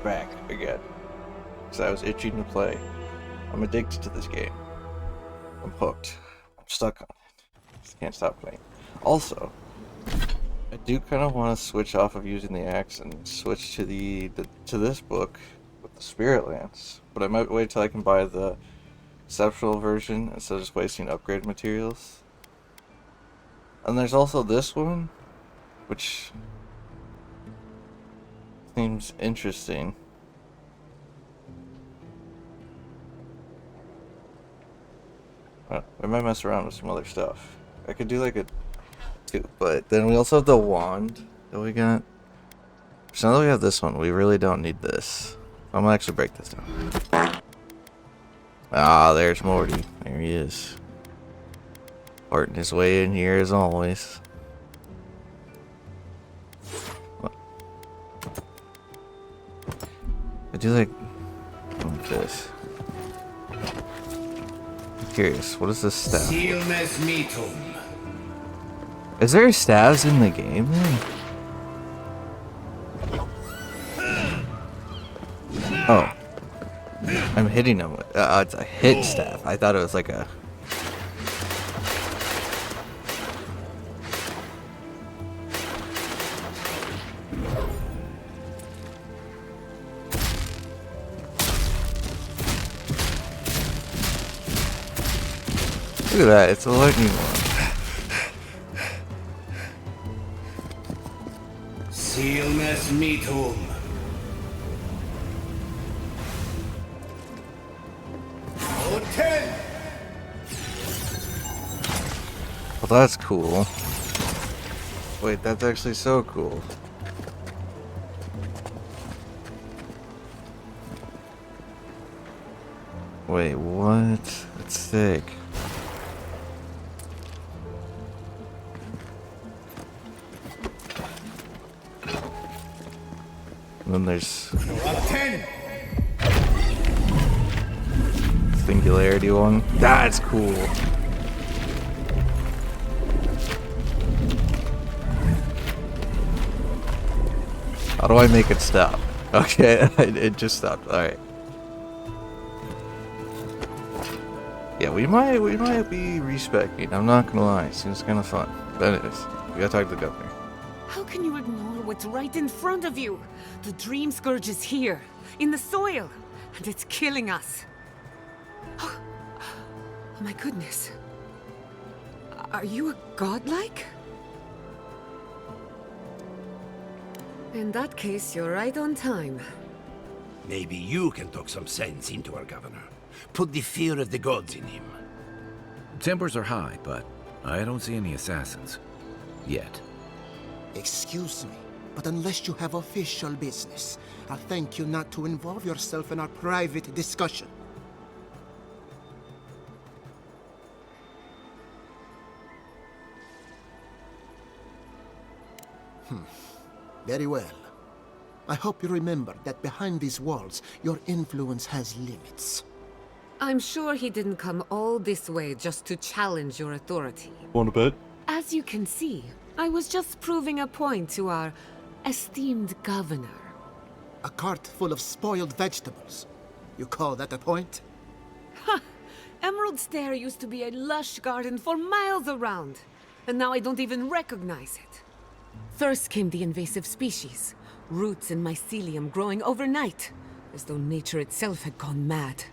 back again. Because I was itching to play. I'm addicted to this game. I'm hooked. I'm stuck on it. Just can't stop playing. Also, I do kind of want to switch off of using the axe and switch to to this book with the Spirit Lance. But I might wait till I can buy the conceptual version instead of just wasting upgrade materials. And there's also this one, which seems interesting. I might mess around with some other stuff. I could do like a two, but then we also have the wand that we got. So now that we have this one, we really don't need this. I'm gonna actually break this down. Ah, there's Morty. There he is. Farting his way in here as always. What? I do like this. I'm curious, what is this staff? Is there staves in the game then? Oh. I'm hitting him with it's a hit staff. I thought it was like a... Look at that, it's a lightning one. Silmes metum. Well, that's cool. Wait, that's actually so cool. Wait, what? That's sick. And then there's Singularity one. That's cool. How do I make it stop? Okay, it just stopped. All right. Yeah, we might be respecting. I'm not gonna lie. It seems kind of fun. But anyways, we gotta talk to the governor. How can you ignore what's right in front of you? The Dream Scourge is here, in the soil, and it's killing us. Oh my goodness. Are you a godlike? In that case, you're right on time. Maybe you can talk some sense into our governor. Put the fear of the gods in him. Tempers are high, but I don't see any assassins. Yet. Excuse me, but unless you have official business, I'll thank you not to involve yourself in our private discussion. Very well. I hope you remember that behind these walls, your influence has limits. I'm sure he didn't come all this way just to challenge your authority. Want a bet? As you can see, I was just proving a point to our esteemed governor. A cart full of spoiled vegetables. You call that a point? Ha! Emerald Stair used to be a lush garden for miles around, and now I don't even recognize it. First came the invasive species, roots and mycelium growing overnight, as though nature itself had gone mad.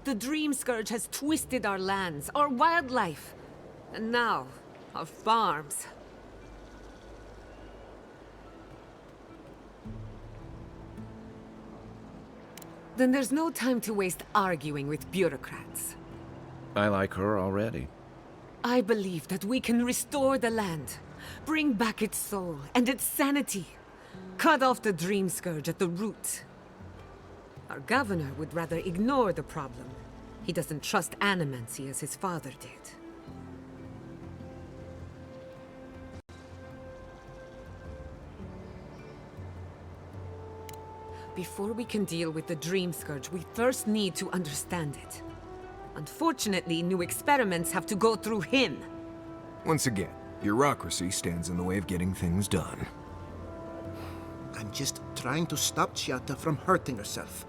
The Dream Scourge has twisted our lands, our wildlife, and now, our farms. Then there's no time to waste arguing with bureaucrats. I like her already. I believe that we can restore the land, bring back its soul and its sanity, cut off the Dream Scourge at the root. Our governor would rather ignore the problem. He doesn't trust animancy as his father did. Before we can deal with the Dream Scourge, we first need to understand it. Unfortunately, new experiments have to go through him. Once again, bureaucracy stands in the way of getting things done. I'm just trying to stop Chiata from hurting herself.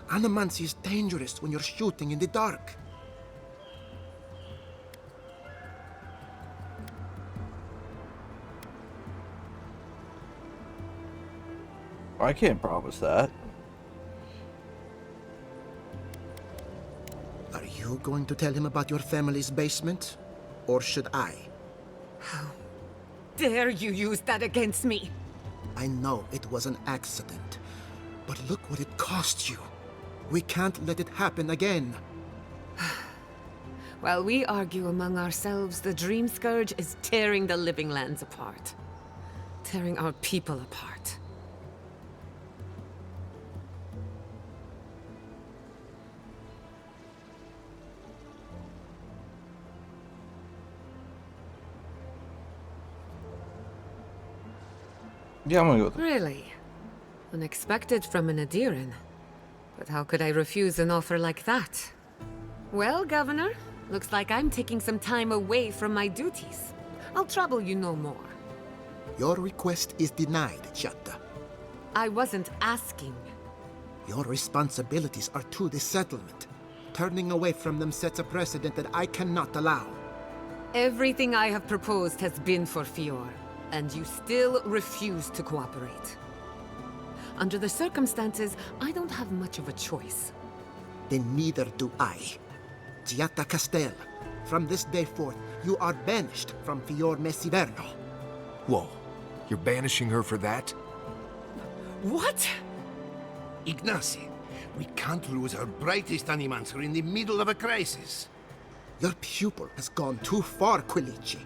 Animancy is dangerous when you're shooting in the dark. I can't promise that. Are you going to tell him about your family's basement? Or should I? Dare you use that against me? I know it was an accident, but look what it cost you. We can't let it happen again. While we argue among ourselves, the Dream Scourge is tearing the living lands apart. Tearing our people apart. Yeah, I'm gonna go with it. Really? Unexpected from an Adiran. But how could I refuse an offer like that? Well, Governor, looks like I'm taking some time away from my duties. I'll trouble you no more. Your request is denied, Chiata. I wasn't asking. Your responsibilities are to the settlement. Turning away from them sets a precedent that I cannot allow. Everything I have proposed has been for Fior, and you still refuse to cooperate. Under the circumstances, I don't have much of a choice. Then neither do I. Chiata Castel, from this day forth, you are banished from Fior Messiverno. Whoa, you're banishing her for that? What? Ignacy, we can't lose our brightest animancer in the middle of a crisis. Your pupil has gone too far, Quilici.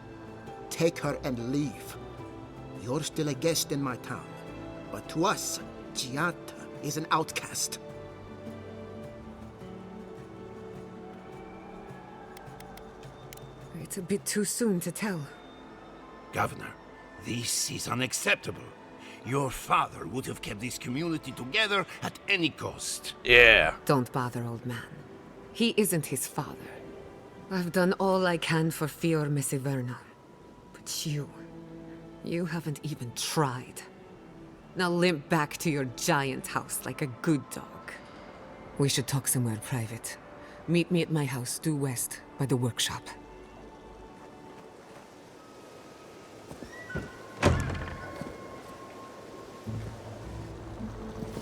Take her and leave. You're still a guest in my town, but to us, Chiata is an outcast. It's a bit too soon to tell. Governor, this is unacceptable. Your father would have kept this community together at any cost. Yeah. Don't bother, old man. He isn't his father. I've done all I can for Fior Messiverno. But you haven't even tried. Now limp back to your giant house like a good dog. We should talk somewhere private. Meet me at my house due west, by the workshop.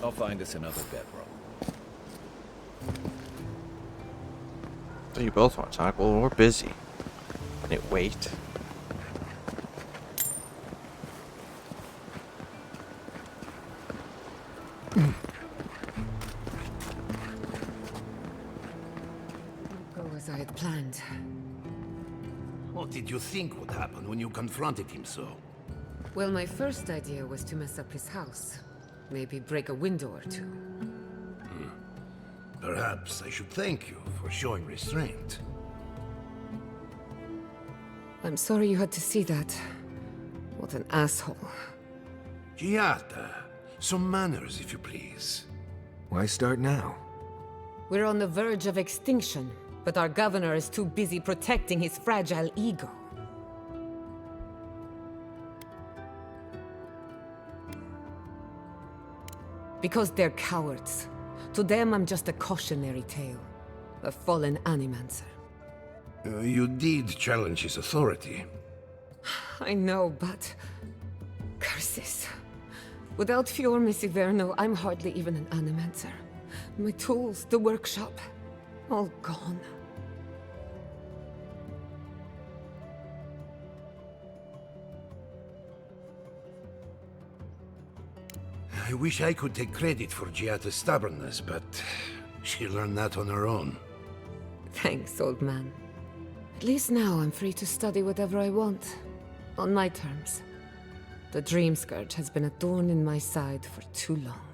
I'll find us another bedroom. So you both want to talk? Well, we're busy. Can it wait? Go as I had planned. What did you think would happen when you confronted him so? Well, my first idea was to mess up his house. Maybe break a window or two. Perhaps I should thank you for showing restraint. I'm sorry you had to see that. What an asshole. Giata, some manners, if you please. Why start now? We're on the verge of extinction, but our governor is too busy protecting his fragile ego. Because they're cowards. To them, I'm just a cautionary tale. A fallen animancer. You did challenge his authority. I know, but... curses. Without Fior Messiverno, I'm hardly even an animancer. My tools, the workshop, all gone. I wish I could take credit for Giata's stubbornness, but she learned that on her own. Thanks, old man. At least now I'm free to study whatever I want. On my terms. The Dream Scourge has been a thorn in my side for too long.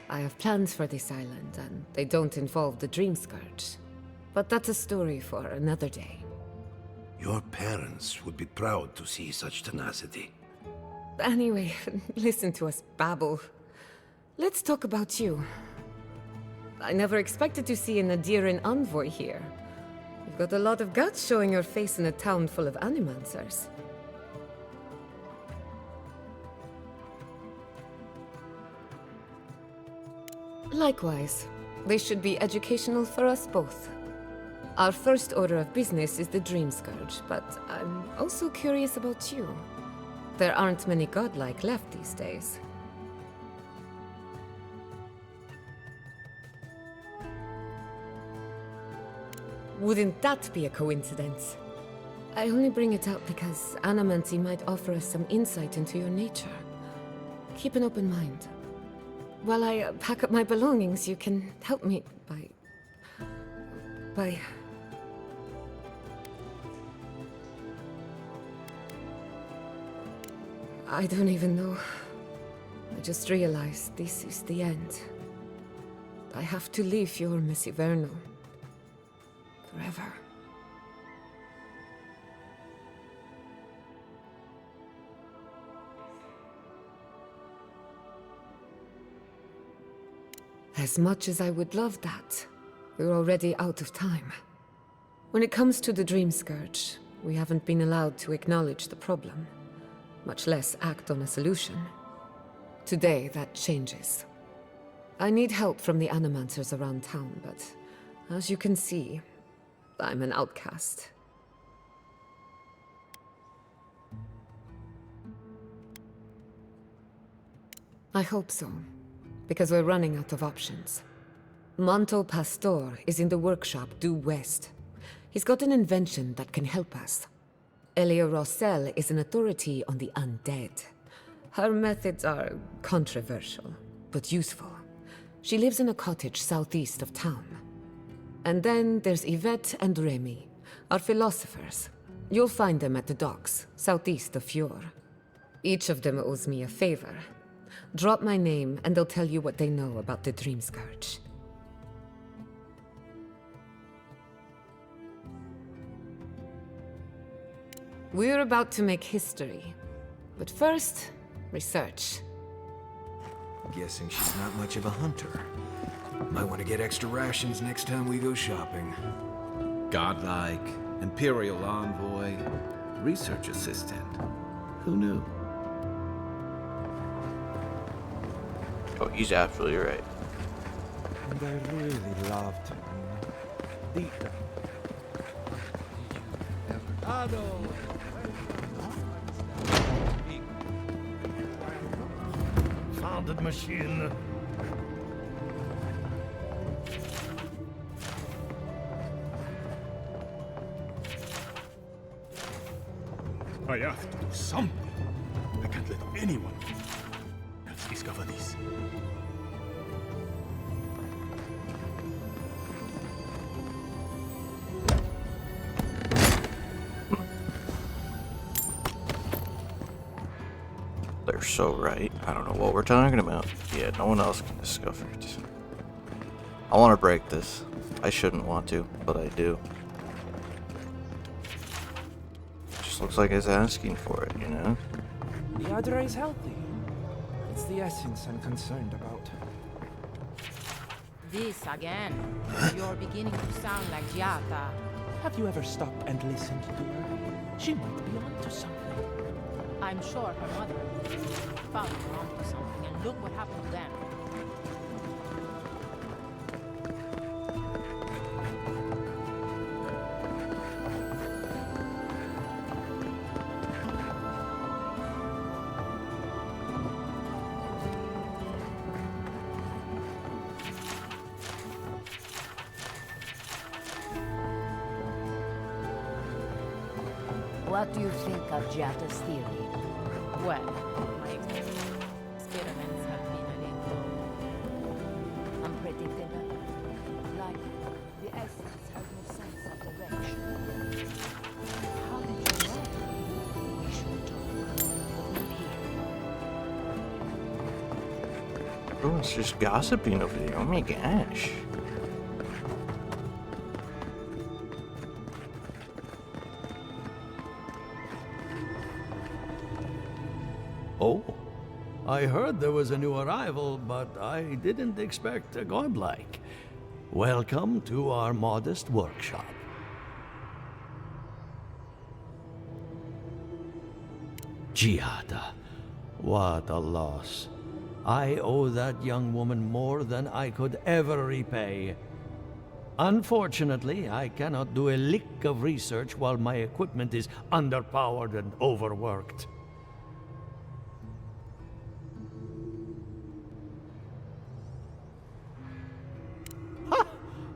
I have plans for this island, and they don't involve the Dream Scourge. But that's a story for another day. Your parents would be proud to see such tenacity. Anyway, listen to us babble. Let's talk about you. I never expected to see an Adiran envoy here. You Got a lot of guts showing your face in a town full of animancers. Likewise, they should be educational for us both. Our first order of business is the Dream Scourge, but I'm also curious about you. There aren't many godlike left these days. Wouldn't that be a coincidence? I only bring it up because Anamancy might offer us some insight into your nature. Keep an open mind. While I pack up my belongings, you can help me by... I don't even know. I just realized this is the end. I have to leave your Miss Iverno. Forever. As much as I would love that, we're already out of time. When it comes to the Dream Scourge, we haven't been allowed to acknowledge the problem, much less act on a solution. Today, that changes. I need help from the Animancers around town, but as you can see, I'm an outcast. I hope so, because we're running out of options. Manto Pastor is in the workshop due west. He's got an invention that can help us. Elia Rossell is an authority on the undead. Her methods are controversial, but useful. She lives in a cottage southeast of town. And then there's Yvette and Remy, our philosophers. You'll find them at the docks, southeast of Fjord. Each of them owes me a favor. Drop my name, and they'll tell you what they know about the Dream Scourge. We're about to make history. But first, research. Guessing she's not much of a hunter. Might want to get extra rations next time we go shopping. Godlike, Imperial Envoy, Research Assistant. Who knew? Oh, he's absolutely right. And I really loved him. Deep down. Founded machine. I have to do something. I can't let anyone else discover this. They're so right. I don't know what we're talking about. Yeah, no one else can discover it. I want to break this. I shouldn't want to, but I do. Just looks like it's asking for it, you know? The Adra is healthy. It's the essence I'm concerned about. This again. You're beginning to sound like Giata. Have you ever stopped and listened to her? She might be onto something. I'm sure her mother found her onto something, and look what happened to them. What do you think of Giata's theory? Well, my experiments have been a little Unpredictable? Like, the essence has no sense of direction. How did you know? We should talk, but not here. Everyone's just gossiping over there. Oh my gosh. Oh, I heard there was a new arrival, but I didn't expect a godlike. Welcome to our modest workshop. Giada. What a loss. I owe that young woman more than I could ever repay. Unfortunately, I cannot do a lick of research while my equipment is underpowered and overworked. Ha!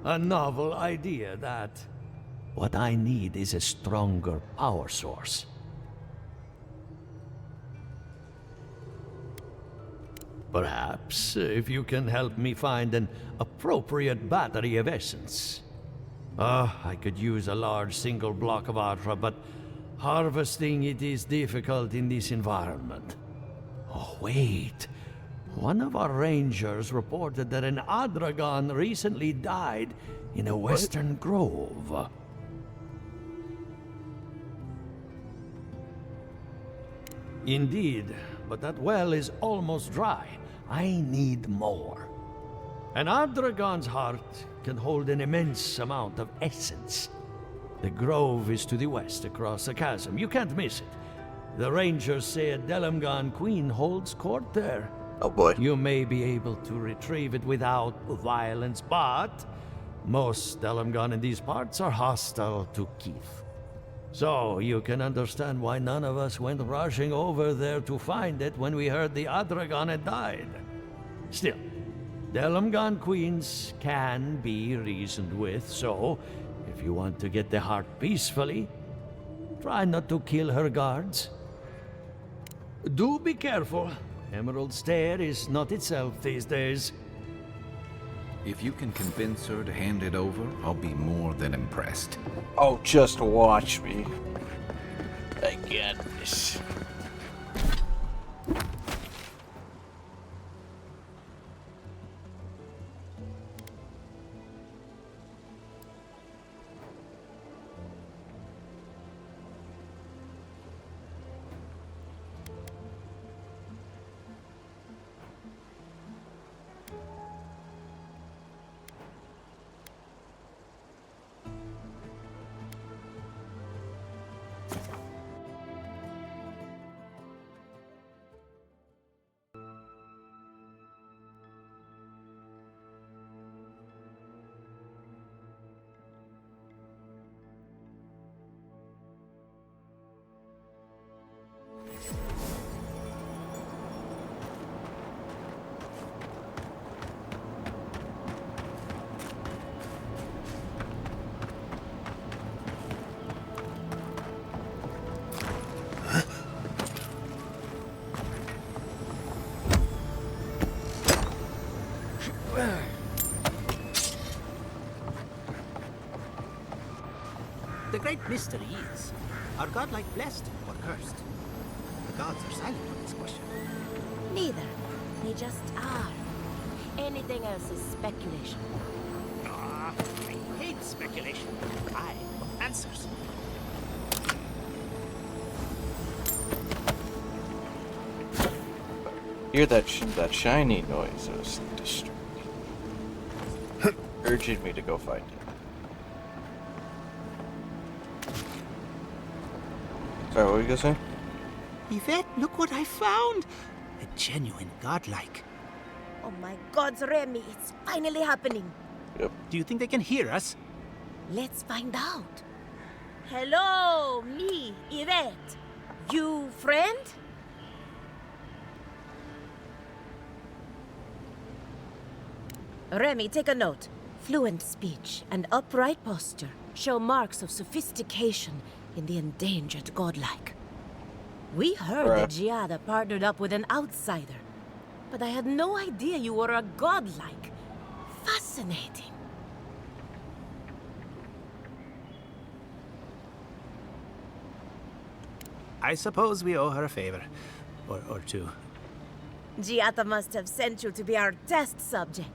A novel idea, that. What I need is a stronger power source. Perhaps if you can help me find an appropriate battery of essence. I could use a large single block of Atra, but harvesting it is difficult in this environment. Oh, wait. One of our rangers reported that an Adragon recently died in a western grove. Indeed, but that well is almost dry. I need more. An Adragon's heart can hold an immense amount of essence. The grove is to the west, across the chasm. You can't miss it. The rangers say a Delamgan queen holds court there. Oh boy. You may be able to retrieve it without violence, but most Delamgan in these parts are hostile to Keith. So you can understand why none of us went rushing over there to find it when we heard the Adragon had died. Still, Delamgan queens can be reasoned with, so if you want to get the heart peacefully, try not to kill her guards. Do be careful. Emerald Stair is not itself these days. If you can convince her to hand it over, I'll be more than impressed. Oh, just watch me. I get this. The great mystery is, are godlike blessed or cursed? The gods are silent on this question. Neither. They just are. Anything else is speculation. I hate speculation. I want answers. Hear that shiny noise of disturbing, urging me to go find it. Sorry, what were you gonna say? Yvette, look what I found! A genuine godlike. Oh my God, Remy, it's finally happening. Yep. Do you think they can hear us? Let's find out. Hello, me, Yvette. You friend? Remy, take a note. Fluent speech and upright posture show marks of sophistication in the endangered godlike. We heard that Giada partnered up with an outsider, but I had no idea you were a godlike. Fascinating. I suppose we owe her a favor. Or two. Giada must have sent you to be our test subject.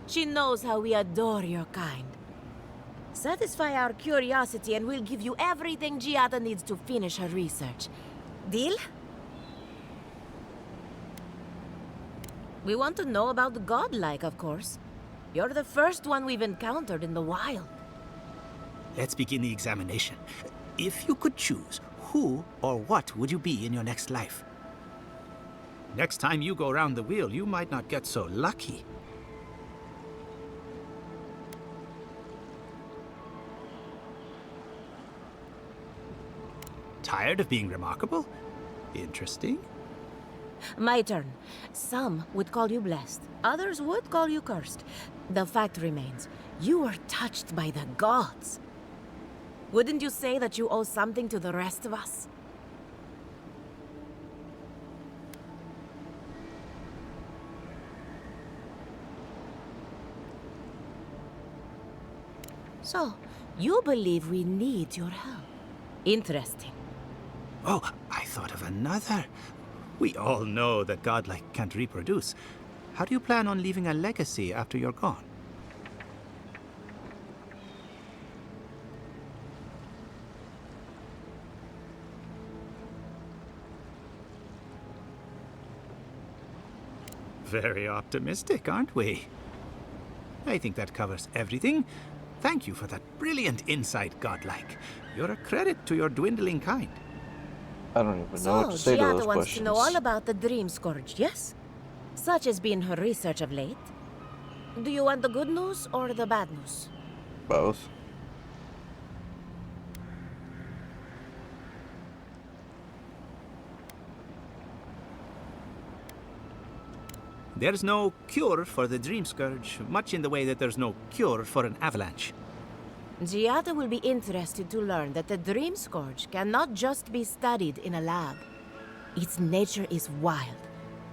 She knows how we adore your kind. Satisfy our curiosity and we'll give you everything Giada needs to finish her research. Deal? We want to know about the godlike, of course. You're the first one we've encountered in the wild. Let's begin the examination. If you could choose, who or what would you be in your next life? Next time you go round the wheel, you might not get so lucky. Tired of being remarkable? Interesting. My turn. Some would call you blessed. Others would call you cursed. The fact remains, you were touched by the gods. Wouldn't you say that you owe something to the rest of us? So, you believe we need your help. Interesting. Oh, I thought of another. We all know that godlike can't reproduce. How do you plan on leaving a legacy after you're gone? Very optimistic, aren't we? I think that covers everything. Thank you for that brilliant insight, godlike. You're a credit to your dwindling kind. I don't even know what to say to Giada those wants questions. to know all about the Dream Scourge, yes? Such has been her research of late. Do you want the good news or the bad news? Both. There's no cure for the Dream Scourge, much in the way that there's no cure for an avalanche. Giada will be interested to learn that the Dream Scourge cannot just be studied in a lab. Its nature is wild,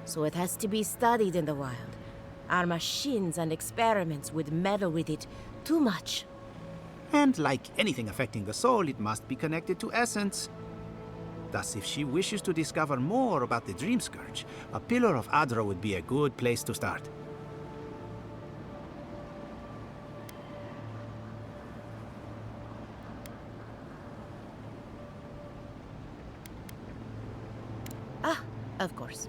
so it has to be studied in the wild. Our machines and experiments would meddle with it too much. And like anything affecting the soul, it must be connected to essence. Thus, if she wishes to discover more about the Dream Scourge, a Pillar of Adra would be a good place to start. Ah, of course.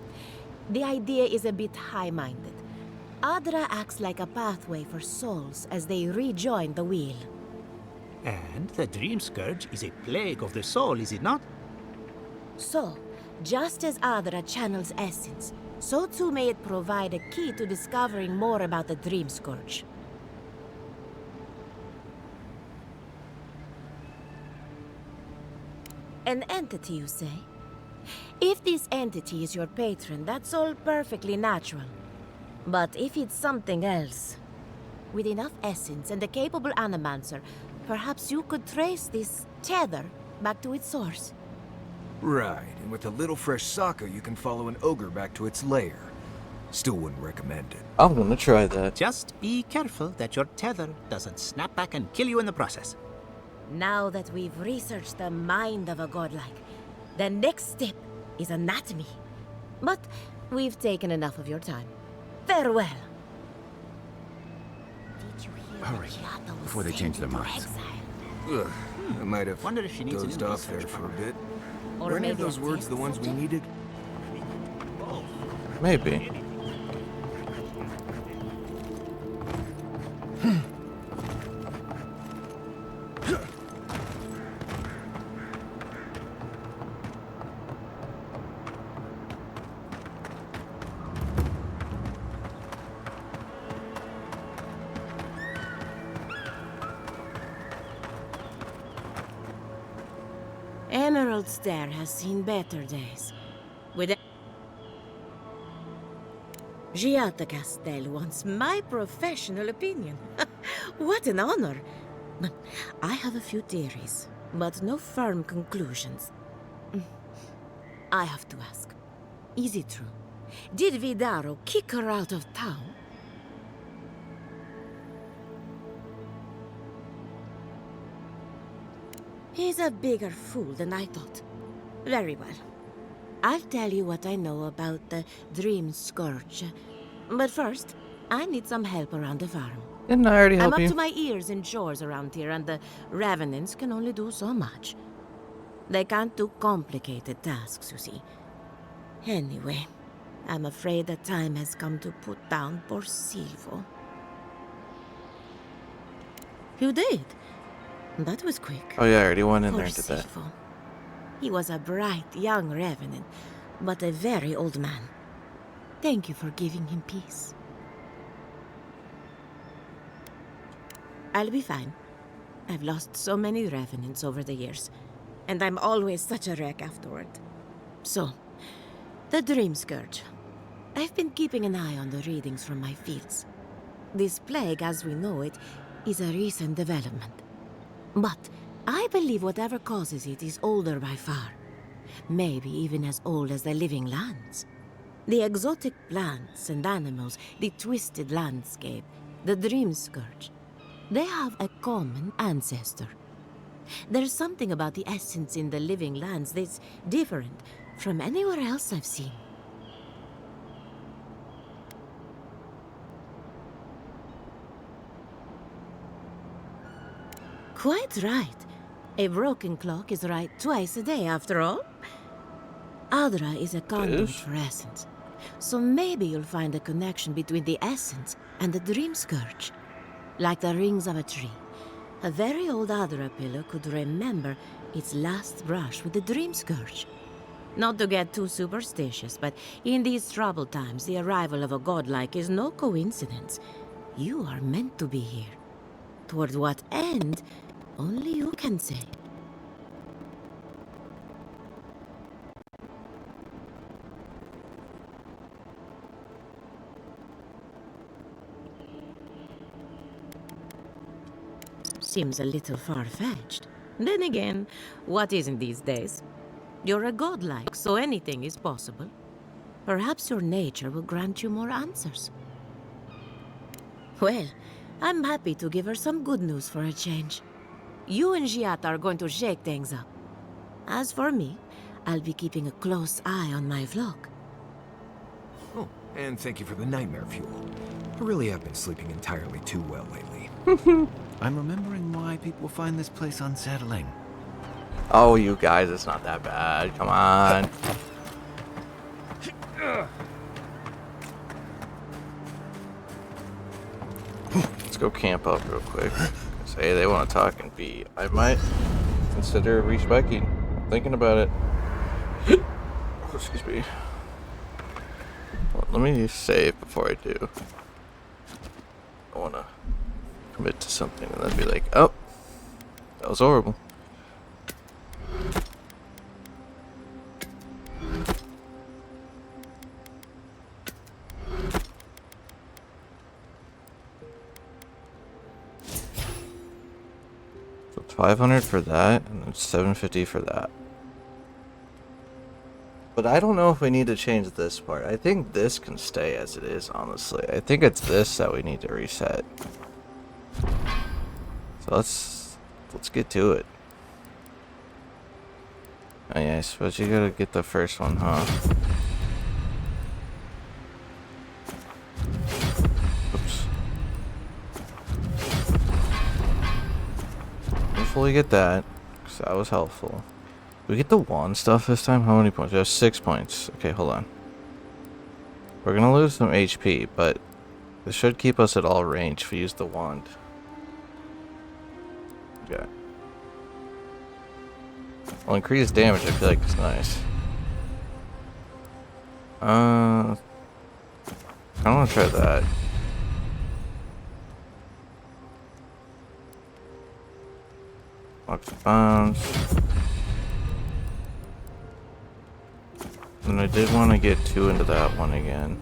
The idea is a bit high-minded. Adra acts like a pathway for souls as they rejoin the wheel. And the Dream Scourge is a plague of the soul, is it not? So, just as Adra channels essence, so too may it provide a key to discovering more about the Dream Scourge. An entity, you say? If this entity is your patron, that's all perfectly natural. But if it's something else, with enough essence and a capable animancer, perhaps you could trace this tether back to its source. Right, and with a little fresh sake, you can follow an ogre back to its lair. Still wouldn't recommend it. I'm gonna try that. Just be careful that your tether doesn't snap back and kill you in the process. Now that we've researched the mind of a godlike, the next step is anatomy. But we've taken enough of your time. Farewell. Did you hear Hurry, Giada was before they sent change their into minds. exile? Ugh, I might have Wonder if she needs a dozed new off there research for a bit. Or Were any of maybe a those words test the ones we subject? needed? Maybe. Emerald Stair has seen better days. With Giada Castel wants my professional opinion. What an honor! I have a few theories, but no firm conclusions. I have to ask, is it true? Did Vidaro kick her out of town? He's a bigger fool than I thought. Very well. I'll tell you what I know about the Dream Scourge. But first, I need some help around the farm. Didn't I already I'm help up you? to my ears in chores around here, and the Revenants can only do so much. They can't do complicated tasks, you see. Anyway, I'm afraid the time has come to put down poor Silvo. You did? That was quick. Oh yeah, I already went in Poor there and did that. Silvo. He was a bright young revenant, but a very old man. Thank you for giving him peace. I'll be fine. I've lost so many revenants over the years, and I'm always such a wreck afterward. So, the Dream Scourge. I've been keeping an eye on the readings from my fields. This plague, as we know it, is a recent development. But I believe whatever causes it is older by far. Maybe even as old as the living lands. The exotic plants and animals, the twisted landscape, the Dream Scourge. They have a common ancestor. There's something about the essence in the living lands that's different from anywhere else I've seen. Quite right. A broken clock is right twice a day, after all. Adra is a conduit for essence. So maybe you'll find a connection between the essence and the Dream Scourge. Like the rings of a tree. A very old Adra pillar could remember its last brush with the Dream Scourge. Not to get too superstitious, but in these troubled times, the arrival of a godlike is no coincidence. You are meant to be here. Toward what end, only you can say. Seems a little far-fetched. Then again, what isn't these days? You're a godlike, so anything is possible. Perhaps your nature will grant you more answers. Well, I'm happy to give her some good news for a change. You and Giat are going to shake things up. As for me, I'll be keeping a close eye on my flock. Oh, and thank you for the nightmare fuel. I really have been sleeping entirely too well lately. I'm remembering why people find this place unsettling. Oh, you guys, it's not that bad. Come on. Let's go camp up real quick. Say they want to talk and be. I might consider respeccing. I'm thinking about it. Oh, excuse me. Well, let me save before I do. I want to commit to something and then be like, oh, that was horrible. So 500 for that and then 750 for that. But I don't know if we need to change this part. I think this can stay as it is, honestly. I think it's this that we need to reset. So let's get to it. Oh yeah, I suppose you gotta get the first one, huh? Oops. Hopefully get that, because that was helpful. Did we get the wand stuff this time? How many points? We have 6 points. Okay, hold on. We're gonna lose some HP, but this should keep us at all range if we use the wand. Okay. Well, increased damage, I feel like it's nice. I don't want to try that. Box of bombs. And I did want to get 2 into that one again.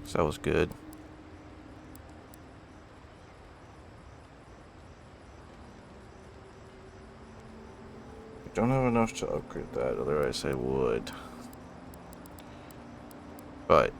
So that was good. I don't have enough to upgrade that, otherwise I would. But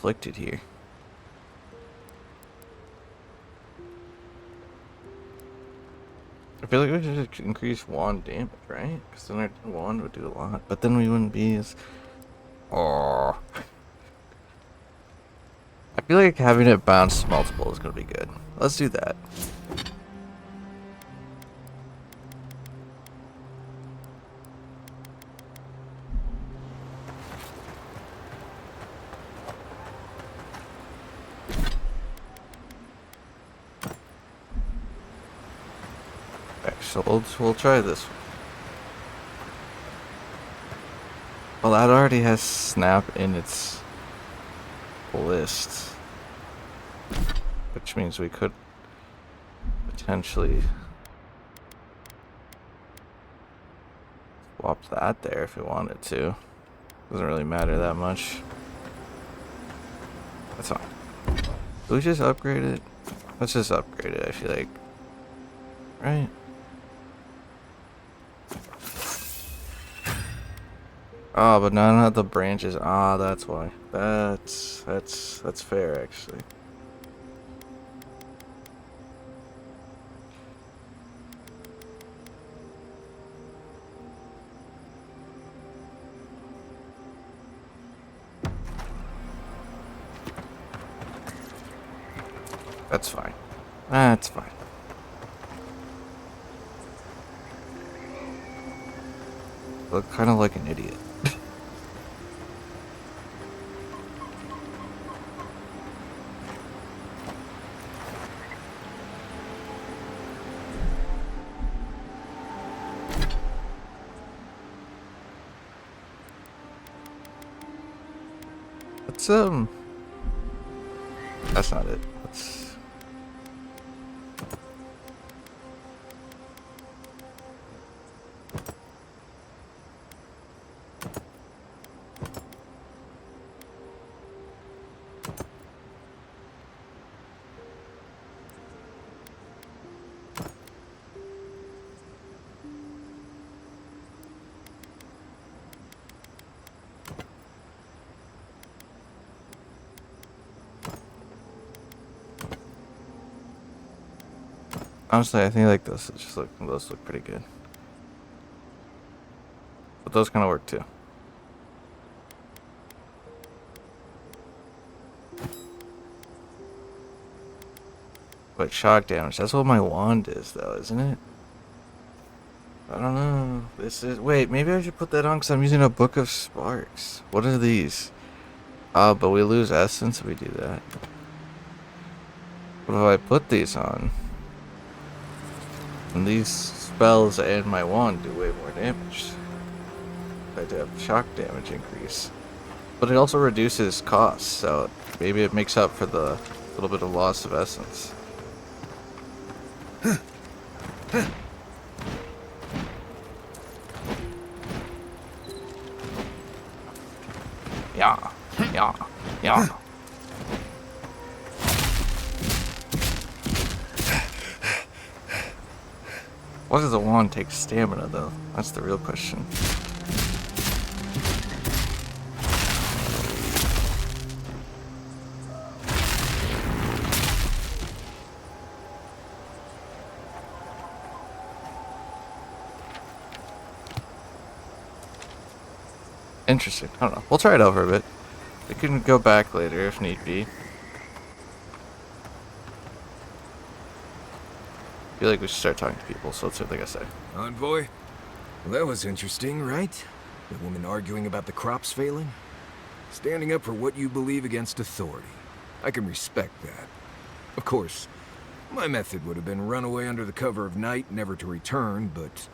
conflicted here. I feel like we should increase wand damage, right? Because then our wand would do a lot, but then we wouldn't be as... Oh. I feel like having it bounce multiple is going to be good. Let's do that. So we'll try this one. Well, that already has snap in its list, which means we could potentially swap that there if we wanted to. Doesn't really matter that much. That's fine. Do we just upgrade it? Let's just upgrade it, I feel like. Right? Oh, but none of the branches. Ah, that's why. That's fair, actually. That's fine. That's fine. Look kind of like an idiot. That's not it. Let's... Honestly, I think like this just those look pretty good. But those kind of work too. But shock damage, that's what my wand is though, isn't it? I don't know. This is... Wait, maybe I should put that on because I'm using a Book of Sparks. What are these? Oh, but we lose essence if we do that. What if I put these on? And these spells and my wand do way more damage. I do have shock damage increase. But it also reduces costs, so maybe it makes up for the little bit of loss of essence. Yeah, yeah, yeah. Why does the wand take stamina, though? That's the real question. Interesting. I don't know. We'll try it over a bit. We can go back later if need be. I feel like we should start talking to people, so let's see what they gotta say. Envoy? Well, that was interesting, right? The woman arguing about the crops failing? Standing up for what you believe against authority. I can respect that. Of course, my method would have been run away under the cover of night, never to return, but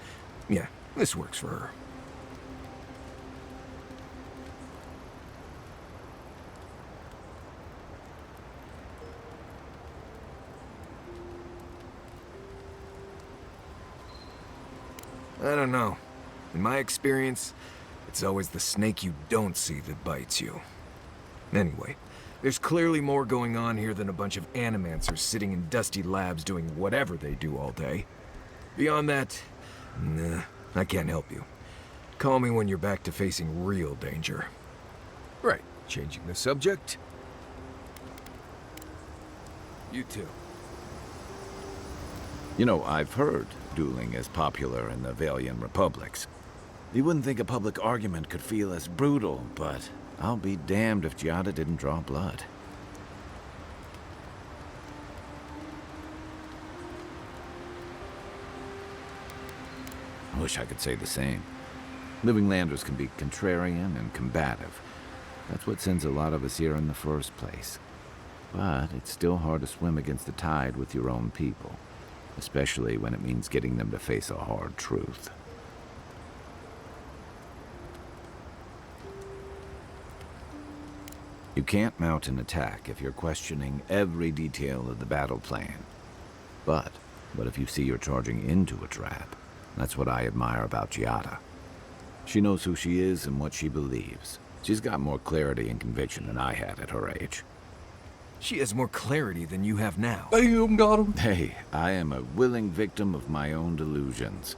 yeah, this works for her. I don't know. In my experience, it's always the snake you don't see that bites you. Anyway, there's clearly more going on here than a bunch of animancers sitting in dusty labs doing whatever they do all day. Beyond that, nah, I can't help you. Call me when you're back to facing real danger. Right, changing the subject. You too. You know, I've heard dueling is popular in the Valian republics. You wouldn't think a public argument could feel as brutal, but I'll be damned if Giada didn't draw blood. I wish I could say the same. Living Landers can be contrarian and combative. That's what sends a lot of us here in the first place. But it's still hard to swim against the tide with your own people, especially when it means getting them to face a hard truth. You can't mount an attack if you're questioning every detail of the battle plan. But what if you see you're charging into a trap? That's what I admire about Giada. She knows who she is and what she believes. She's got more clarity and conviction than I had at her age. She has more clarity than you have now. Bam, got him. Hey, I am a willing victim of my own delusions.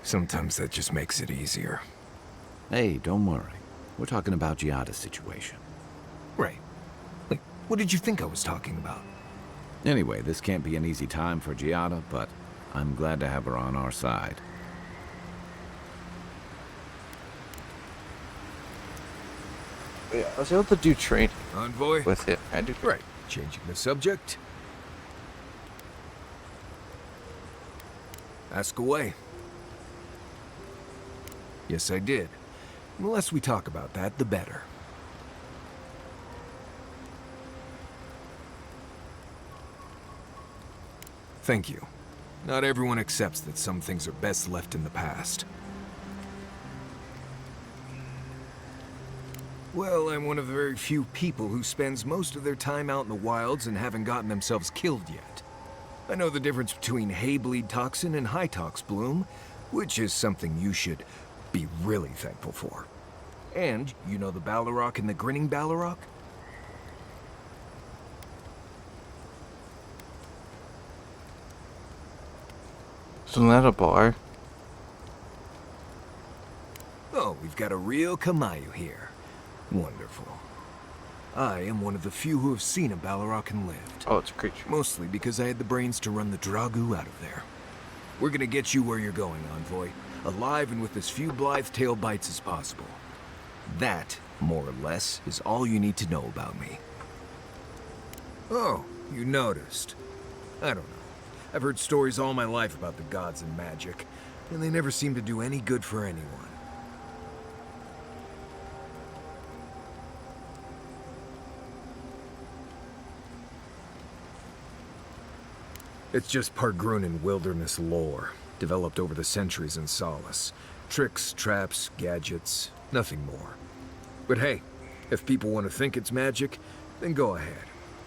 Sometimes that just makes it easier. Hey, don't worry. We're talking about Giada's situation. Right. Like, what did you think I was talking about? Anyway, this can't be an easy time for Giada, but I'm glad to have her on our side. Yeah, I was able to do training Envoy? with him. I do. Right. Changing the subject. Ask away. Yes, I did. The less we talk about that, the better. Thank you. Not everyone accepts that some things are best left in the past. Well, I'm one of the very few people who spends most of their time out in the wilds and haven't gotten themselves killed yet. I know the difference between hay-bleed toxin and high-tox bloom, which is something you should be really thankful for. And you know the Balrog and the Grinning Balrog? Isn't that a bar? Oh, we've got a real Kamayu here. Wonderful. I am one of the few who have seen a Balrog and lived. Oh, it's a creature. Mostly because I had the brains to run the Dragu out of there. We're gonna get you where you're going, Envoy. Alive and with as few blithe tail bites as possible. That, more or less, is all you need to know about me. Oh, you noticed. I don't know. I've heard stories all my life about the gods and magic, and they never seem to do any good for anyone. It's just Pargrunan wilderness lore, developed over the centuries in Solace. Tricks, traps, gadgets, nothing more. But hey, if people want to think it's magic, then go ahead.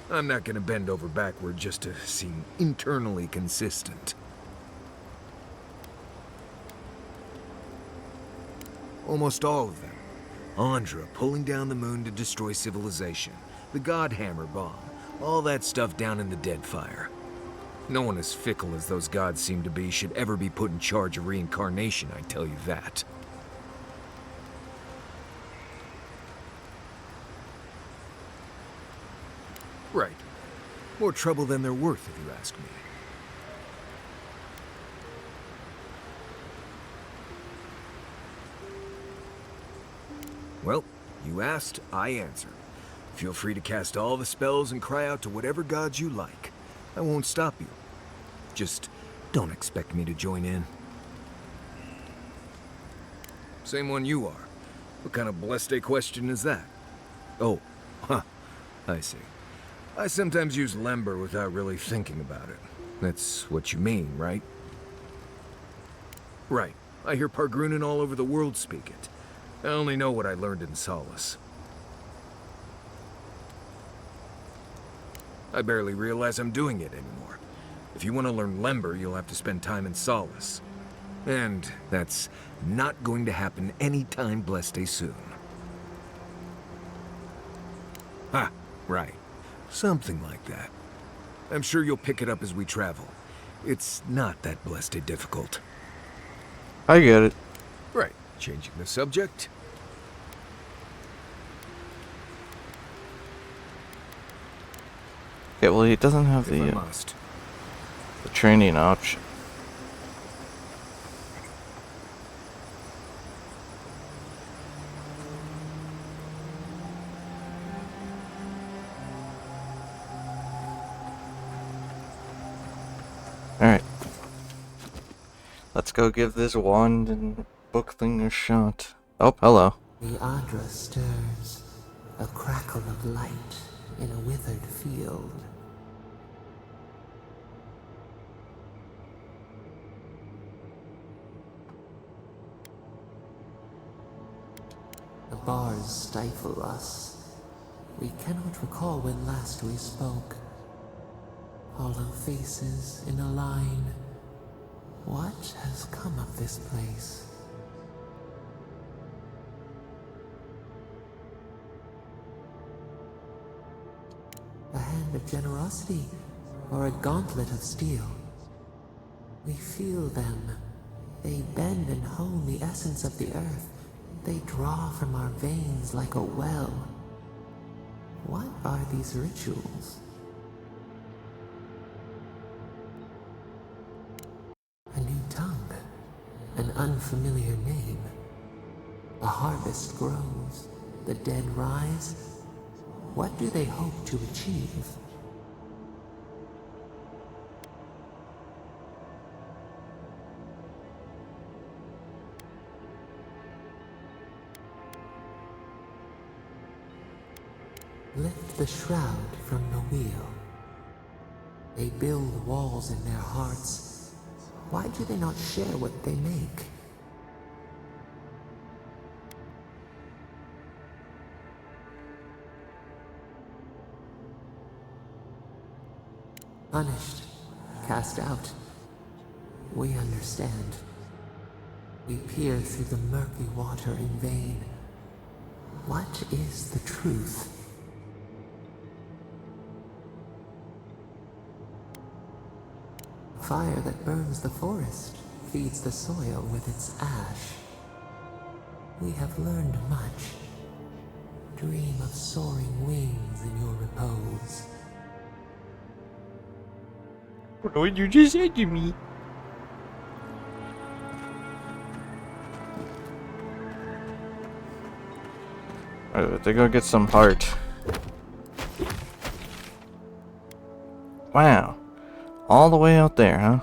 I'm not gonna bend over backward just to seem internally consistent. Almost all of them. Andra pulling down the moon to destroy civilization. The Godhammer bomb. All that stuff down in the Deadfire. No one as fickle as those gods seem to be should ever be put in charge of reincarnation, I tell you that. Right. More trouble than they're worth, if you ask me. Well, you asked, I answered. Feel free to cast all the spells and cry out to whatever gods you like. I won't stop you. Just don't expect me to join in. Same one you are. What kind of blessed question is that? Oh, huh. I see. I sometimes use Lember without really thinking about it. That's what you mean, right? Right. I hear Pargrunan all over the world speak it. I only know what I learned in Solace. I barely realize I'm doing it anymore. If you want to learn Lember, you'll have to spend time in Solace. And that's not going to happen anytime blessed soon. Ha, right. Something like that. I'm sure you'll pick it up as we travel. It's not that blessed difficult. I get it. Right. Changing the subject? Okay, well, he doesn't have If I the must. training option. Alright. Let's go give this wand and book thing a shot. Oh, hello. The Adra stirs, a crackle of light in a withered field. The bars stifle us. We cannot recall when last we spoke. Hollow faces in a line. What has come of this place? A hand of generosity, or a gauntlet of steel? We feel them. They bend and hone the essence of the earth. They draw from our veins like a well. What are these rituals? A new tongue, an unfamiliar name. A harvest grows, the dead rise. What do they hope to achieve? Lift the shroud from the wheel. They build walls in their hearts. Why do they not share what they make? Punished, cast out. We understand. We peer through the murky water in vain. What is the truth? Fire that burns the forest feeds the soil with its ash. We have learned much. Dream of soaring wings in your repose. What you just said to me? Alright, they go get some heart. Wow. All the way out there, huh?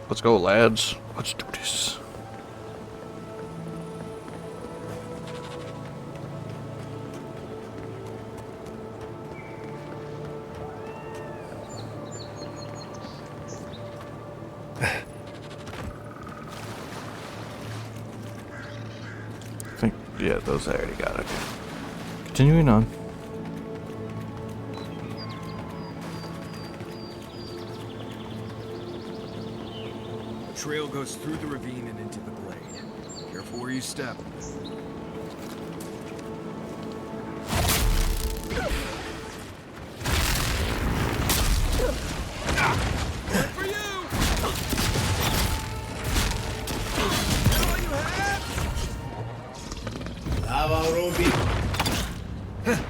Let's go, lads. Let's do this. I think, yeah, those I already got. Okay. Continuing on. The trail goes through the ravine and into the glade. Careful where you step.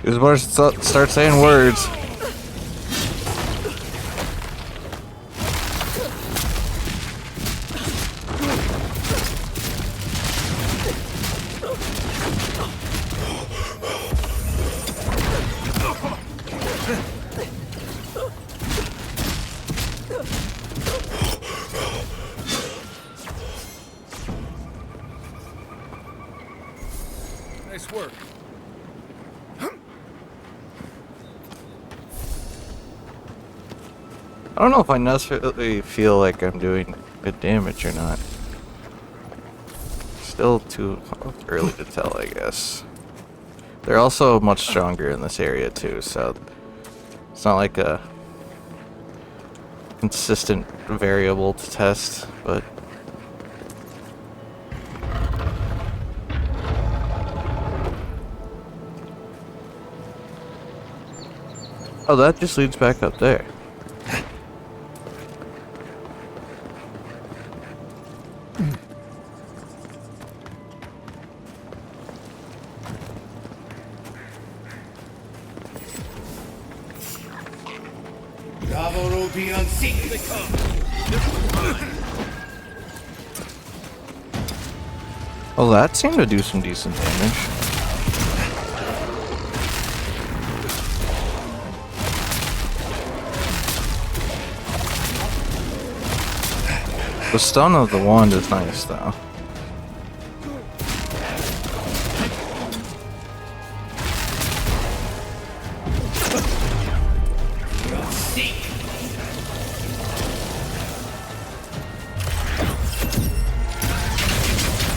He was about to start saying words. Nice work. I don't know if I necessarily feel like I'm doing good damage or not. Still too early to tell, I guess. They're also much stronger in this area too, so it's not like a consistent variable to test, but oh, that just leads back up there. Bravo Ruby on secret. Oh, that seemed to do some decent damage. The stun of the wand is nice, though.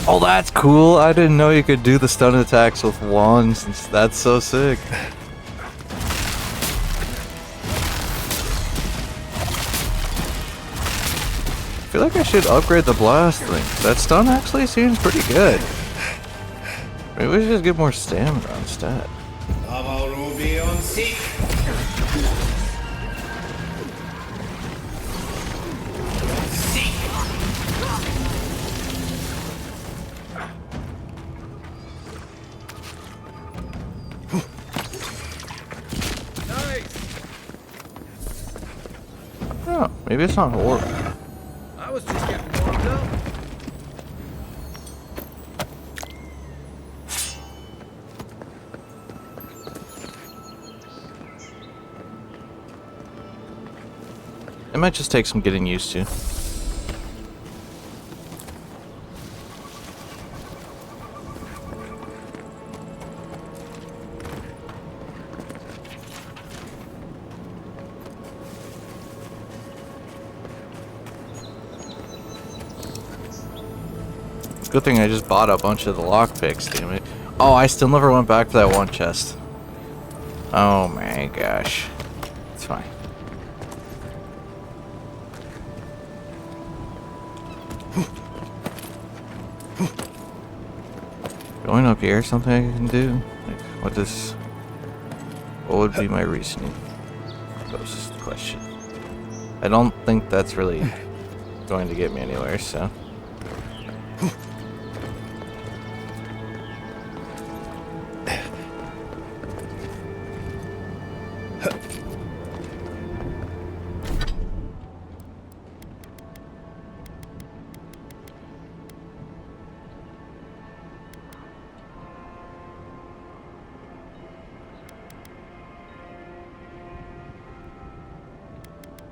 Oh, that's cool. I didn't know you could do the stun attacks with wands. That's so sick. I feel like I should upgrade the blast thing. That stun actually seems pretty good. Maybe we should just get more stamina instead. Bravo Ruby on secret. Oh, maybe it's not horrible. I was just getting warmed up. It might just take some getting used to. Good thing I just bought a bunch of the lockpicks, damn it. Oh, I still never went back to that one chest. Oh my gosh. It's fine. Going up here, something I can do? Like, what would be my reasoning? That was just the question. I don't think that's really going to get me anywhere, so.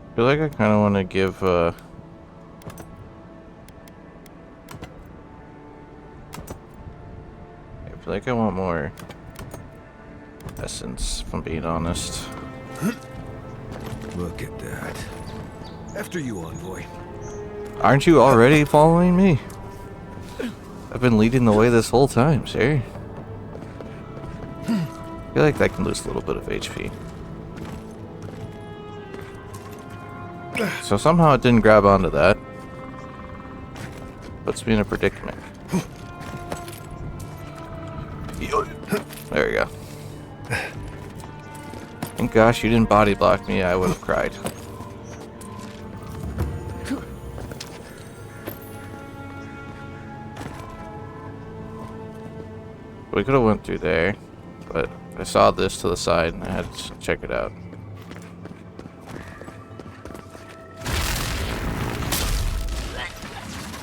I feel like I kind of want to give, I feel like I want more essence, if I'm being honest. Look at that. After you, Envoy. Aren't you already following me? I've been leading the way this whole time, sir. I feel like that can lose a little bit of HP. So somehow it didn't grab onto that. Puts me in a predicament. There we go. Thank gosh you didn't body block me, I would have cried. We could have went through there, but I saw this to the side and I had to check it out.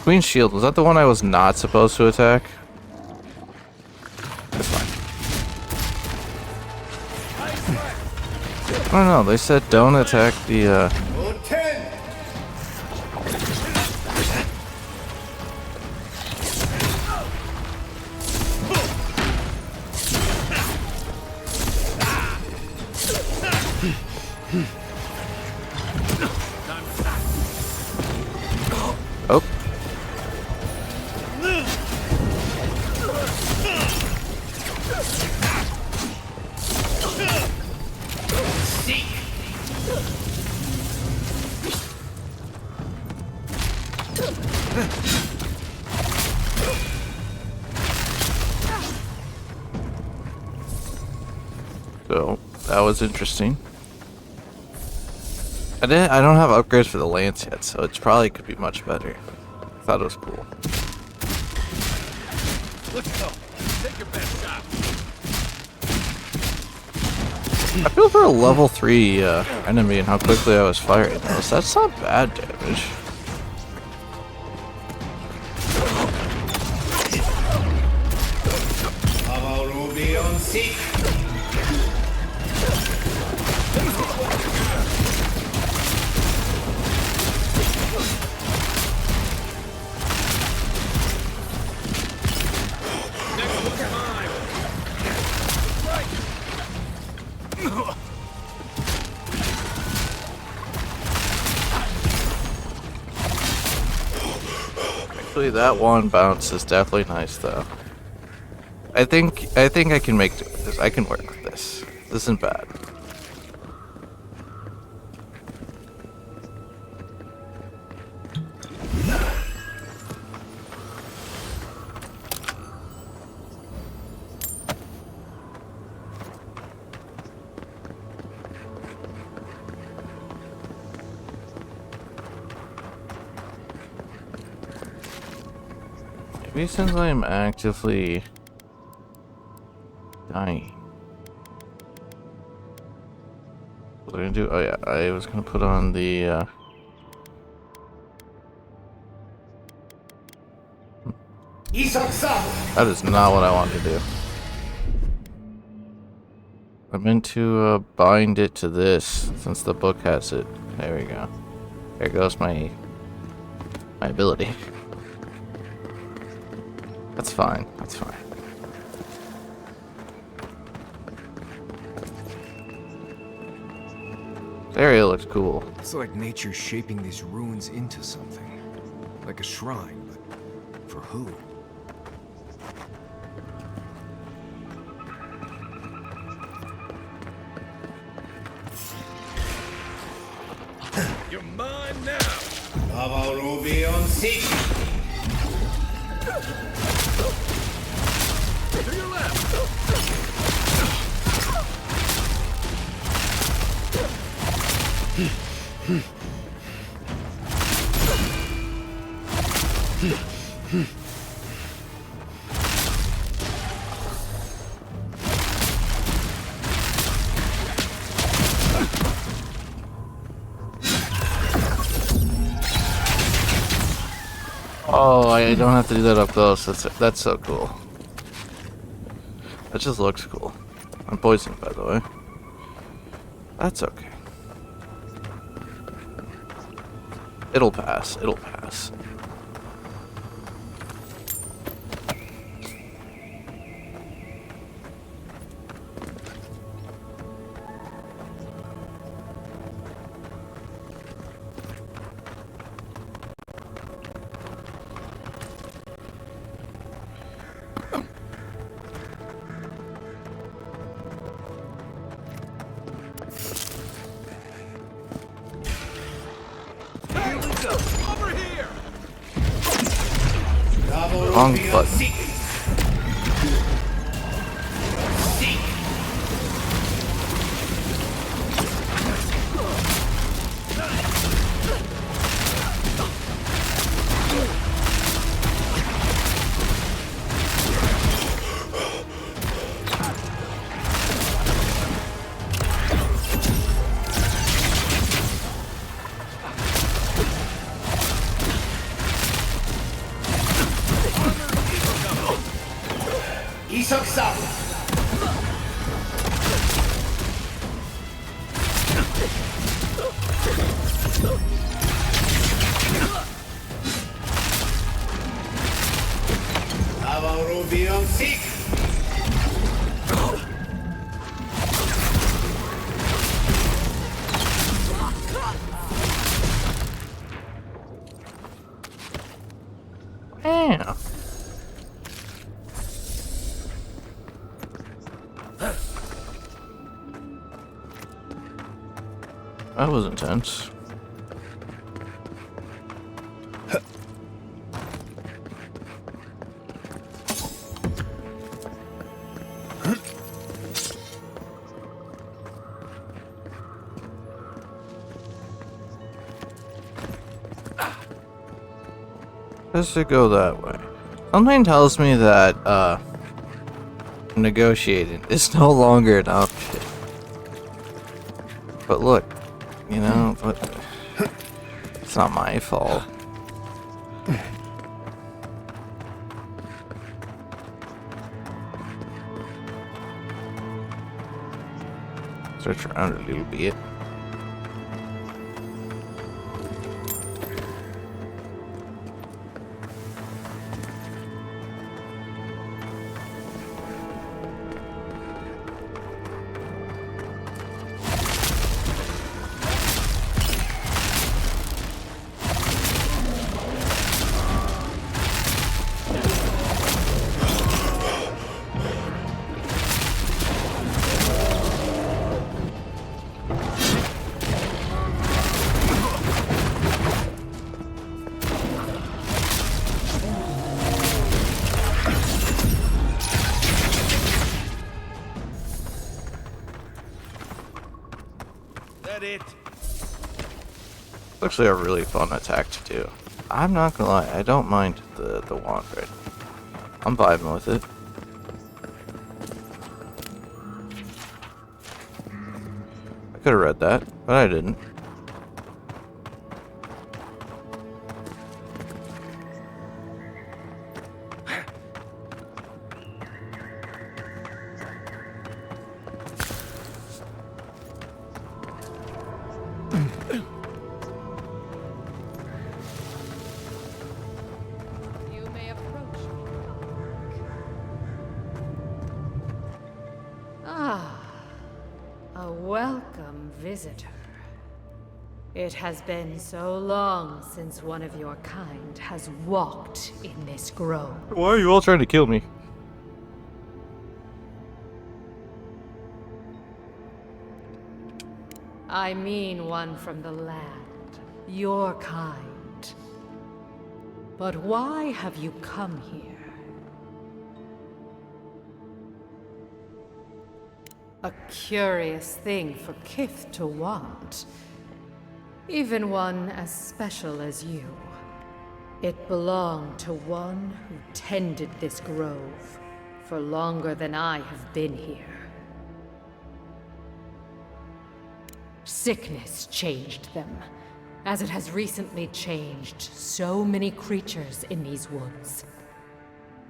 Queen's Shield, was that the one I was not supposed to attack? That's fine. I don't know, they said don't attack the, Oh. That was interesting. I don't have upgrades for the lance yet, so it's probably could be much better. I thought it was cool. Let's go. Take your best shot. I feel for a level 3 enemy and how quickly I was firing those. That's not bad damage. Actually, that one bounce is definitely nice, though. I think I can make do with this. I can work with this. This isn't bad. Maybe since I am actively dying. What was I gonna do? Oh yeah, I was gonna put on the that is not what I wanted to do. I meant to bind it to this since the book has it. There we go. There goes my ability. That's fine. That's fine. This area looks cool. It's like nature shaping these ruins into something. Like a shrine, but for who? You're mine now. To your left. Oh, I don't have to do that up close. That's so cool. That just looks cool. I'm poisoned, by the way. That's okay. It'll pass. It'll pass. Over here. Wrong button. Yeah. That was intense. does it go that way? Something tells me that, negotiating is no longer an option. But look, you know, but it's not my fault. Search around a little bit. Actually a really fun attack to do. I'm not gonna lie, I don't mind the wand right. I'm vibing with it. I could have read that, but I didn't. A welcome visitor. It has been so long since one of your kind has walked in this grove. Why are you all trying to kill me? I mean one from the land, your kind. But why have you come here? A curious thing for Kith to want. Even one as special as you. It belonged to one who tended this grove for longer than I have been here. Sickness changed them, as it has recently changed so many creatures in these woods.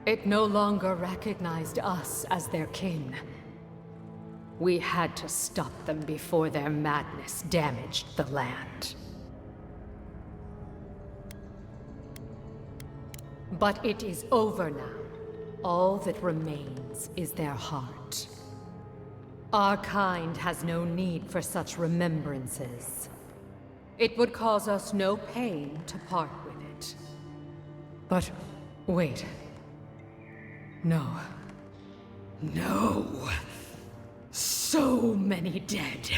It no longer recognized us as their kin. We had to stop them before their madness damaged the land. But it is over now. All that remains is their heart. Our kind has no need for such remembrances. It would cause us no pain to part with it. But wait. No. No! So many dead.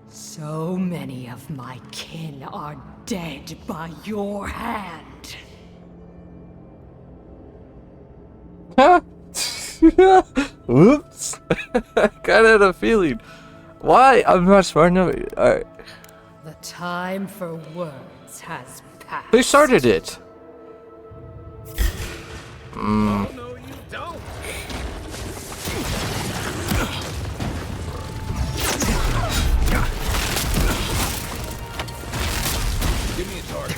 So many of my kin are dead by your hand. Whoops. I kinda had a feeling. Why? I'm not smart enough. Alright. The time for words has passed. Who started it? Oh, no, you don't. Give me a target.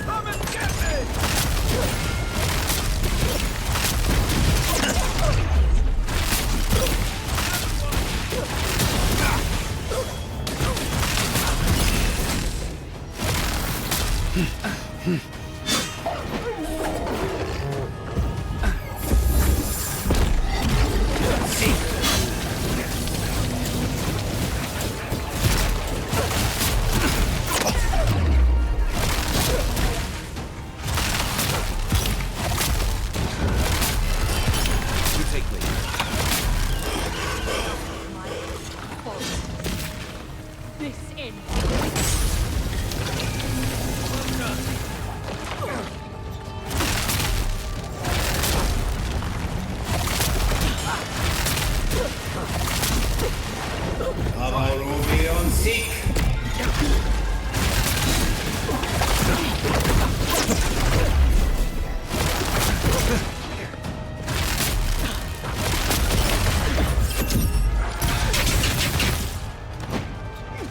Come and get me! This ends.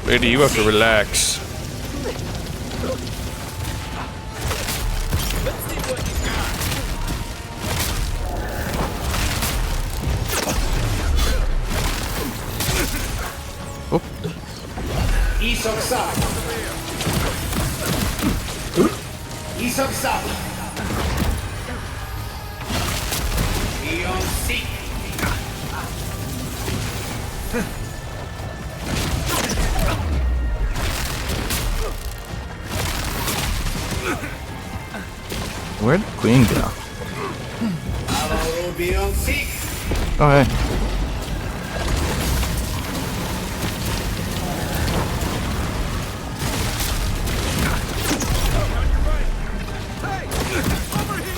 Lady, you have to relax. Where'd the queen go? Oh, hey.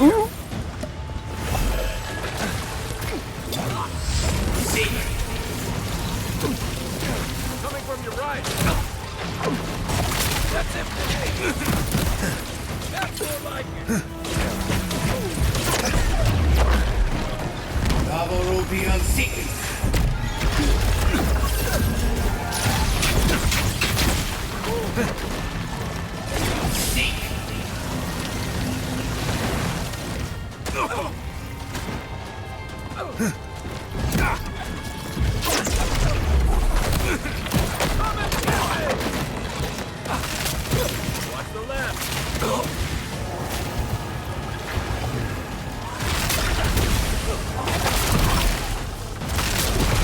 Ooh. Coming from your right. That's it. That's more like it. Rubian Seek.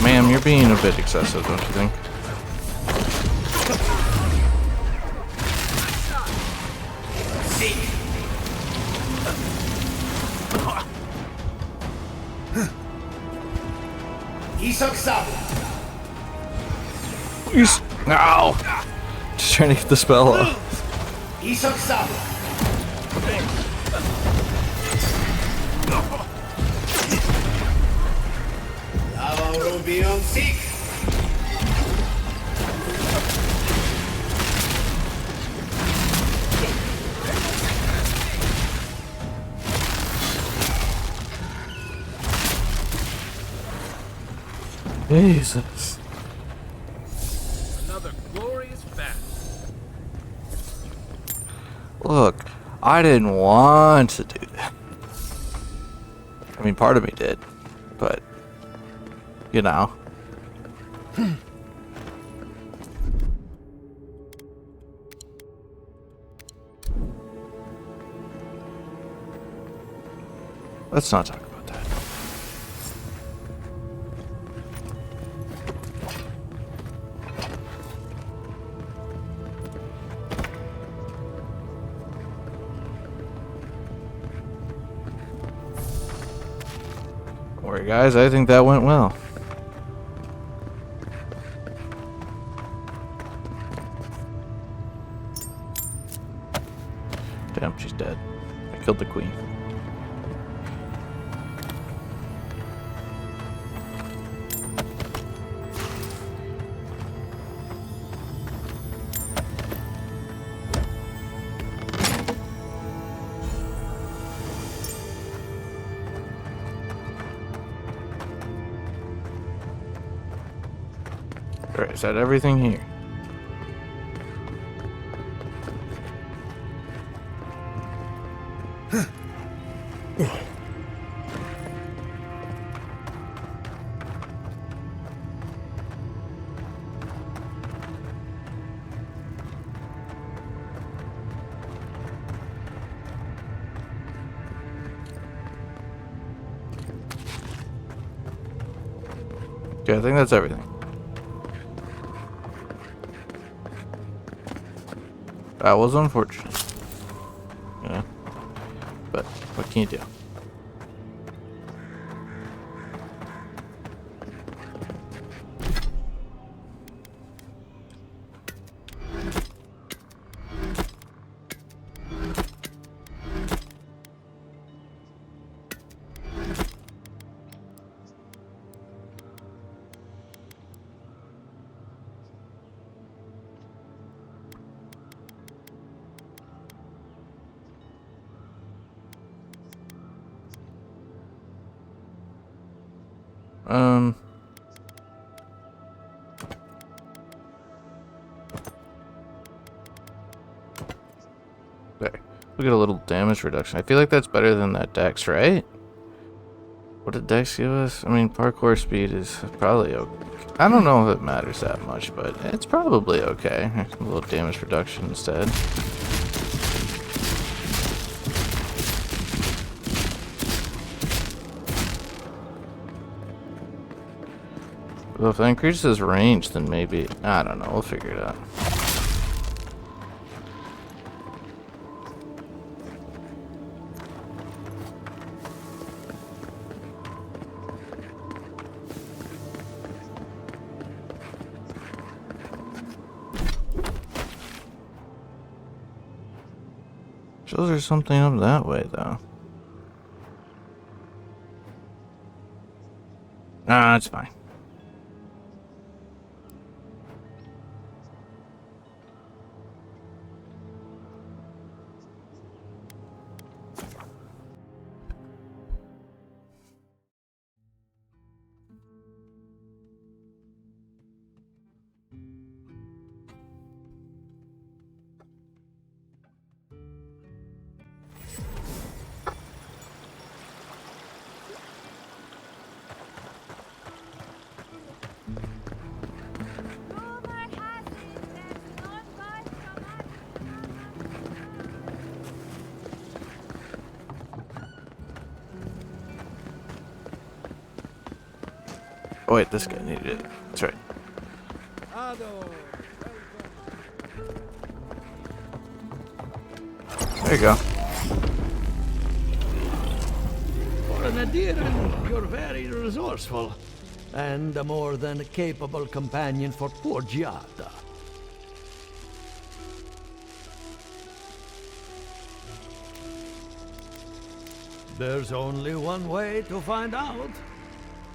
Ma'am, you're being a bit excessive, don't you think? Please. Ow! Just trying to get the spell off. Jesus. Another glorious battle. Look, I didn't want to do that. I mean, part of me did, but, you know. Let's not talk about that. Don't worry, guys, I think that went well. Damn, she's dead. I killed the queen. Alright, is that everything here? Okay, I think that's everything. That was unfortunate. Yeah. But what can you do? Okay. We get a little damage reduction. I feel like that's better than that dex, right? What did dex give us? I mean, parkour speed is probably okay. I don't know if it matters that much, but it's probably okay. A little damage reduction instead. Well, if that increases range, then maybe... I don't know. We'll figure it out. Shows there's something up that way, though. Nah, it's fine. Oh wait, this guy needed it. That's right. There you go. For an Adiran, you're very resourceful, and a more than capable companion for poor Giada. There's only one way to find out.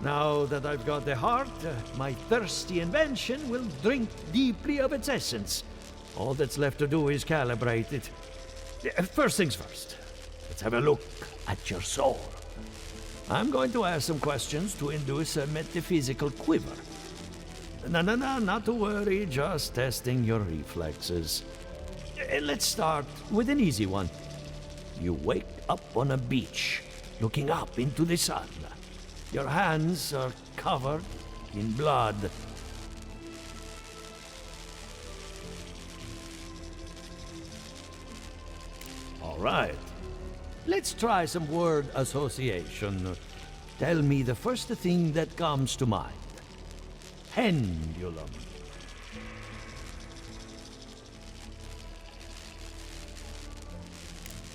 Now that I've got the heart, my thirsty invention will drink deeply of its essence. All that's left to do is calibrate it. First things first, let's have a look at your soul. I'm going to ask some questions to induce a metaphysical quiver. No, not to worry, just testing your reflexes. Let's start with an easy one. You wake up on a beach, looking up into the sun. Your hands are covered in blood. All right. Let's try some word association. Tell me the first thing that comes to mind. Pendulum.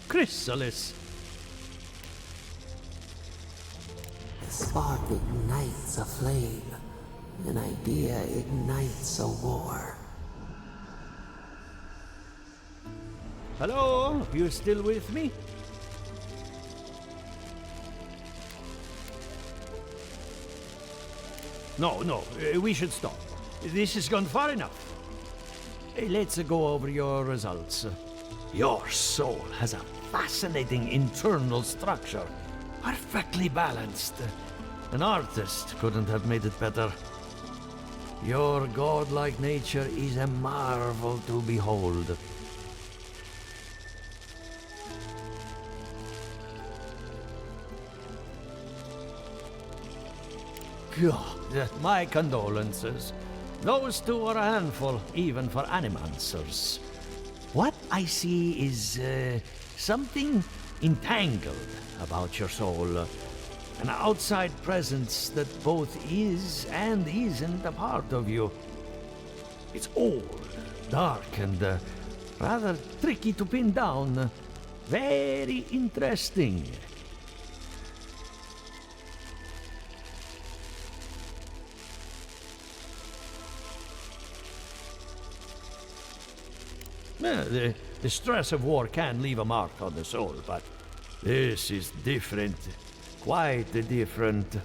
Chrysalis. Spark ignites a flame. An idea ignites a war. Hello? You still with me? No, we should stop. This has gone far enough. Let's go over your results. Your soul has a fascinating internal structure. Perfectly balanced. An artist couldn't have made it better. Your godlike nature is a marvel to behold. God, my condolences. Those two are a handful, even for animancers. What I see is something entangled about your soul. An outside presence that both is and isn't a part of you. It's old, dark, and rather tricky to pin down. Very interesting. The stress of war can leave a mark on the soul, but this is different. Quite different.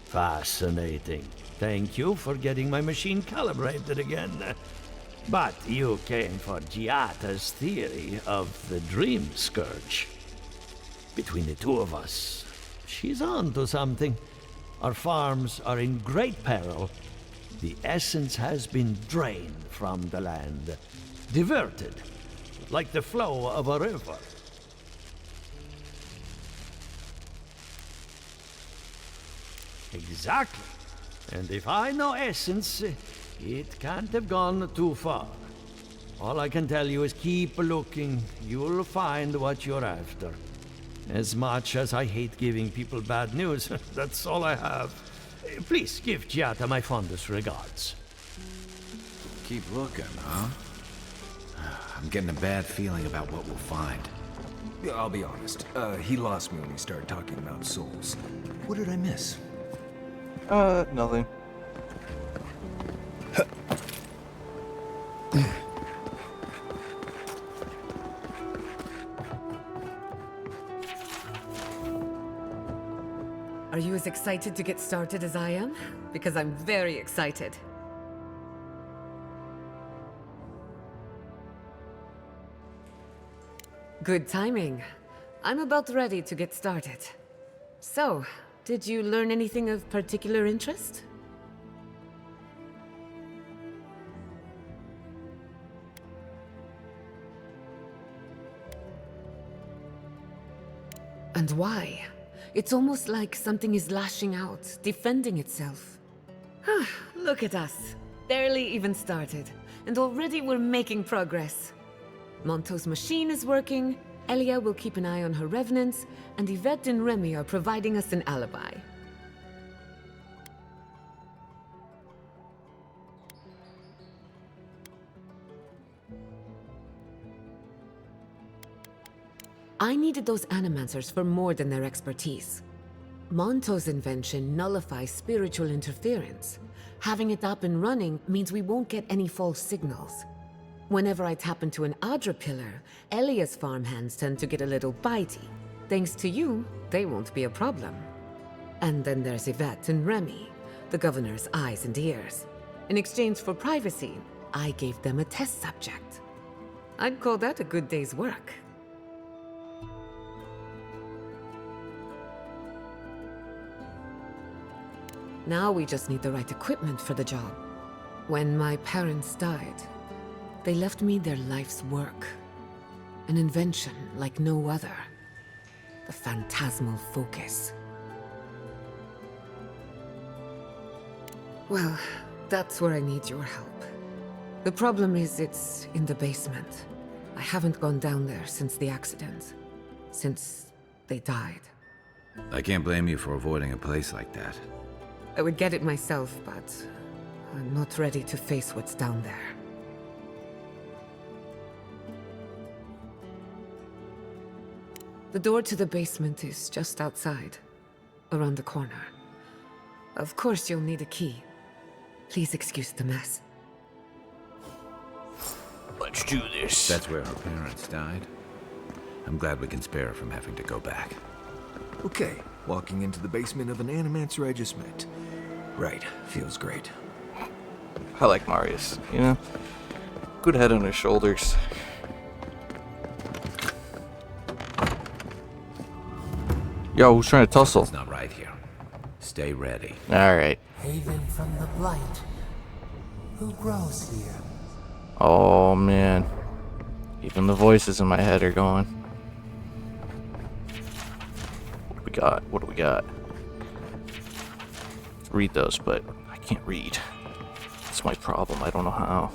Fascinating. Thank you for getting my machine calibrated again. But you came for Giata's theory of the Dream Scourge. Between the two of us, she's on to something. Our farms are in great peril. The essence has been drained from the land, diverted, like the flow of a river. Exactly. And if I know essence, it can't have gone too far. All I can tell you is keep looking. You'll find what you're after. As much as I hate giving people bad news, that's all I have. Please give Giata my fondest regards. Keep looking, huh? I'm getting a bad feeling about what we'll find. Yeah, I'll be honest. He lost me when he started talking about souls. What did I miss? Nothing. Are you as excited to get started as I am? Because I'm very excited. Good timing. I'm about ready to get started. So, did you learn anything of particular interest? And why? It's almost like something is lashing out, defending itself. Look at us. Barely even started, and already we're making progress. Monto's machine is working, Elia will keep an eye on her revenants, and Yvette and Remy are providing us an alibi. I needed those animancers for more than their expertise. Monto's invention nullifies spiritual interference. Having it up and running means we won't get any false signals. Whenever I tap into an Adra pillar, Elia's farmhands tend to get a little bitey. Thanks to you, they won't be a problem. And then there's Yvette and Remy, the governor's eyes and ears. In exchange for privacy, I gave them a test subject. I'd call that a good day's work. Now we just need the right equipment for the job. When my parents died, they left me their life's work. An invention like no other. The phantasmal focus. Well, that's where I need your help. The problem is it's in the basement. I haven't gone down there since the accident. Since they died. I can't blame you for avoiding a place like that. I would get it myself, but I'm not ready to face what's down there. The door to the basement is just outside, around the corner. Of course you'll need a key. Please excuse the mess. Let's do this. That's where our parents died. I'm glad we can spare her from having to go back. Okay, walking into the basement of an animancer I just met. Right, feels great. I like Marius, you know? Good head on his shoulders. Yo, who's trying to tussle? It's not right here. Stay ready. Alright. Haven from the blight. Who grows here? Oh man. Even the voices in my head are going. What do we got? What do we got? Let's read those, but I can't read. That's my problem. I don't know how.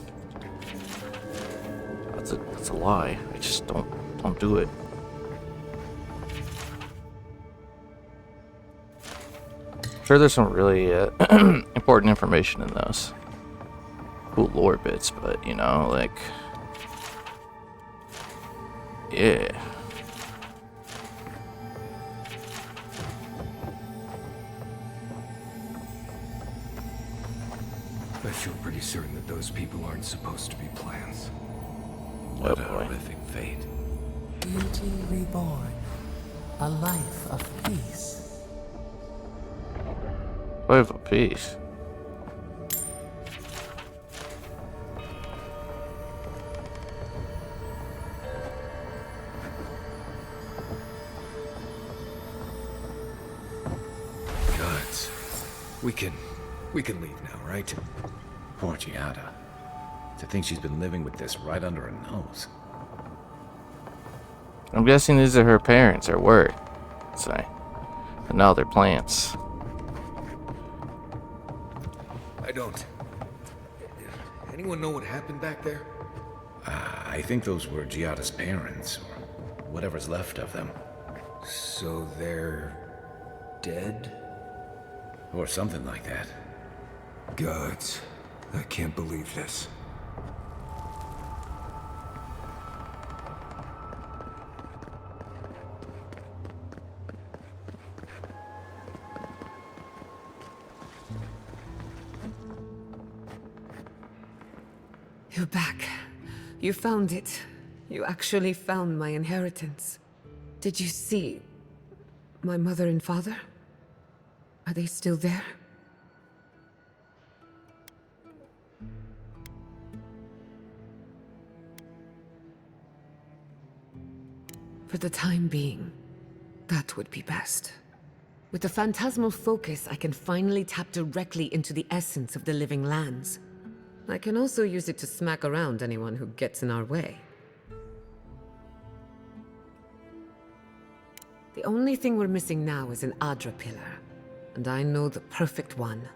That's a lie. I just don't do it. Sure, there's some really important information in those. Cool lore bits, but you know, like, yeah. I feel pretty certain that those people aren't supposed to be plants. What a horrific fate. Beauty reborn. A life of peace. Life of peace. Guts. We can leave now, right? Poor Giada. To think she's been living with this right under her nose. I'm guessing these are her parents, or were. Sorry. But now they're plants. I don't. Anyone know what happened back there? I think those were Giada's parents, or whatever's left of them. So they're dead? Or something like that. Gods, I can't believe this. You're back. You found it. You actually found my inheritance. Did you see my mother and father? Are they still there? For the time being, that would be best. With the phantasmal focus, I can finally tap directly into the essence of the living lands. I can also use it to smack around anyone who gets in our way. The only thing we're missing now is an Adra pillar, and I know the perfect one.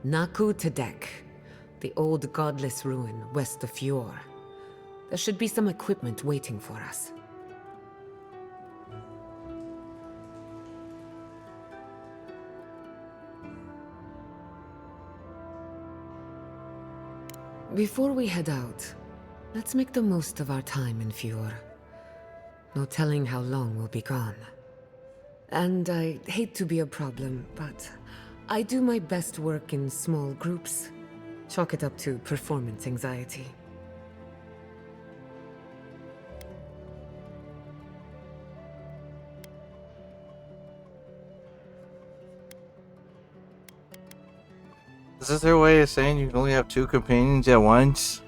Naku Tedek, the old godless ruin west of Fjord. There should be some equipment waiting for us. Before we head out, let's make the most of our time in Fjord. No telling how long we'll be gone. And I hate to be a problem, but I do my best work in small groups. Chalk it up to performance anxiety. Is this their way of saying you can only have 2 companions at once?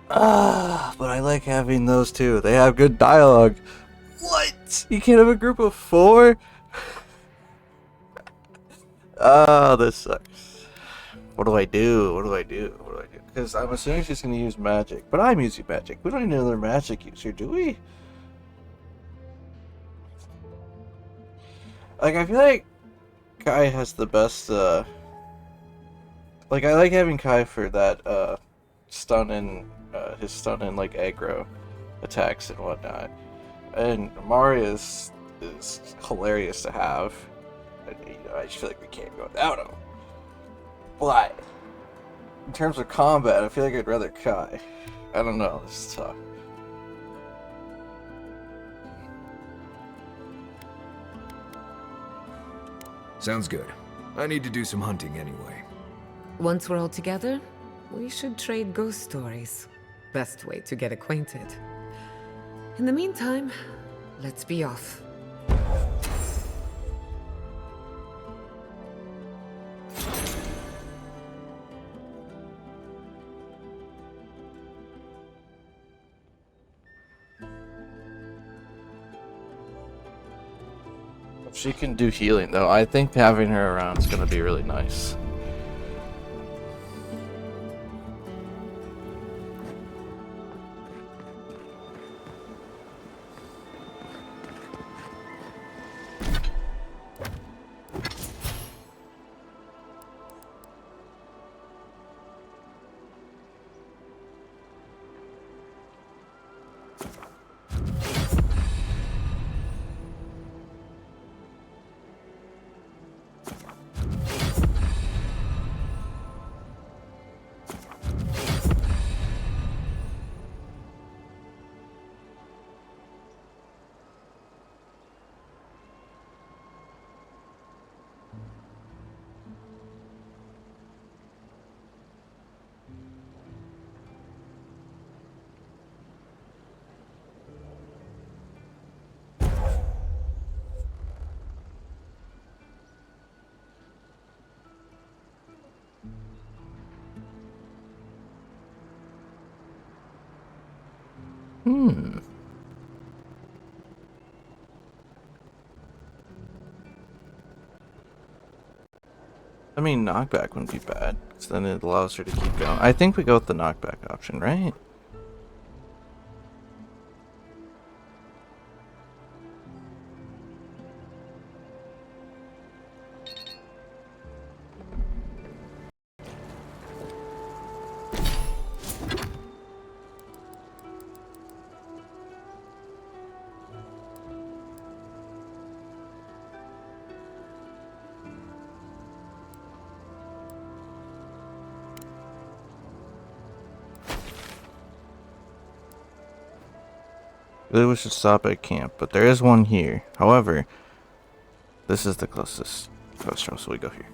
But I like having those too. They have good dialogue. What? You can't have a group of 4? Oh, this sucks. What do I do? What do I do? What do I do? Because I'm assuming she's going to use magic. But I'm using magic. We don't need another magic user, do we? Like, I feel like Kai has the best, like, I like having Kai for that, stun and, his stun and, like, aggro attacks and whatnot. And Marius is hilarious to have. And, you know, I just feel like we can't go without him. But, in terms of combat, I feel like I'd rather Kai. I don't know, this is tough. Sounds good. I need to do some hunting anyway. Once we're all together, we should trade ghost stories. Best way to get acquainted. In the meantime, let's be off. If she can do healing, though, I think having her around is going to be really nice. I mean, knockback wouldn't be bad, because then it allows her to keep going. I think we go with the knockback option, right? Really wish to stop at camp, but there is one here. However, this is the closest post row, so we go here.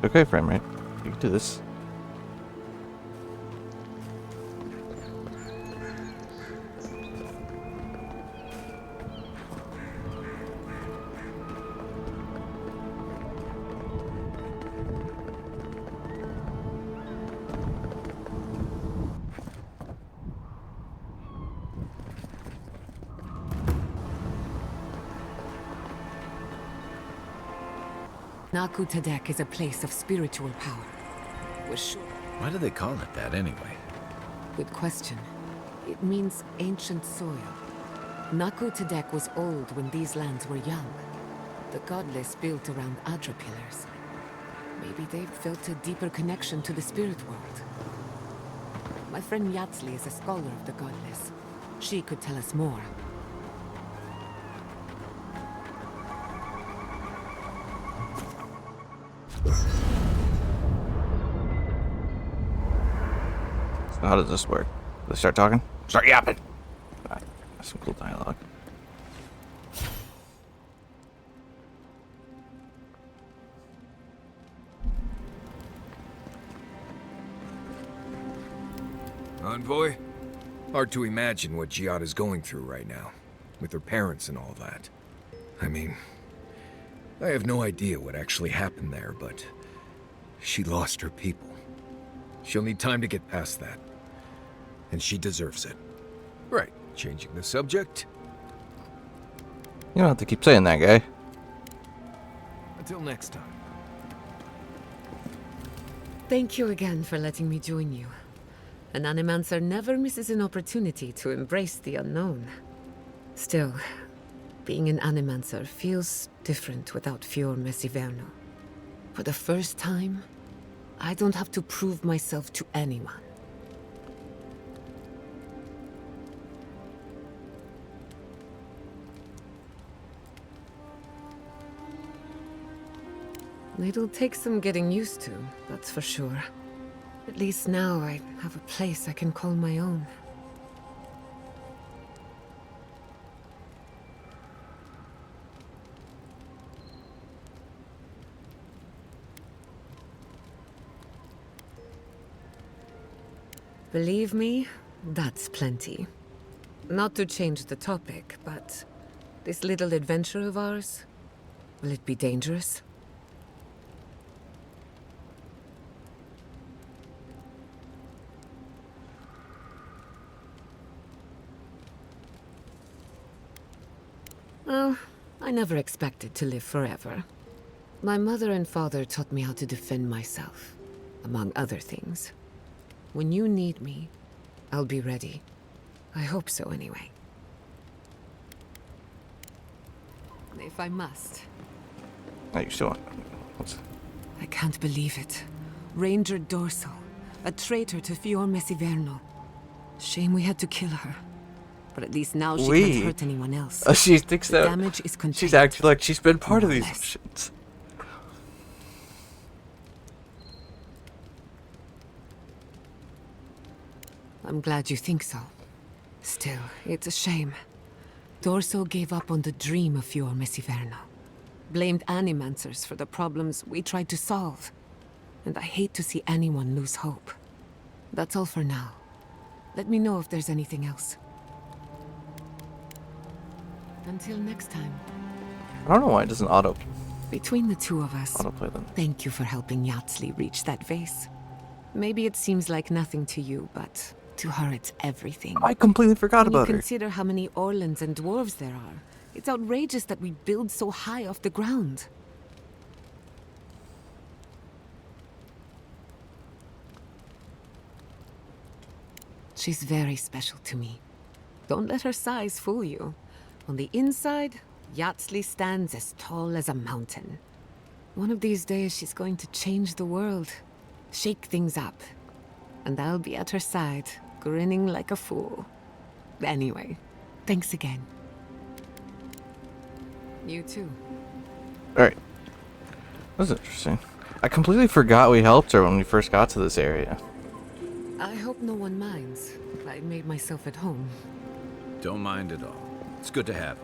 Okay, frame rate. You can do this. Naku Tadek is a place of spiritual power. We're sure. Why do they call it that anyway? Good question. It means ancient soil. Naku Tadek was old when these lands were young. The godless built around Adra pillars. Maybe they felt a deeper connection to the spirit world. My friend Yatzli is a scholar of the godless. She could tell us more. So how does this work? Do they start talking? Start yapping! That's some cool dialogue. Envoy? Hard to imagine what Giada's going through right now, with her parents and all that. I mean, I have no idea what actually happened there, but she lost her people. She'll need time to get past that. And she deserves it. Right, changing the subject. You don't have to keep saying that, guy. Until next time. Thank you again for letting me join you. An Animancer never misses an opportunity to embrace the unknown. Still, being an Animancer feels different without Fior Messiverno. For the first time, I don't have to prove myself to anyone. It'll take some getting used to, that's for sure. At least now I have a place I can call my own. Believe me, that's plenty. Not to change the topic, but this little adventure of ours, will it be dangerous? Well, I never expected to live forever. My mother and father taught me how to defend myself, among other things. When you need me, I'll be ready. I hope so, anyway. If I must. Oh, you still want... What's... I can't believe it. Ranger Dorsal, a traitor to Fior Messiverno. Shame we had to kill her. But at least now she We? can't hurt anyone else. She thinks The that damage is contained. she's acting like she's been part of More or these less. missions. I'm glad you think so. Still, it's a shame. Dorso gave up on the dream of Fior Messiverno. Blamed Animancers for the problems we tried to solve. And I hate to see anyone lose hope. That's all for now. Let me know if there's anything else. Until next time. I don't know why it doesn't auto Between the two of us, autoplay them. thank you for helping Yatsli reach that vase. Maybe it seems like nothing to you, but to her it's everything. I completely forgot When you about her. consider how many Orlans and dwarves there are, it's outrageous that we build so high off the ground. She's very special to me. Don't let her size fool you. On the inside, Yatsli stands as tall as a mountain. One of these days, she's going to change the world, shake things up. And I'll be at her side, grinning like a fool. Anyway, thanks again. You too. Alright. That was interesting. I completely forgot we helped her when we first got to this area. I hope no one minds. I made myself at home. Don't mind at all. It's good to have you.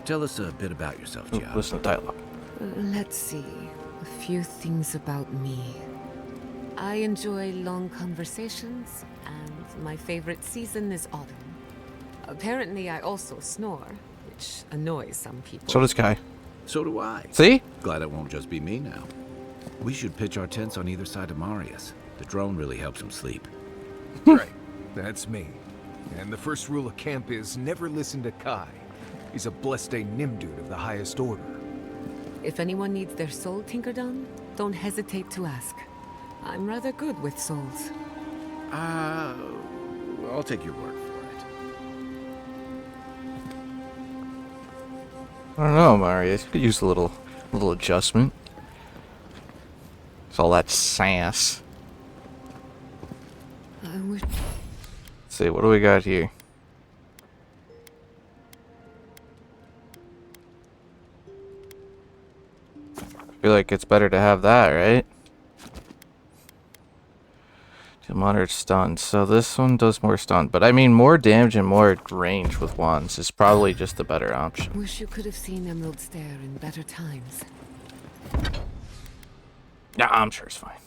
Tell us a bit about yourself, Ooh, Giada. listen to dialogue. Let's see. A few things about me. I enjoy long conversations, and my favorite season is autumn. Apparently, I also snore, which annoys some people. So does Kai. So do I. See? Glad it won't just be me now. We should pitch our tents on either side of Marius. The drone really helps him sleep. Right, that's me. And the first rule of camp is never listen to Kai. He's a blessed Nimdude of the highest order. If anyone needs their soul tinkered on, don't hesitate to ask. I'm rather good with souls. I'll take your word for it. I don't know, Marius. You could use a little adjustment. It's all that sass. I wish... Let's see, what do we got here? I feel like it's better to have that, right? Deal moderate stun. So this one does more stun, but I mean more damage and more range with wands is probably just the better option. Wish you could have seen Emerald Stair in better times. Yeah, I'm sure it's fine.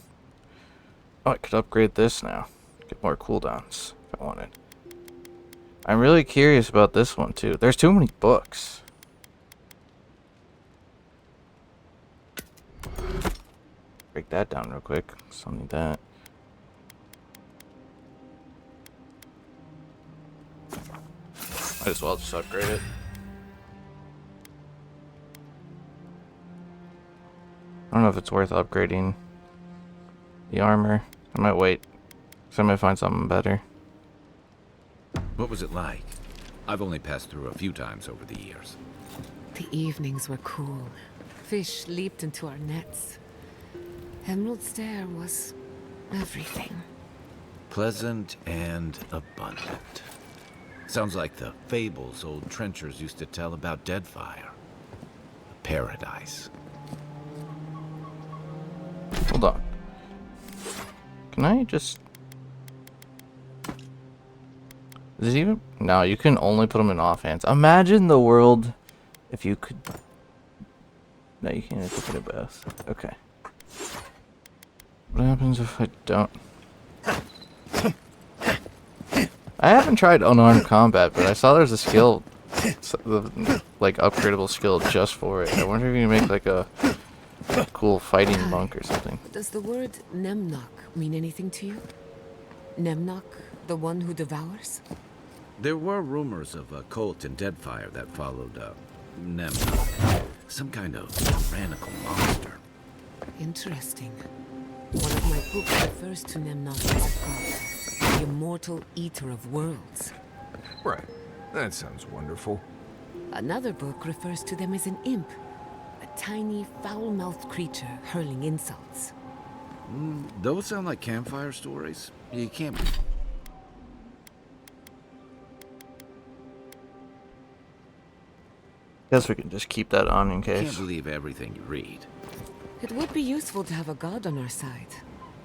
Oh, I could upgrade this now. Get more cooldowns if I wanted. I'm really curious about this one too. There's too many books. Break that down real quick. Still need that. Might as well just upgrade it. I don't know if it's worth upgrading the armor. I might wait. So I might find something better. What was it like? I've only passed through a few times over the years. The evenings were cool. Fish leaped into our nets. Emerald Stair was everything. Pleasant and abundant. Sounds like the fables old trenchers used to tell about Deadfire. A paradise. Hold on. Can I just... Is it even... No, you can only put them in offhands. Imagine the world if you could... No, you can't put it in both. Okay. What happens if I don't... I haven't tried unarmed combat, but I saw there's a skill, like upgradable skill just for it. I wonder if you can make like a cool fighting monk or something. Does the word Nemnok mean anything to you? Nemnok, the one who devours? There were rumors of a cult in Deadfire that followed Nemnok. Some kind of tyrannical monster. Interesting. One of my books refers to Nemnok as a god, the immortal eater of worlds. Right. That sounds wonderful. Another book refers to them as an imp, a tiny, foul-mouthed creature hurling insults. Those sound like campfire stories. You can't... Guess we can just keep that on in I can't case. believe everything you read. It would be useful to have a god on our side.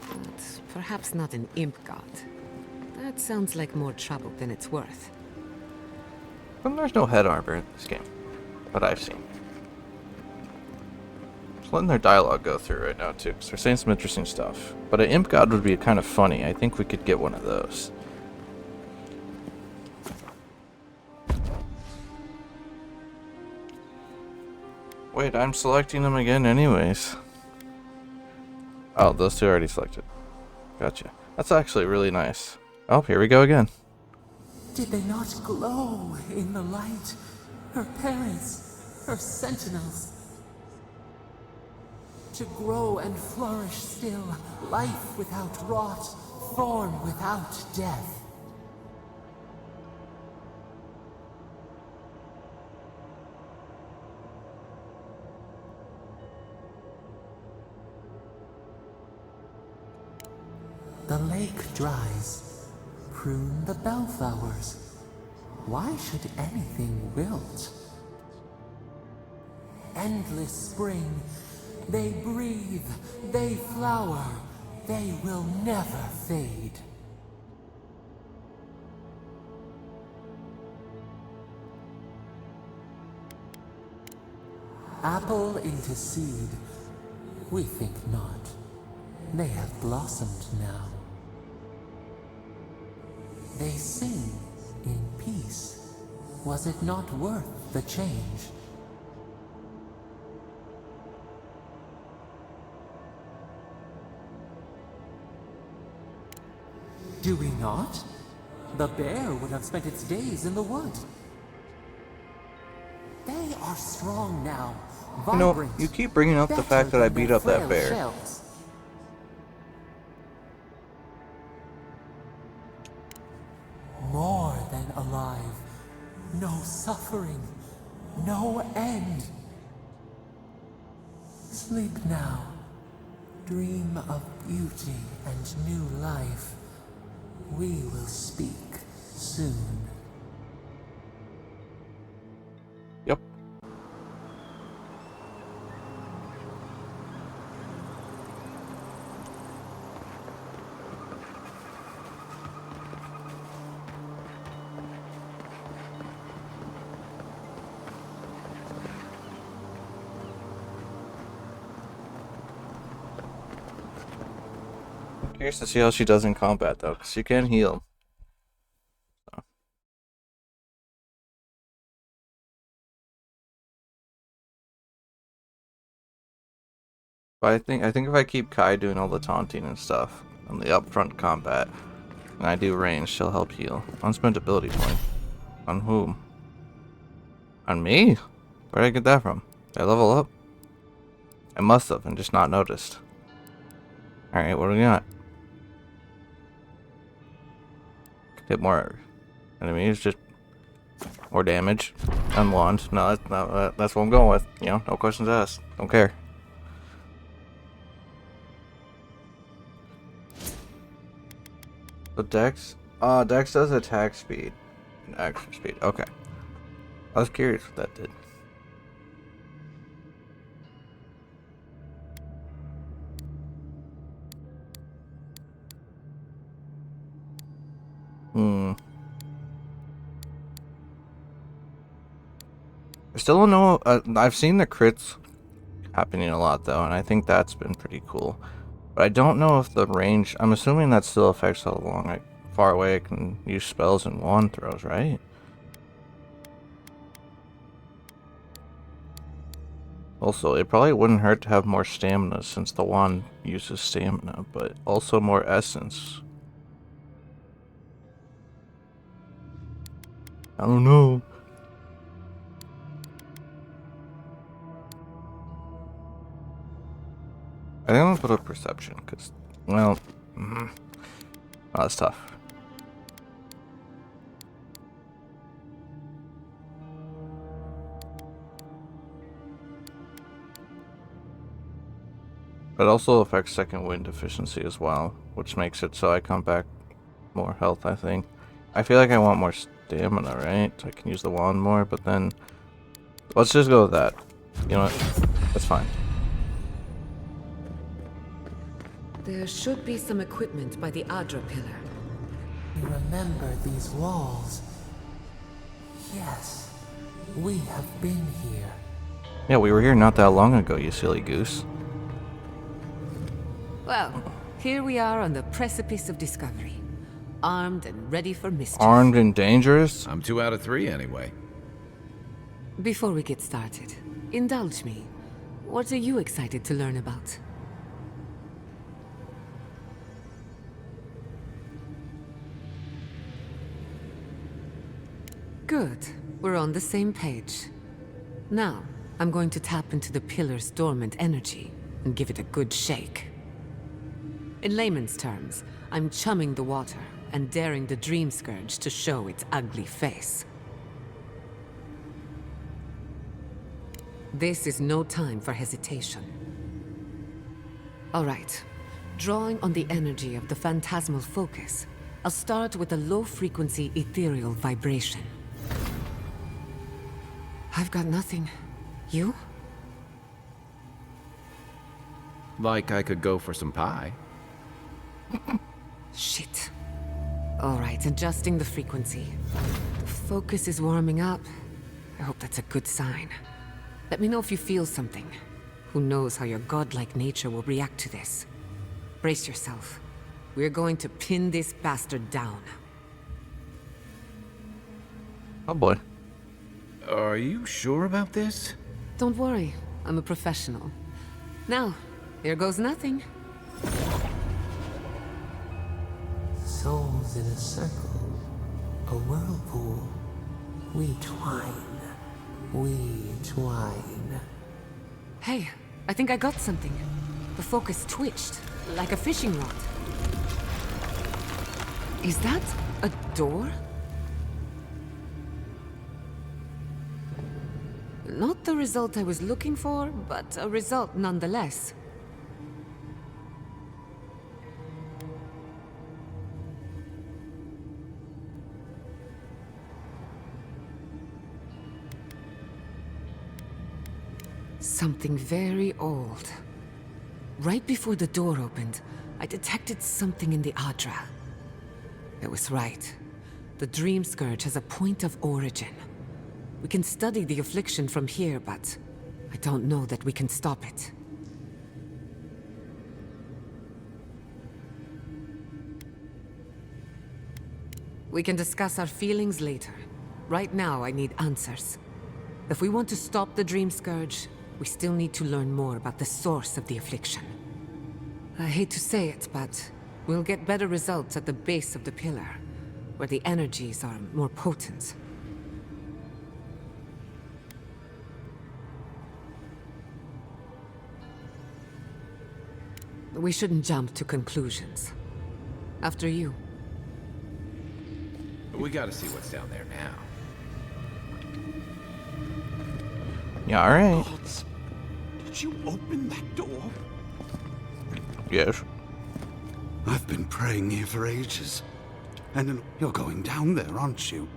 But perhaps not an imp god. That sounds like more trouble than it's worth. Well, there's no head armor in this game, that I've seen. Just letting their dialogue go through right now too, because they're saying some interesting stuff. But an imp god would be kind of funny. I think we could get one of those. Wait, I'm selecting them again anyways. Oh, those two are already selected. Gotcha. That's actually really nice. Oh, here we go again. Did they not glow in the light? Her parents, her sentinels. To grow and flourish still, life without rot, form without death. The lake dries. Prune the bellflowers. Why should anything wilt? Endless spring. They breathe. They flower. They will never fade. Apple into seed. We think not. They have blossomed now. They sing in peace. Was it not worth the change? Do we not? The bear would have spent its days in the wood. They are strong now. You know, Vibrant, you keep bringing up the fact that I beat up that frail bear. shells. More than alive. No suffering. No end. Sleep now. Dream of beauty and new life. We will speak soon. Yep. Curious to see how she does in combat though, because she can heal. So. But I think if I keep Kai doing all the taunting and stuff on the upfront combat, and I do range, she'll help heal. Unspent ability point. On whom? On me? Where did I get that from? Did I level up? I must have, and just not noticed. Alright, what do we got? Hit more enemies, just more damage. Unwand. No, that's not. That's what I'm going with. You know, no questions asked. Don't care. So Dex. Dex does attack speed and action speed. Okay. I was curious what that did. I still don't know. I've seen the crits happening a lot though, and I think that's been pretty cool. But I don't know if the range. I'm assuming that still affects how long, far away I can use spells and wand throws, right? Also, it probably wouldn't hurt to have more stamina since the wand uses stamina, but also more essence. I don't know. I think I'm gonna put up perception, because, well, oh, that's tough. It also affects second wind efficiency as well, which makes it so I come back more health, I think. I feel like I want more stamina, right? So I can use the wand more, but then Let's just go with that. You know what? That's fine. There should be some equipment by the Adra pillar. Remember these walls? Yes, we have been here. Yeah, we were here not that long ago, you silly goose. Well, here we are on the precipice of discovery. Armed and ready for mischief. Armed and dangerous? I'm 2 out of 3 anyway. Before we get started, indulge me. What are you excited to learn about? Good. We're on the same page. Now, I'm going to tap into the pillar's dormant energy and give it a good shake. In layman's terms, I'm chumming the water and daring the Dream Scourge to show its ugly face. This is no time for hesitation. All right. Drawing on the energy of the phantasmal focus, I'll start with a low-frequency ethereal vibration. I've got nothing. You? Like I could go for some pie. Shit. All right, adjusting the frequency. The focus is warming up. I hope that's a good sign. Let me know if you feel something. Who knows how your godlike nature will react to this. Brace yourself. We're going to pin this bastard down. Oh boy. Are you sure about this? Don't worry, I'm a professional. Now, here goes nothing. Souls in a circle, a whirlpool. We twine, we twine. Hey, I think I got something. The focus twitched, like a fishing rod. Is that a door? Not the result I was looking for, but a result nonetheless. Something very old. Right before the door opened, I detected something in the Adra. It was right. The Dream Scourge has a point of origin. We can study the affliction from here, but I don't know that we can stop it. We can discuss our feelings later. Right now, I need answers. If we want to stop the Dream Scourge, we still need to learn more about the source of the affliction. I hate to say it, but we'll get better results at the base of the pillar, where the energies are more potent. We shouldn't jump to conclusions. After you. We gotta see what's down there now. Yeah, alright. Gods, did you open that door? Yes. I've been praying here for ages. And then you're going down there, aren't you?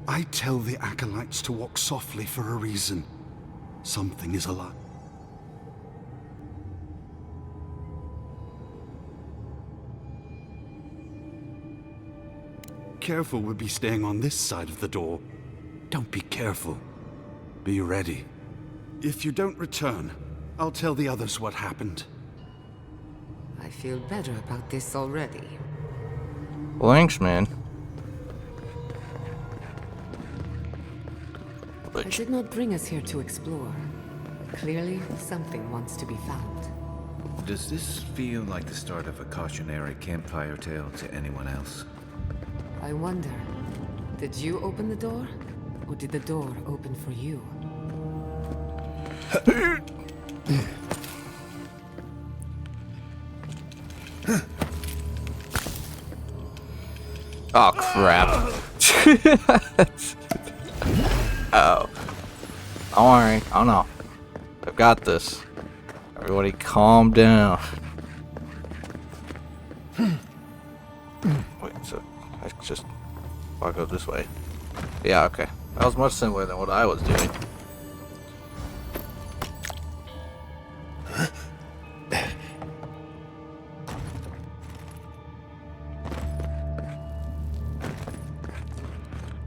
I tell the acolytes to walk softly for a reason. Something is alive. Careful, we'll be staying on this side of the door. Don't be careful. Be ready. If you don't return, I'll tell the others what happened. I feel better about this already. Thanks, man. I did not bring us here to explore. Clearly, something wants to be found. Does this feel like the start of a cautionary campfire tale to anyone else? I wonder, did you open the door? Or did the door open for you? Oh, crap. Oh. Don't worry. Oh, no. I've got this. Everybody calm down. Wait, so I just... I'll go this way. Yeah, okay. That was much simpler than what I was doing.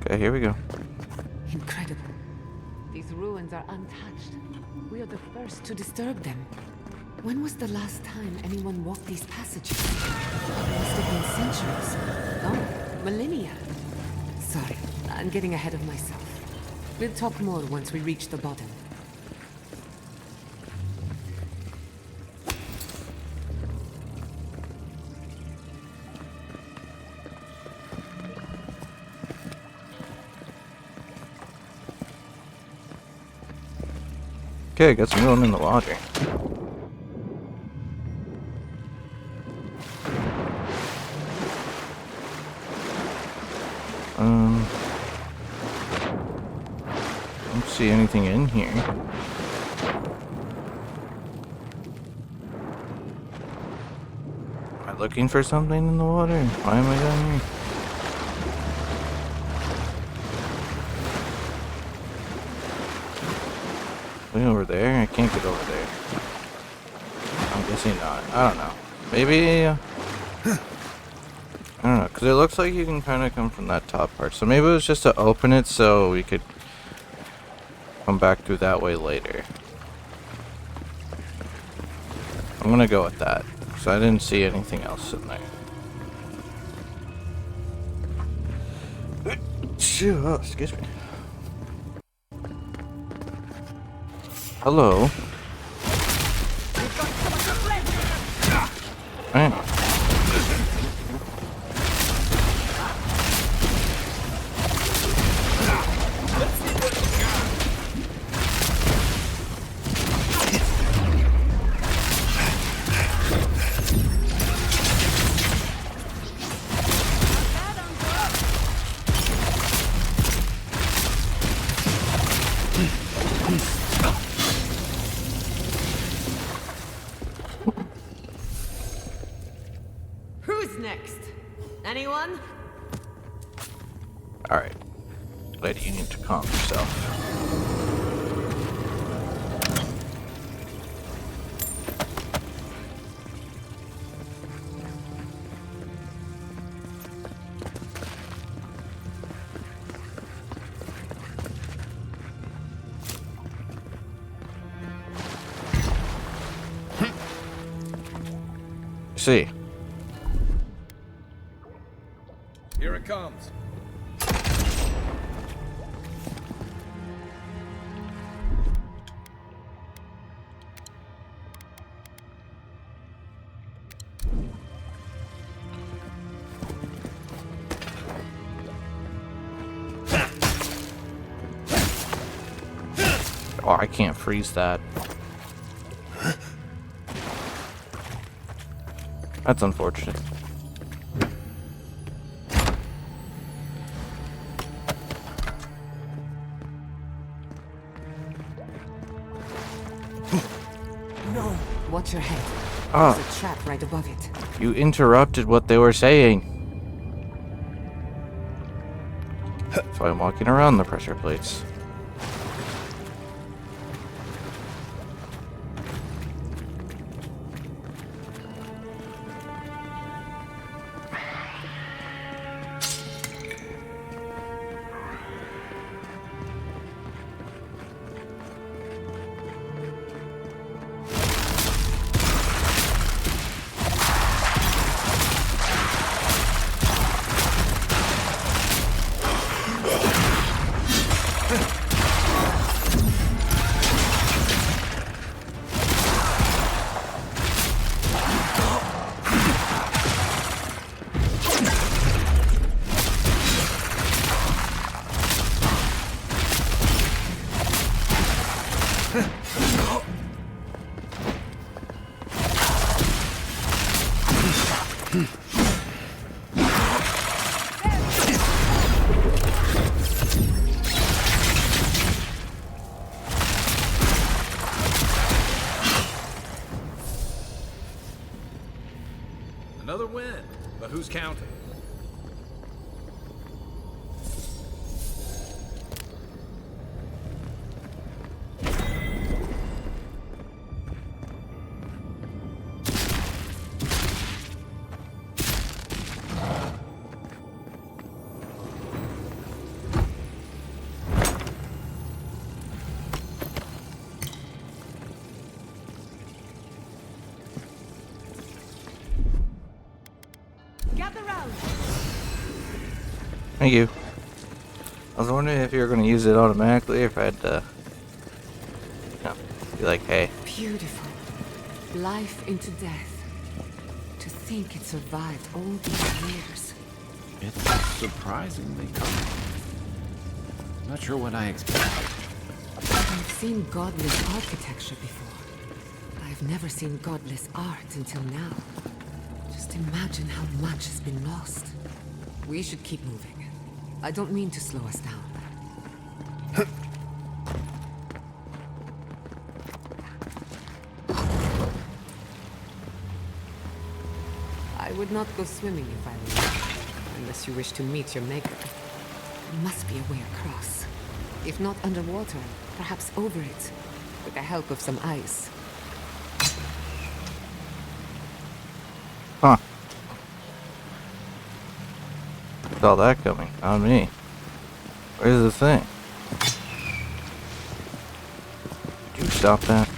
Okay, here we go. Incredible. These ruins are untouched. We are the first to disturb them. When was the last time anyone walked these passages? It must have been centuries. Oh, millennia. Sorry, I'm getting ahead of myself. We'll talk more once we reach the bottom. Okay, got some room in the water. Don't see anything in here. Am I looking for something in the water? Why am I down here? Way over there? I can't get over there. I'm guessing not. I don't know. Maybe... I don't know, because it looks like you can kind of come from that top part. So maybe it was just to open it so we could come back through that way later. I'm gonna go with that, because I didn't see anything else in there. Oh, excuse me. Hello. Man. Who's next? Anyone? Alright. Lady, you need to calm yourself. See. Here it comes. Oh, I can't freeze that. That's unfortunate. No. Watch your head. Ah. There's a trap right above it. You interrupted what they were saying. So I'm walking around the pressure plates. Another win, but who's counting? Gather round. Thank you. I was wondering if you were going to use it automatically, or if I had to, be like, hey. Beautiful. Life into death. To think it survived all these years. It's surprisingly calm. Not sure what I expected. I've seen godless architecture before. I've never seen godless art until now. Just imagine how much has been lost. We should keep moving. I don't mean to slow us down. I would not go swimming if I were you, unless you wish to meet your maker. There must be a way across. If not underwater, perhaps over it, with the help of some ice. Huh. Saw that coming. Not me. Where's the thing? Did you stop that?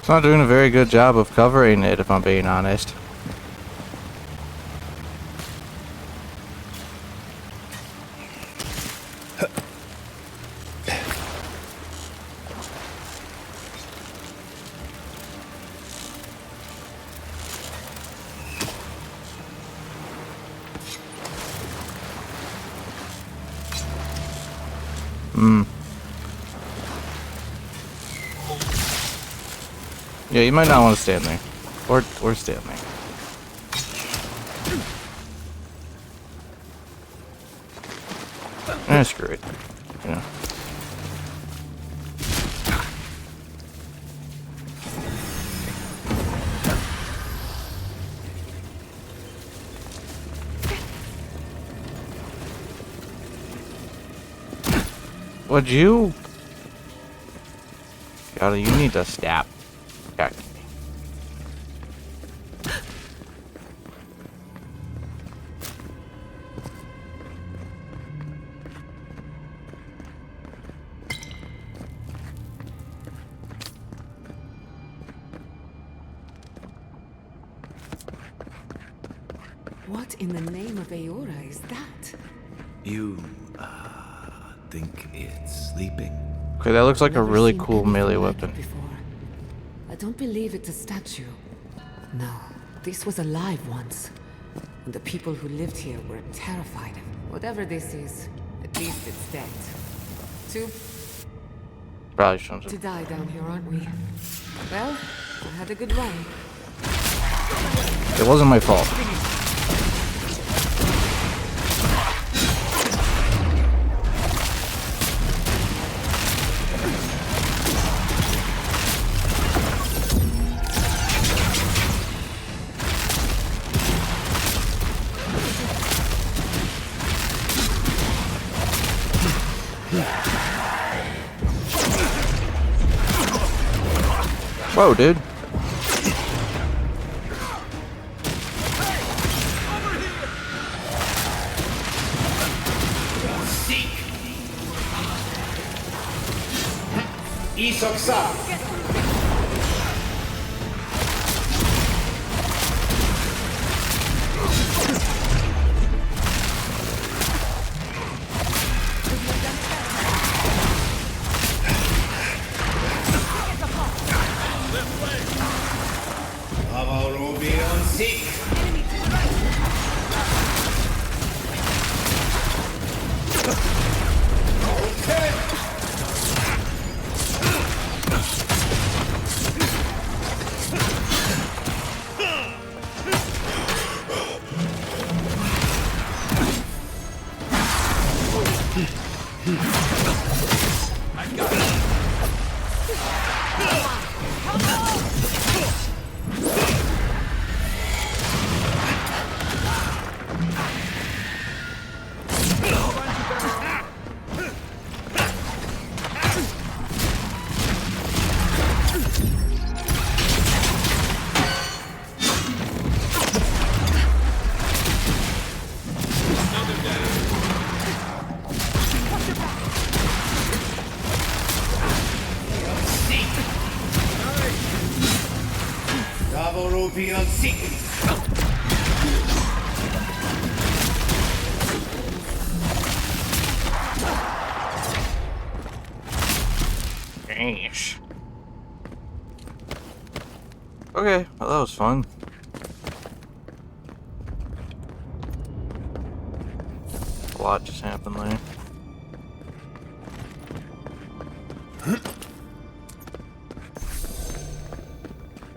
It's not doing a very good job of covering it, if I'm being honest. Yeah, you might not want to stand there. Or stand there. Screw it. Yeah. Would you? God, you need to stop. Okay. What in the name of Aora is that? You, think it's sleeping? Okay, that looks like a Never really seen cool anything melee like weapon. it before. I don't believe it's a statue. No, this was alive once. And the people who lived here were terrified. Whatever this is, at least it's dead. Probably shouldn't To have. die down here, aren't we? Well, I had a good run. It wasn't my fault. Whoa, dude. Gosh. Okay, well, that was fun. A lot just happened there.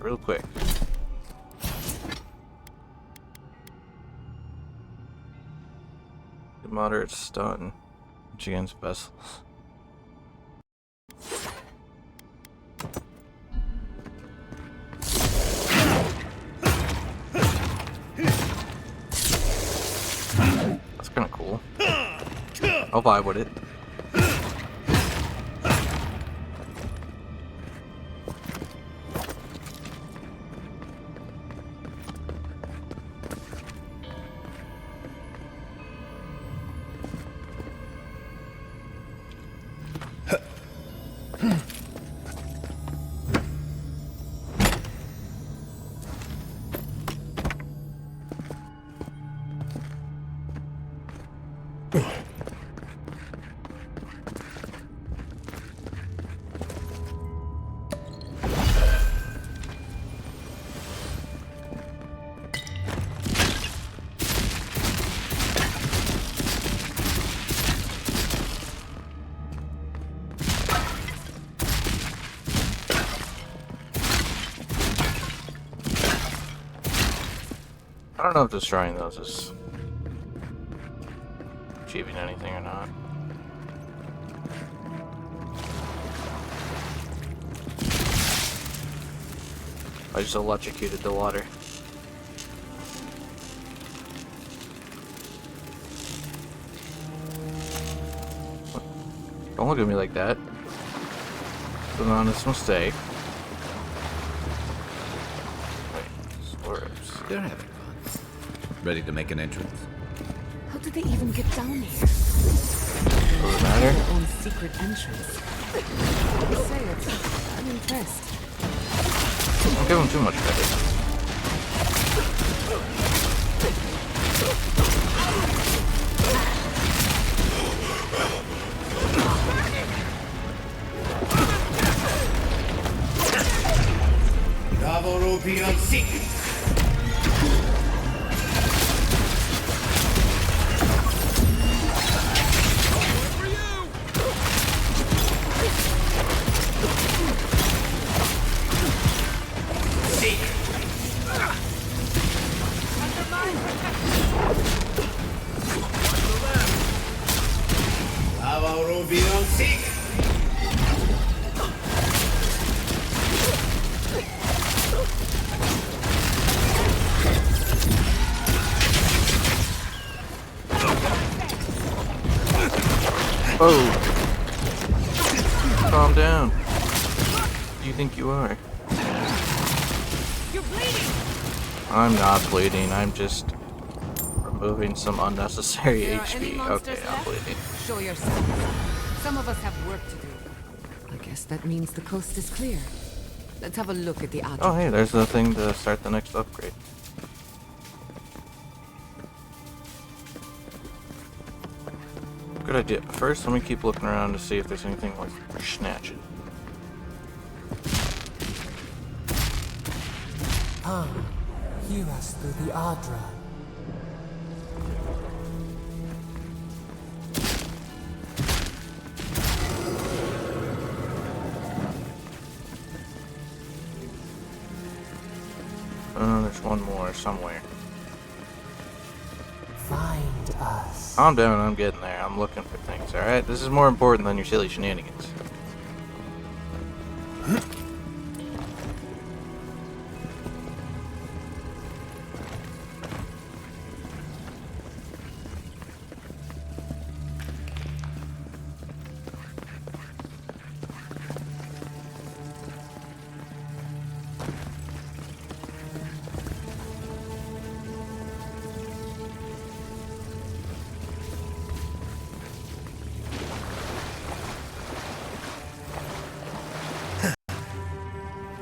Real quick. Moderate stun against vessels. That's kind of cool. I'll vibe with it. I don't know if destroying those is achieving anything or not. I just electrocuted the water. Don't look at me like that. It's an honest mistake. Wait, swerves. They're having fun. Ready to make an entrance? How did they even get down here? Doesn't matter. Their own secret entrance. I say it. I'm impressed. Don't give them too much credit. Oh! Calm down. Who do you think you are? You're bleeding! I'm not bleeding, I'm just removing some unnecessary There are any HP. monsters Okay, I'm left? bleeding. Show yourself. Some of us have work to do. I guess that means the coast is clear. Let's have a look at the object. Oh hey, there's the thing to start the next upgrade. Good idea. First, let me keep looking around to see if there's anything worth snatching. Hew us through the Adra. There's one more somewhere. Find us. Calm down, I'm getting there. I'm looking for things, alright? This is more important than your silly shenanigans.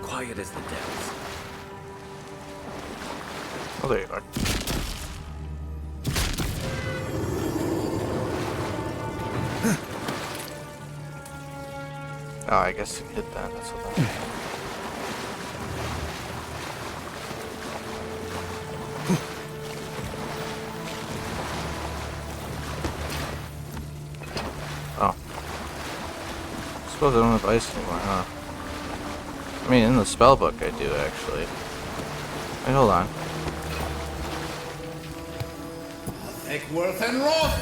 Quiet as the depths. Oh, there you are. Oh, I guess you hit that. That's what that is. Oh. I suppose I don't have ice anymore, huh? I mean, in the spellbook I do, actually. Wait, hold on. Eckworth and Roth!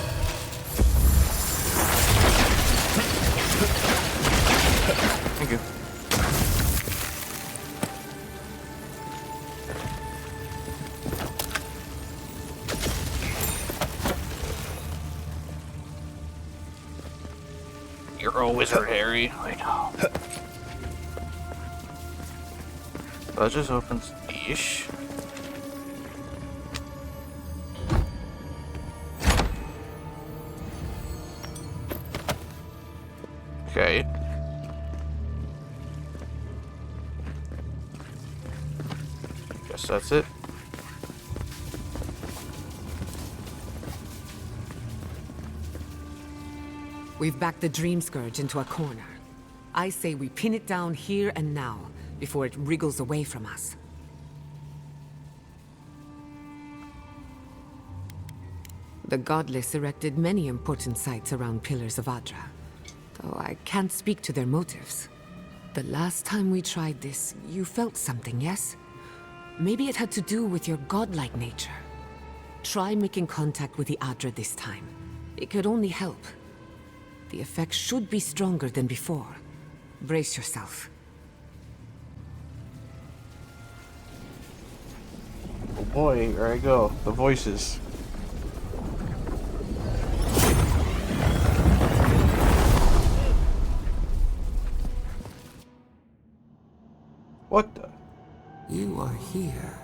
Thank you. You're a wizard, Harry. I know. That just opens ish. Okay. Guess that's it. We've backed the Dream Scourge into a corner. I say we pin it down here and now, before it wriggles away from us. The Godless erected many important sites around Pillars of Adra, though I can't speak to their motives. The last time we tried this, you felt something, yes? Maybe it had to do with your godlike nature. Try making contact with the Adra this time. It could only help. The effect should be stronger than before. Brace yourself. Oh boy, here I go. The voices. What the? You are here.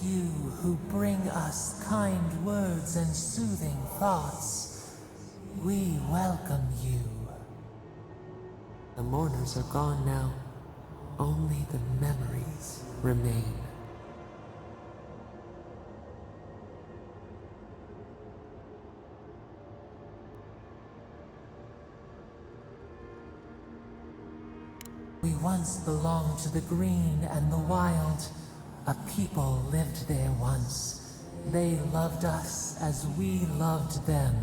You who bring us kind words and soothing thoughts, we welcome you. The mourners are gone now. Only the memories remain. We once belonged to the green and the wild. A people lived there once. They loved us as we loved them.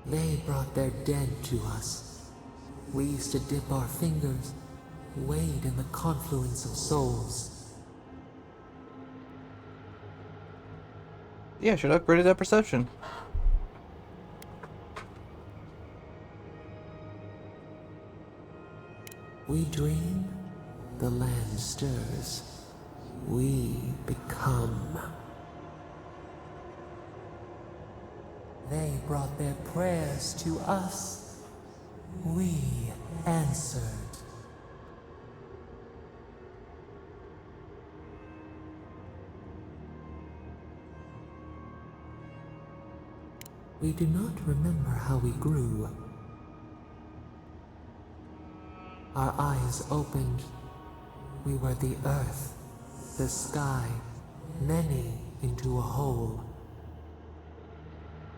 They brought their dead to us. We used to dip our fingers, wade in the confluence of souls. Yeah, should have upgraded that perception. We dream, the land stirs. We become. They brought their prayers to us. We answered. We do not remember how we grew. Our eyes opened. We were the earth, the sky, many into a whole.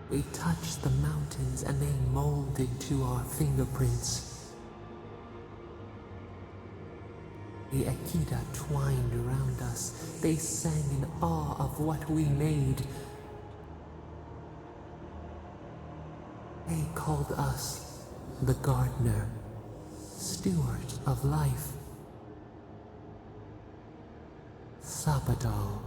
We touched the mountains and they molded to our fingerprints. The Akita twined around us. They sang in awe of what we made. They called us the gardener, steward of life. Sabado.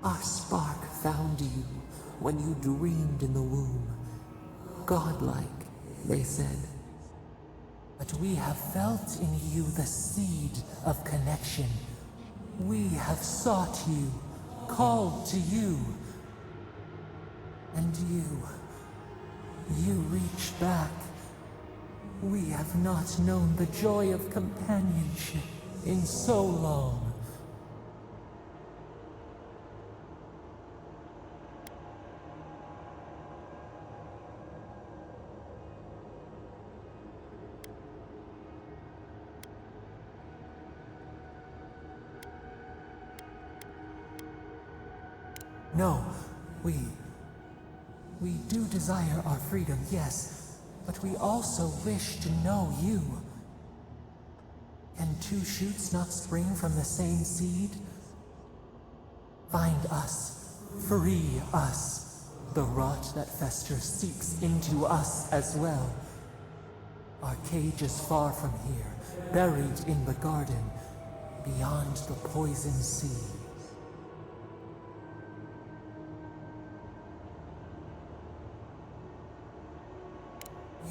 Our spark found you when you dreamed in the womb. Godlike, they said. But we have felt in you the seed of connection. We have sought you, called to you. And you reach back. We have not known the joy of companionship in so long. No, we do desire our freedom, yes, but we also wish to know you. Can two shoots not spring from the same seed? Find us, free us. The rot that festers seeps into us as well. Our cage is far from here, buried in the garden, beyond the poison sea.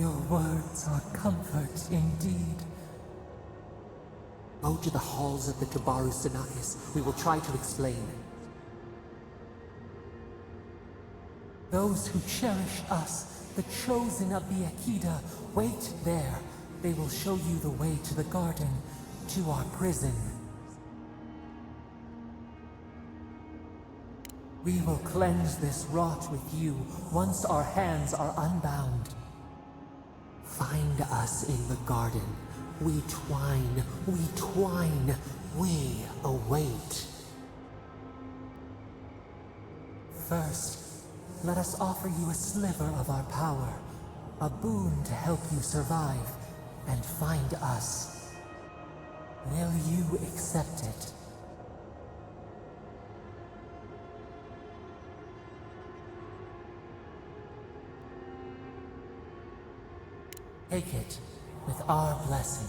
Your words are comfort indeed. Go to the halls of the Tabaru Sanakis. We will try to explain. Those who cherish us, the chosen of the Akida, wait there. They will show you the way to the garden, to our prison. We will cleanse this rot with you once our hands are unbound. Find us in the garden. We twine, we await. First, let us offer you a sliver of our power, a boon to help you survive and find us. Will you accept it? Take it with our blessing.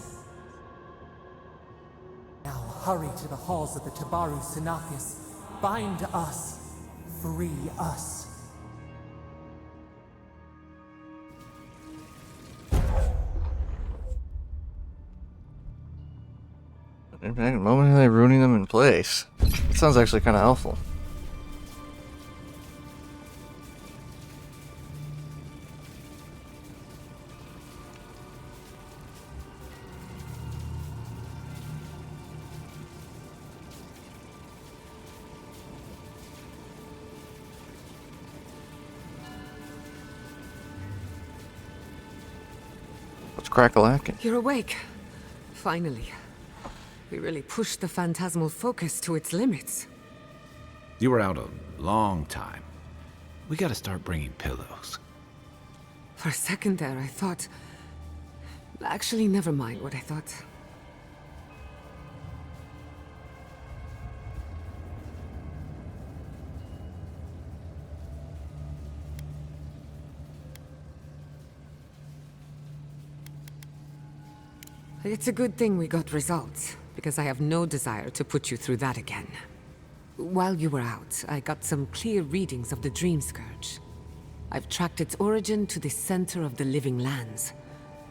Now hurry to the halls of the Tabaru Sanakis. Bind us. Free us. Momentarily ruining them in place. That sounds actually kind of helpful. What's crack-a-lackin'? You're awake. Finally. We really pushed the phantasmal focus to its limits. You were out a long time. We gotta start bringing pillows. For a second there, I thought... Actually, never mind what I thought. It's a good thing we got results, because I have no desire to put you through that again. While you were out, I got some clear readings of the Dream Scourge. I've tracked its origin to the center of the living lands,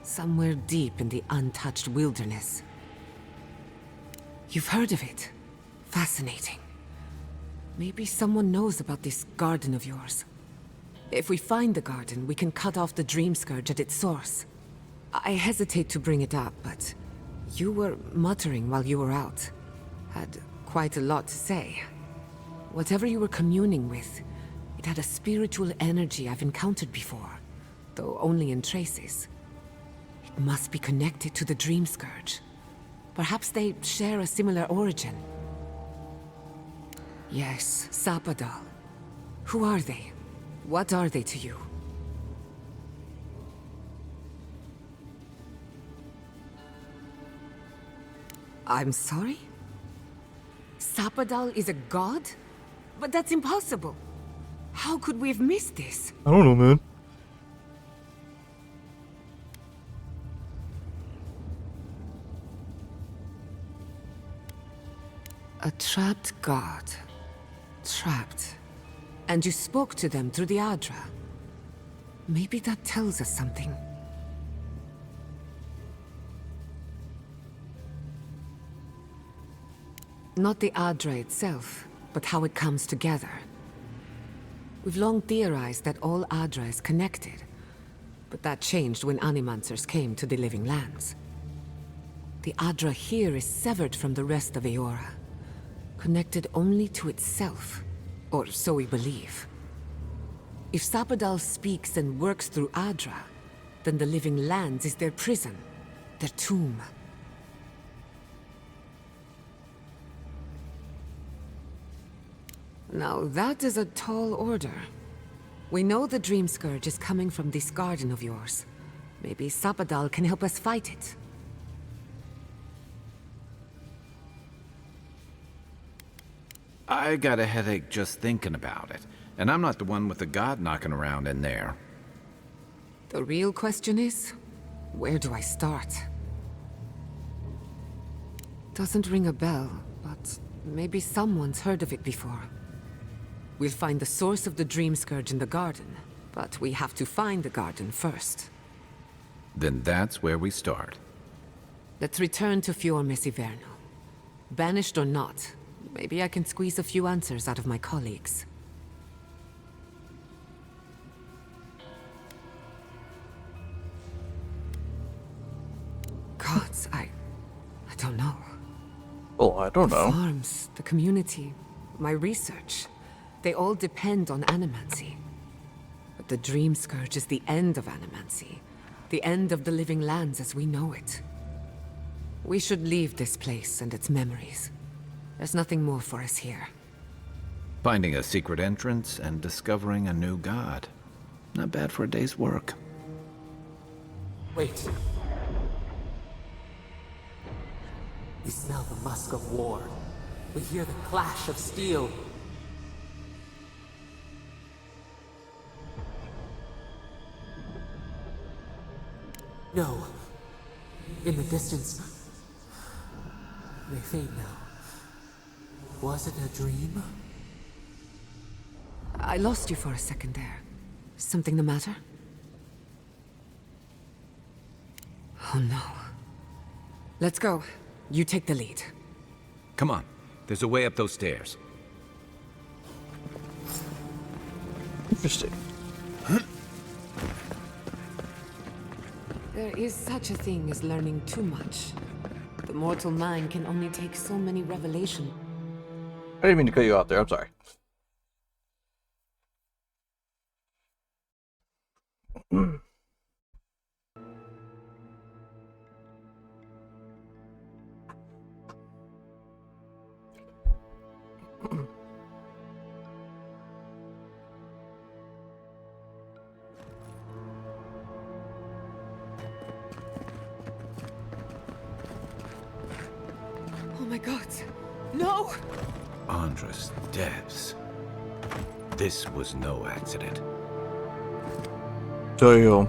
somewhere deep in the untouched wilderness. You've heard of it. Fascinating. Maybe someone knows about this garden of yours. If we find the garden, we can cut off the Dream Scourge at its source. I hesitate to bring it up, but you were muttering while you were out. Had quite a lot to say. Whatever you were communing with, it had a spiritual energy I've encountered before, though only in traces. It must be connected to the Dream Scourge. Perhaps they share a similar origin. Yes, Sapadal. Who are they? What are they to you? I'm sorry? Sapadal is a god? But that's impossible. How could we have missed this? I don't know, man. A trapped god. Trapped. And you spoke to them through the Adra. Maybe that tells us something. Not the Adra itself, but how it comes together. We've long theorized that all Adra is connected, but that changed when Animancers came to the Living Lands. The Adra here is severed from the rest of Eora, connected only to itself, or so we believe. If Sapadal speaks and works through Adra, then the Living Lands is their prison, their tomb. Now that is a tall order. We know the Dream Scourge is coming from this garden of yours. Maybe Sapadal can help us fight it. I got a headache just thinking about it. And I'm not the one with the god knocking around in there. The real question is, where do I start? Doesn't ring a bell, but maybe someone's heard of it before. We'll find the source of the Dream Scourge in the garden, but we have to find the garden first. Then that's where we start. Let's return to Fior Mesiverno. Banished or not, maybe I can squeeze a few answers out of my colleagues. Gods, I don't know. Well, I don't know. The farms, the community, my research, they all depend on animancy. But the Dream Scourge is the end of animancy, the end of the Living Lands as we know it. We should leave this place and its memories. There's nothing more for us here. Finding a secret entrance and discovering a new god. Not bad for a day's work. Wait. We smell the musk of war. We hear the clash of steel. No. In the distance. They fade now. Was it a dream? I lost you for a second there. Something the matter? Oh no. Let's go. You take the lead. Come on. There's a way up those stairs. Interesting. There is such a thing as learning too much. The mortal mind can only take so many revelations. I didn't mean to cut you off there, I'm sorry. Oh my god. No! Andra's depths. This was no accident. So you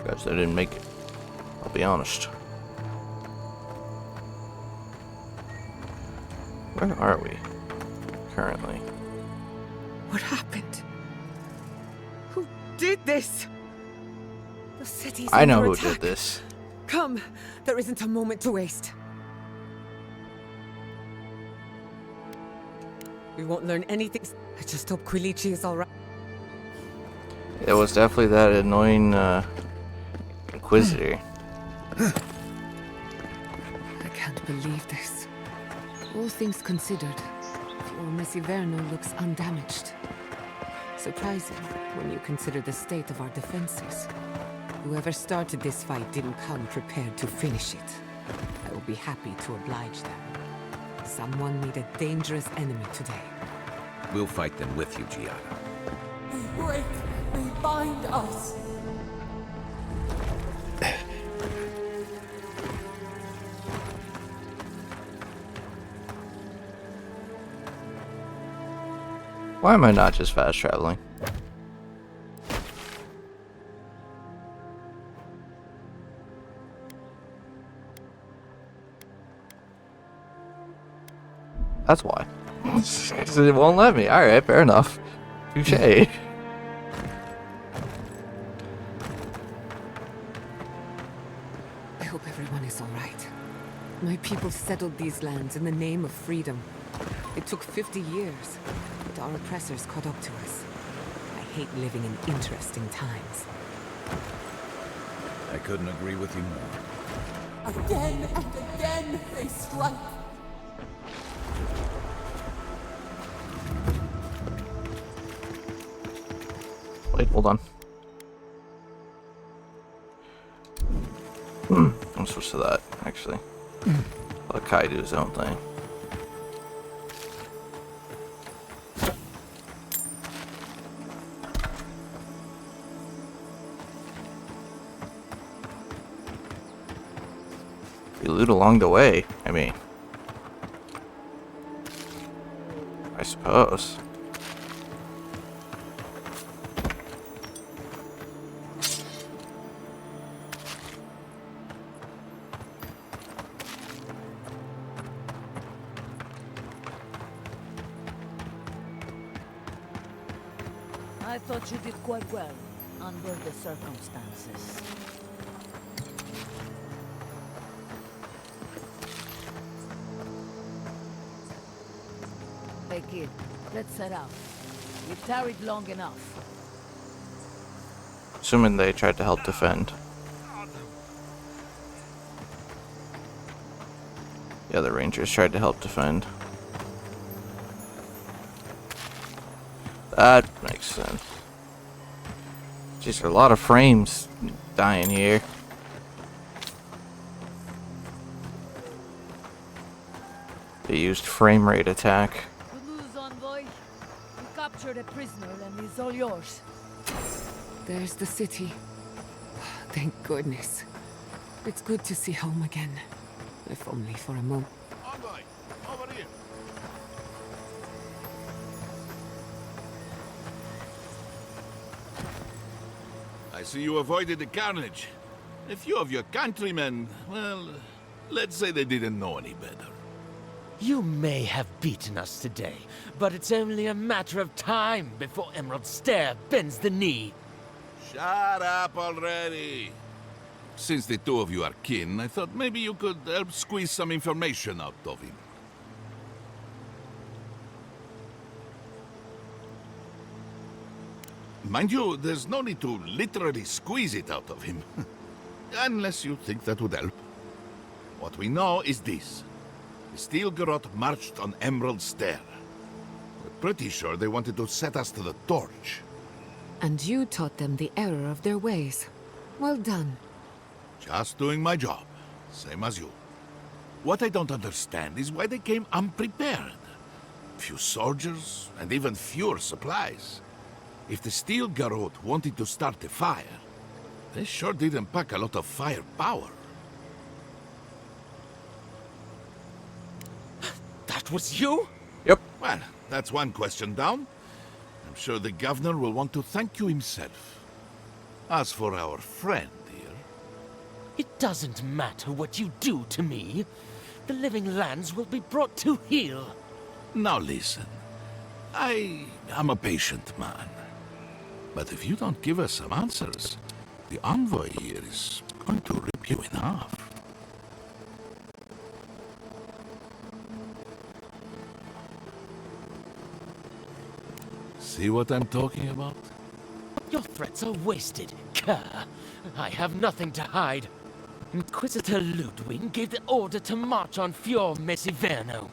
guys, I didn't make it. I'll be honest. Where are we currently? What happened? Who did this? The city's I know under who attack. did this. Come, there isn't a moment to waste. We won't learn anything. I just hope Quilici is alright. It was definitely that annoying Inquisitor. I can't believe this. All things considered, Fior Mesiverno looks undamaged. Surprising when you consider the state of our defenses. Whoever started this fight didn't come prepared to finish it. I will be happy to oblige them. Someone made a dangerous enemy today. We'll fight them with you, Giada. They break. They bind us. Why am I not just fast traveling? That's why. It won't let me. Alright, fair enough. Touche. I hope everyone is alright. My people settled these lands in the name of freedom. It took 50 years, but our oppressors caught up to us. I hate living in interesting times. I couldn't agree with you more. Again and again they strike. Wait, hold on. I'll switch to that, actually. Let Kai do his own thing. We loot along the way, I mean. I suppose. I thought you did quite well, under the circumstances. Hey kid, let's set out. We've tarried long enough. Assuming they tried to help defend. Yeah, the Rangers tried to help defend. That makes sense. Jeez, there are a lot of frames dying here. They used frame rate attack. Good news, envoy. We captured a prisoner and he's all yours. There's the city. Thank goodness. It's good to see home again. If only for a moment. Envoy, over here. I see you avoided the carnage. A few of your countrymen, well, let's say they didn't know any better. You may have beaten us today, but it's only a matter of time before Emerald Stair bends the knee. Shut up already. Since the two of you are kin, I thought maybe you could help squeeze some information out of him. Mind you, there's no need to literally squeeze it out of him. Unless you think that would help. What we know is this. The Steel Garrote marched on Emerald Stair. We're pretty sure they wanted to set us to the torch. And you taught them the error of their ways. Well done. Just doing my job, same as you. What I don't understand is why they came unprepared. Few soldiers, and even fewer supplies. If the Steel Garrote wanted to start a fire, they sure didn't pack a lot of firepower. That was you? Yep. Well, that's one question down. I'm sure the governor will want to thank you himself. As for our friend here... It doesn't matter what you do to me. The living lands will be brought to heel. Now listen. I am a patient man. But if you don't give us some answers, the envoy here is going to rip you in half. See what I'm talking about? Your threats are wasted, Kerr. I have nothing to hide. Inquisitor Ludwig gave the order to march on Fior Mesiverno.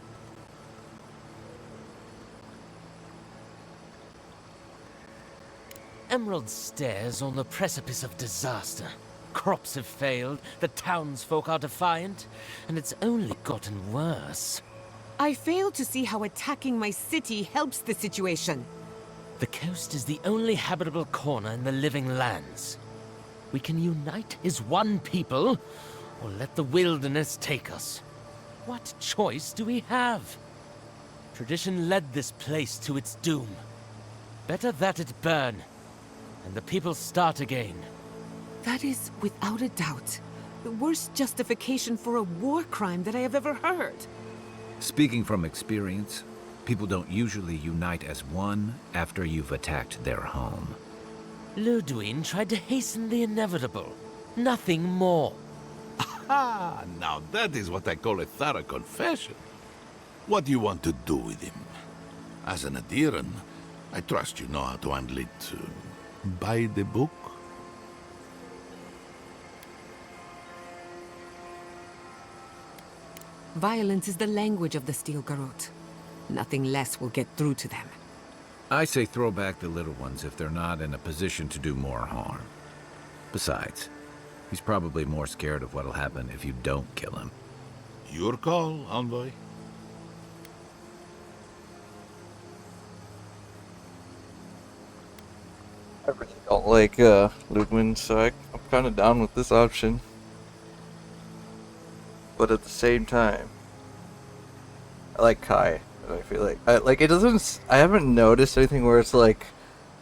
Emerald Stair's on the precipice of disaster. Crops have failed, the townsfolk are defiant, and it's only gotten worse. I fail to see how attacking my city helps the situation. The coast is the only habitable corner in the living lands. We can unite as one people, or let the wilderness take us. What choice do we have? Tradition led this place to its doom. Better that it burn, and the people start again. That is, without a doubt, the worst justification for a war crime that I have ever heard. Speaking from experience, People don't usually unite as one after you've attacked their home. Ludwig tried to hasten the inevitable. Nothing more. Ah, now that is what I call a thorough confession. What do you want to do with him? As an adherent, I trust you know how to handle it by the book. Violence is the language of the Steel Garrote. Nothing less will get through to them. I say throw back the little ones if they're not in a position to do more harm. Besides, he's probably more scared of what'll happen if you don't kill him. Your call, Envoy. I really don't like Ludwig, so I'm kind of down with this option. But at the same time, I like Kai. And I feel like it doesn't. I haven't noticed anything where it's like,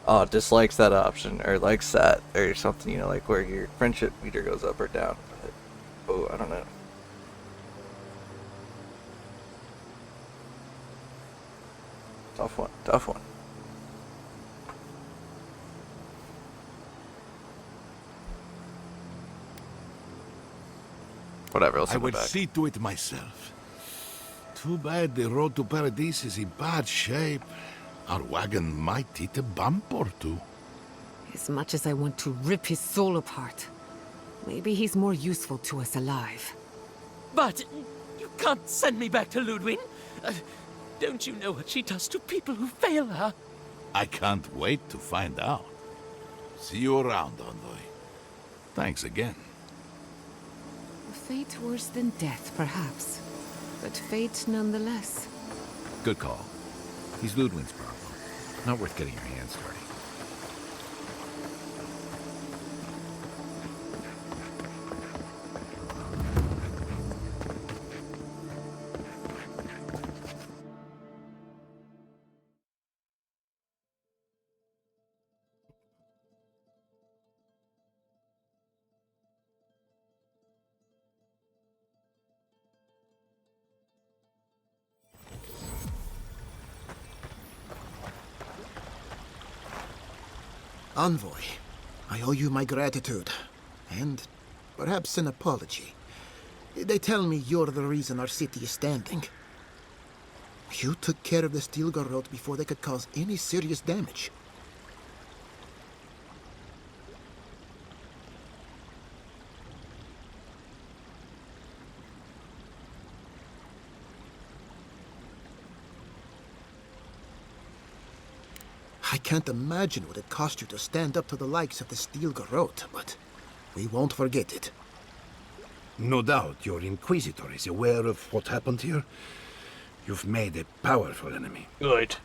oh, dislikes that option or likes that or something. You know, like where your friendship meter goes up or down. But, oh, I don't know. Tough one. Tough one. Whatever, I'll I send it will back. see to it myself. Too bad the road to Paradise is in bad shape. Our wagon might hit a bump or two. As much as I want to rip his soul apart, maybe he's more useful to us alive. But you can't send me back to Ludwig. Don't you know what she does to people who fail her? I can't wait to find out. See you around, Envoy. Thanks again. Fate worse than death, perhaps. But fate nonetheless. Good call. He's Ludwig's problem. Not worth getting your hands dirty. Envoy, I owe you my gratitude, and perhaps an apology. They tell me you're the reason our city is standing. You took care of the Steel Garrote before they could cause any serious damage. I can't imagine what it cost you to stand up to the likes of the Steel Garrote, but we won't forget it. No doubt your Inquisitor is aware of what happened here. You've made a powerful enemy. Good.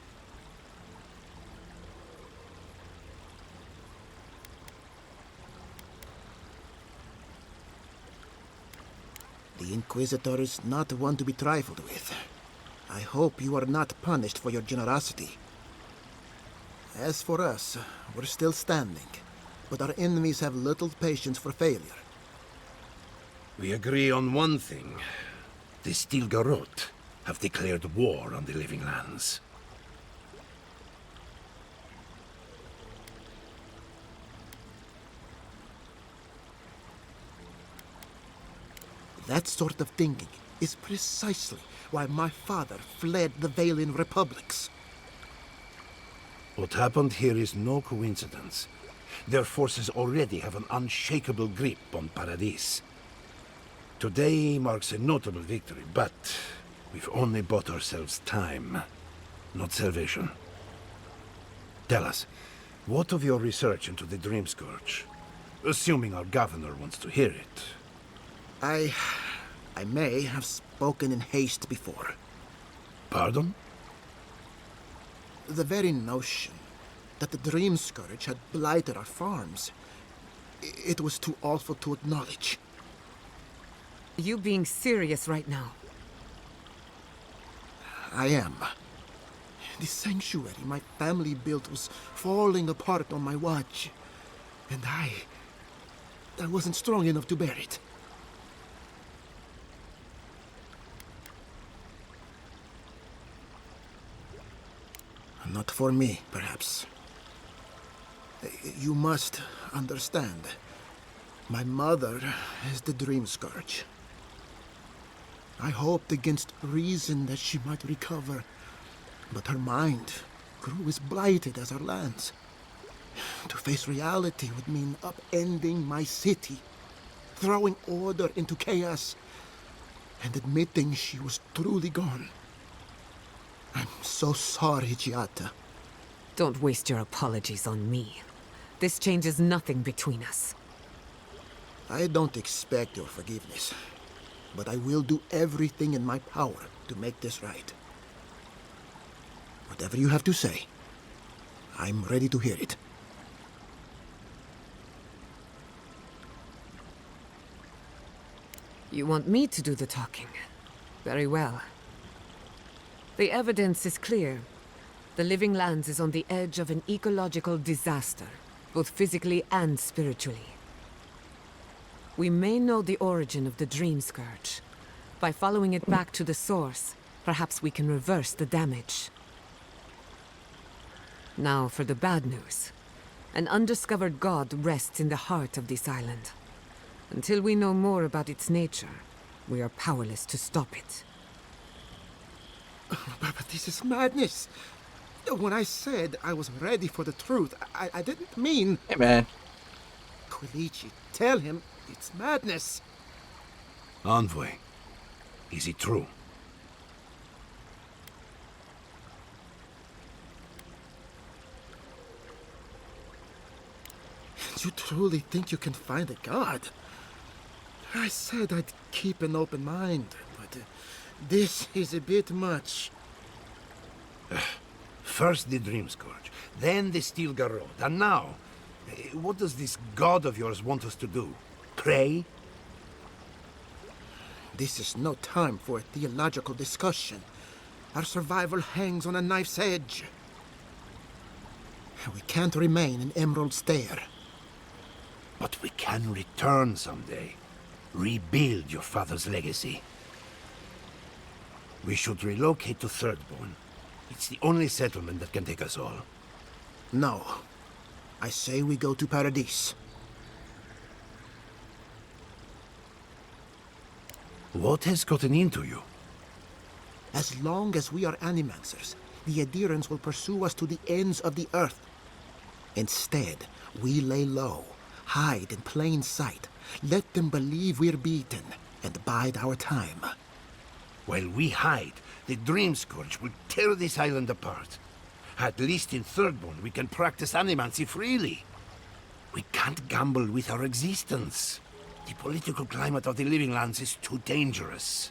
The Inquisitor is not one to be trifled with. I hope you are not punished for your generosity. As for us, we're still standing, but our enemies have little patience for failure. We agree on one thing. The Steel Garrote have declared war on the Living Lands. That sort of thinking is precisely why my father fled the Valian republics. What happened here is no coincidence. Their forces already have an unshakable grip on Paradise. Today marks a notable victory, but we've only bought ourselves time, not salvation. Tell us, what of your research into the Dream Scourge? Assuming our governor wants to hear it. I may have spoken in haste before. Pardon? The very notion that the Dream Scourge had blighted our farms, it was too awful to acknowledge. You being serious right now? I am. The sanctuary my family built was falling apart on my watch, and I wasn't strong enough to bear it. Not for me, perhaps. You must understand. My mother is the Dream Scourge. I hoped against reason that she might recover, but her mind grew as blighted as her lands. To face reality would mean upending my city, throwing order into chaos, and admitting she was truly gone. I'm so sorry, Giata. Don't waste your apologies on me. This changes nothing between us. I don't expect your forgiveness, but I will do everything in my power to make this right. Whatever you have to say, I'm ready to hear it. You want me to do the talking? Very well. The evidence is clear. The Living Lands is on the edge of an ecological disaster, both physically and spiritually. We may know the origin of the Dream Scourge. By following it back to the source, perhaps we can reverse the damage. Now for the bad news. An undiscovered god rests in the heart of this island. Until we know more about its nature, we are powerless to stop it. But this is madness. When I said I was ready for the truth, I didn't mean... Hey, man. Quilici, tell him it's madness. Envoy, is it true? You truly think you can find a god? I said I'd keep an open mind, but this is a bit much. First the Dream Scourge, then the Steel Garrod, and now, what does this god of yours want us to do? Pray? This is no time for a theological discussion. Our survival hangs on a knife's edge. We can't remain in Emerald Stair. But we can return someday. Rebuild your father's legacy. We should relocate to Thirdborn. It's the only settlement that can take us all. No. I say we go to Paradis. What has gotten into you? As long as we are Animancers, the Adherents will pursue us to the ends of the earth. Instead, we lay low, hide in plain sight, let them believe we're beaten, and bide our time. While we hide, the Dream Scourge will tear this island apart. At least in Thirdborn, we can practice animancy freely. We can't gamble with our existence. The political climate of the Living Lands is too dangerous.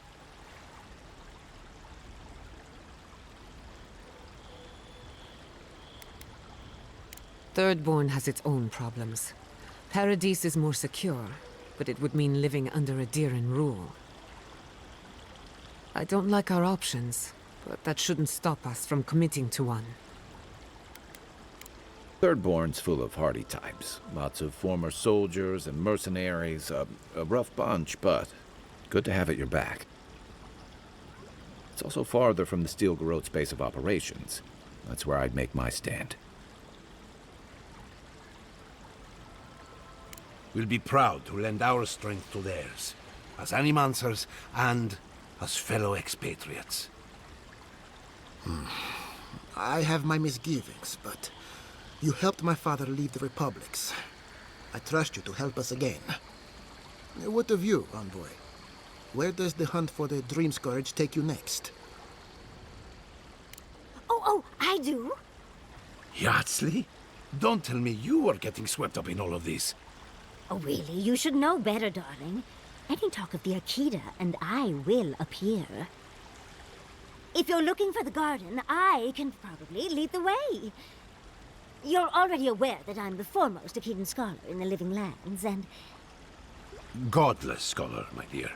Thirdborn has its own problems. Paradis is more secure, but it would mean living under Adheran rule. I don't like our options, but that shouldn't stop us from committing to one. Thirdborn's full of hardy types. Lots of former soldiers and mercenaries. A rough bunch, but good to have at your back. It's also farther from the Steel Garrod space of operations. That's where I'd make my stand. We'll be proud to lend our strength to theirs, as Animancers and as fellow expatriates. I have my misgivings, but you helped my father leave the Republics. I trust you to help us again. What of you, Envoy? Where does the hunt for the Dream Scourge take you next? Oh, I do. Yardsley? Don't tell me you are getting swept up in all of this. Oh, really? You should know better, darling. Any talk of the Akita, and I will appear. If you're looking for the garden, I can probably lead the way. You're already aware that I'm the foremost Akitan scholar in the Living Lands, and... Godless scholar, my dear.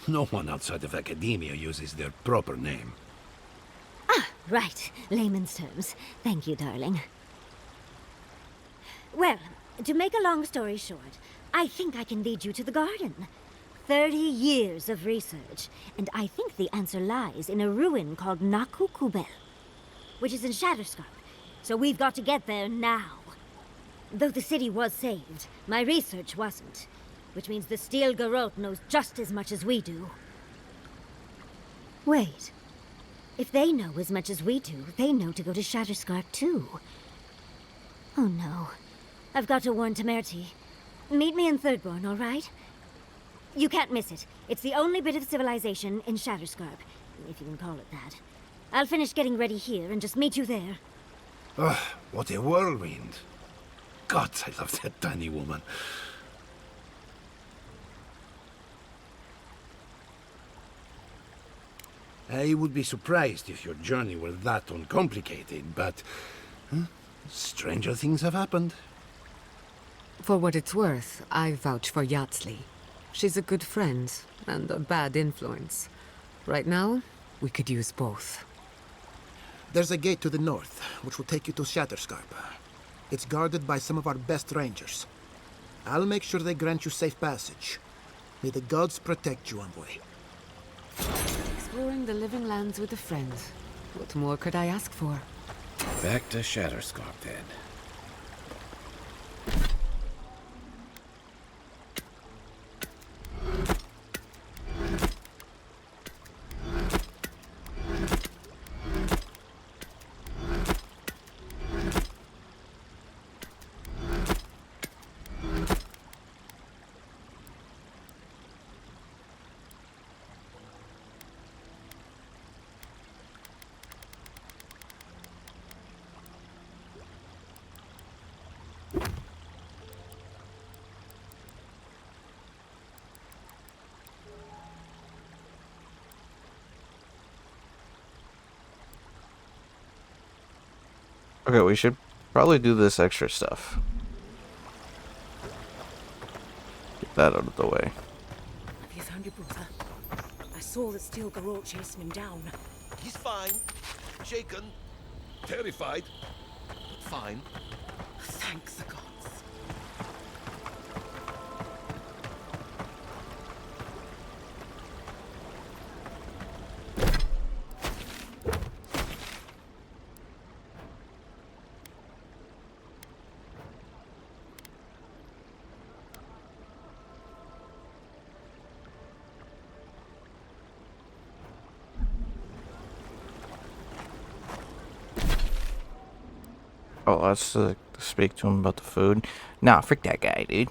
No one outside of academia uses their proper name. Ah, right. Layman's terms. Thank you, darling. Well, to make a long story short, I think I can lead you to the garden. 30 years of research, and I think the answer lies in a ruin called Nakukubel, which is in Shatterscarp, so we've got to get there now. Though the city was saved, my research wasn't. Which means the Steel Garrote knows just as much as we do. Wait. If they know as much as we do, they know to go to Shatterscarp too. Oh no. I've got to warn Temerity. Meet me in Thirdborn, all right? You can't miss it. It's the only bit of civilization in Shatterscarp, if you can call it that. I'll finish getting ready here and just meet you there. Oh, what a whirlwind. God, I love that tiny woman. I would be surprised if your journey were that uncomplicated, but stranger things have happened. For what it's worth, I vouch for Yatsley. She's a good friend and a bad influence. Right now, we could use both. There's a gate to the north, which will take you to Shatterscarp. It's guarded by some of our best rangers. I'll make sure they grant you safe passage. May the gods protect you, envoy. Exploring the living lands with a friend. What more could I ask for? Back to Shatterscarp, then. Okay, we should probably do this extra stuff. Get that out of the way. Have you found your brother? I saw the Steel Garrote chasing him down. He's fine. Shaken. Terrified. But fine. Thank the gods. Oh, let's speak to him about the food. Nah, freak that guy, dude.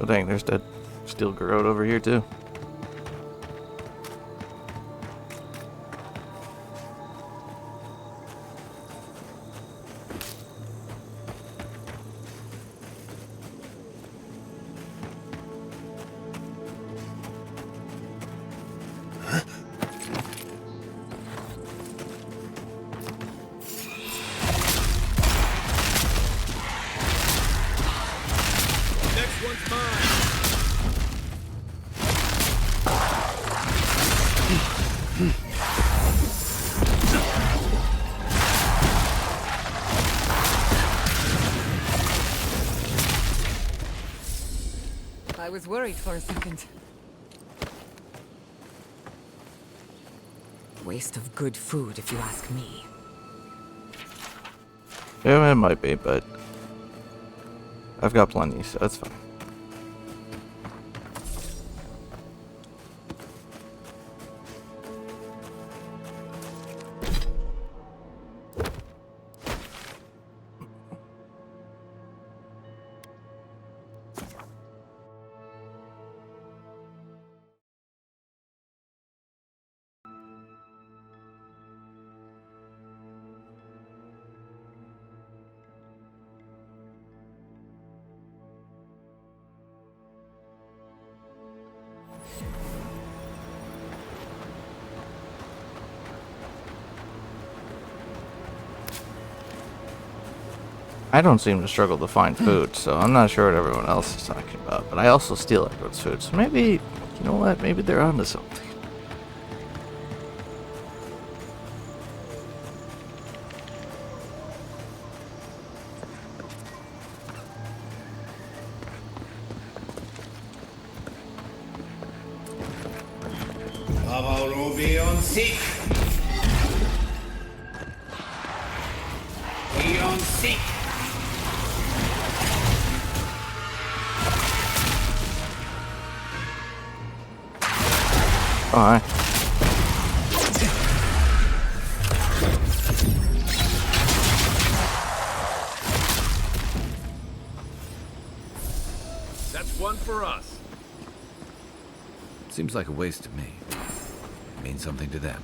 Oh dang, there's that Steel Garrote over here too. Next one's mine. I was worried for a second. Waste of good food, if you ask me. Yeah, it might be, but I've got plenty, so that's fine. I don't seem to struggle to find food, so I'm not sure what everyone else is talking about. But I also steal everyone's food, so maybe, you know what? Maybe they're onto something. Oh, hi. That's one for us. Seems like a waste to me. It means something to them.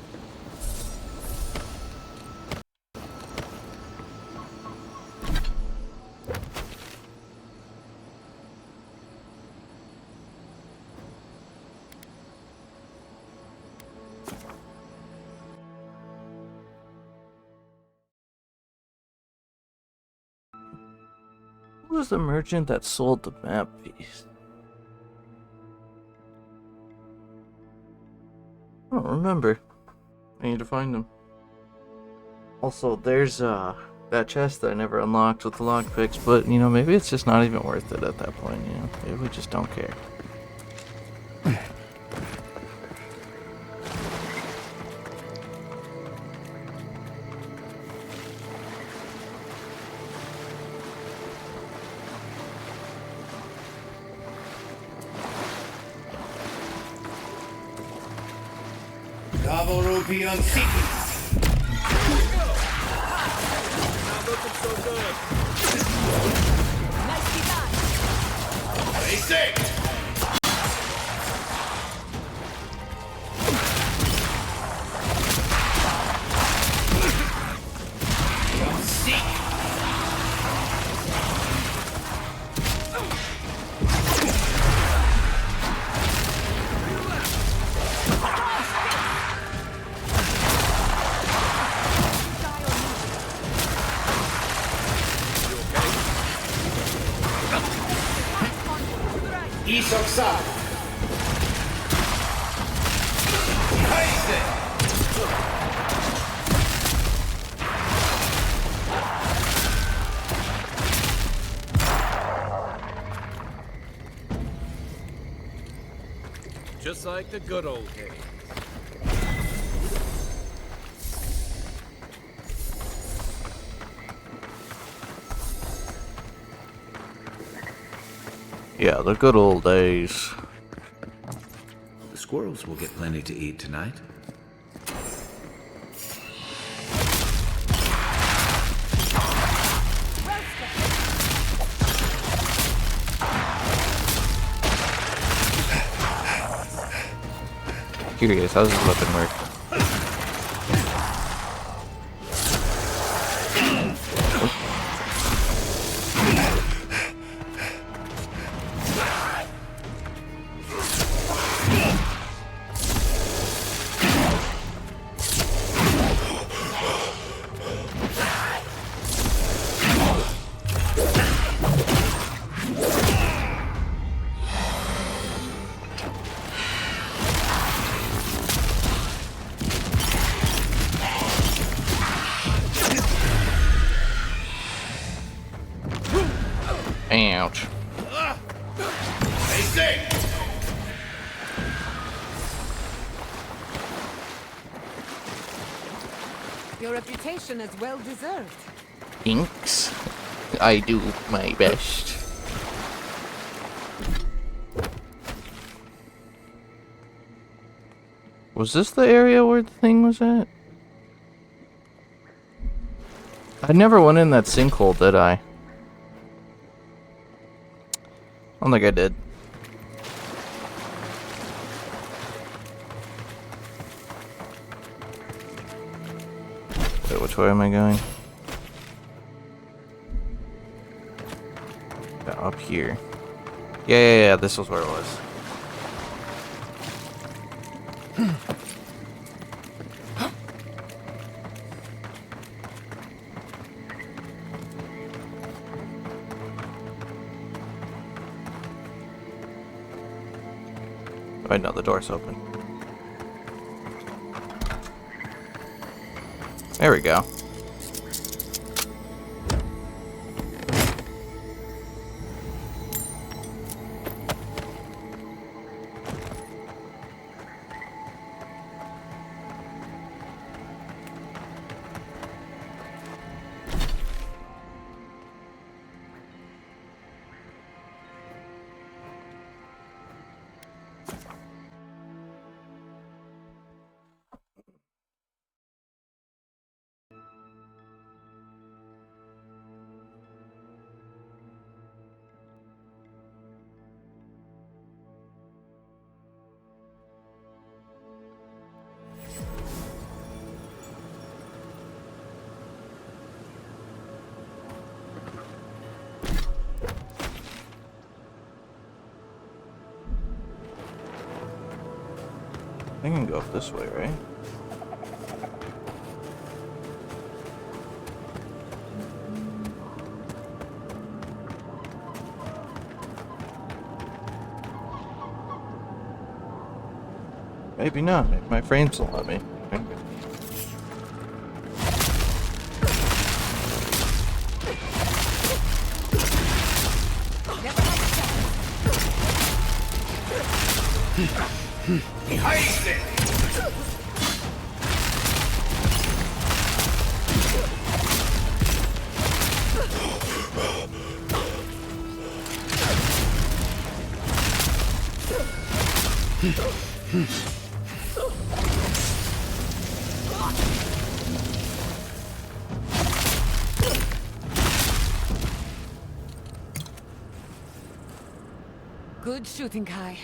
Who was the merchant that sold the map piece? I don't remember. I need to find him. Also, there's that chest that I never unlocked with the lockpicks, but you know, maybe it's just not even worth it at that point, you know. Maybe we just don't care. Double rupee on secret. Not looking so good. Nicely done. Stay safe. Isoksa. Just like the good old days. Yeah, the good old days. The squirrels will get plenty to eat tonight. Curious, how's this weapon work? Ouch. Stay safe. Your reputation is well deserved. Thanks. I do my best. Was this the area where the thing was at? I never went in that sinkhole, did I? I don't think I did. Wait, which way am I going? Yeah, up here. Yeah, this was where it was. Right now, the door's open. There we go. I can go up this way, right? Maybe not. Maybe my frames will let me. Behind it! Good shooting, Kai.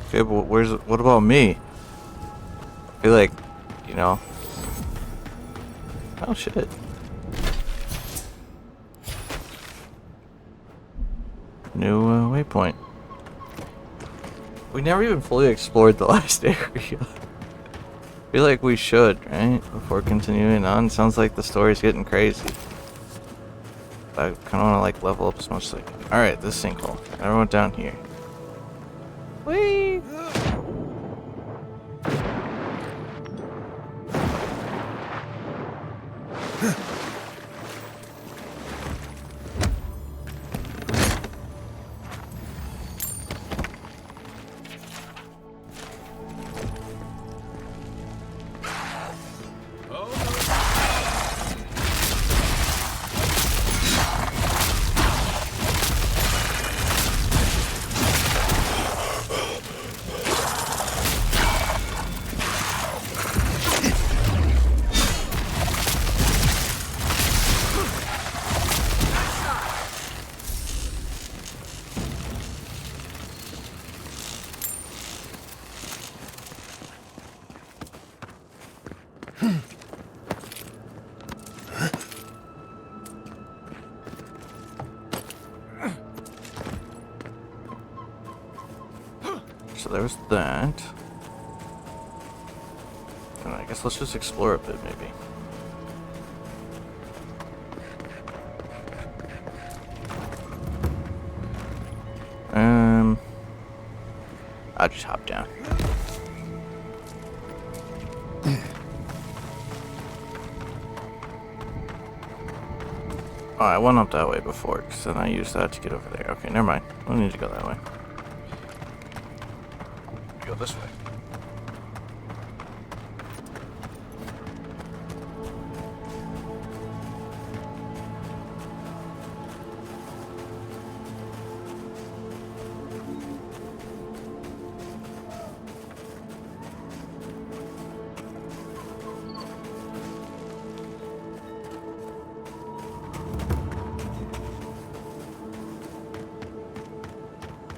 Okay, but what about me? I feel like, you know. Oh shit. New waypoint. We never even fully explored the last area. I feel like we should, right? Before continuing on. Sounds like the story's getting crazy. I kind of want to like level up as much as I can. Alright, this sinkhole. Everyone down here. Whee! So there's that. And I guess let's just explore a bit, maybe. I'll just hop down. Oh, I went up that way before, because then I used that to get over there. Okay, never mind. I don't need to go that way. Go this way.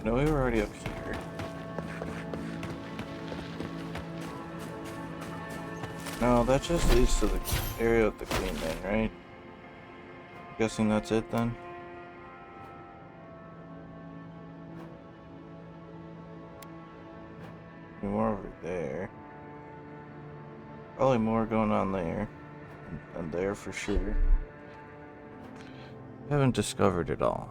No, we were already up here. No, that just leads to the area of the Queen then, right? I'm guessing that's it then? More over there. Probably more going on there. And there for sure. Haven't discovered it all.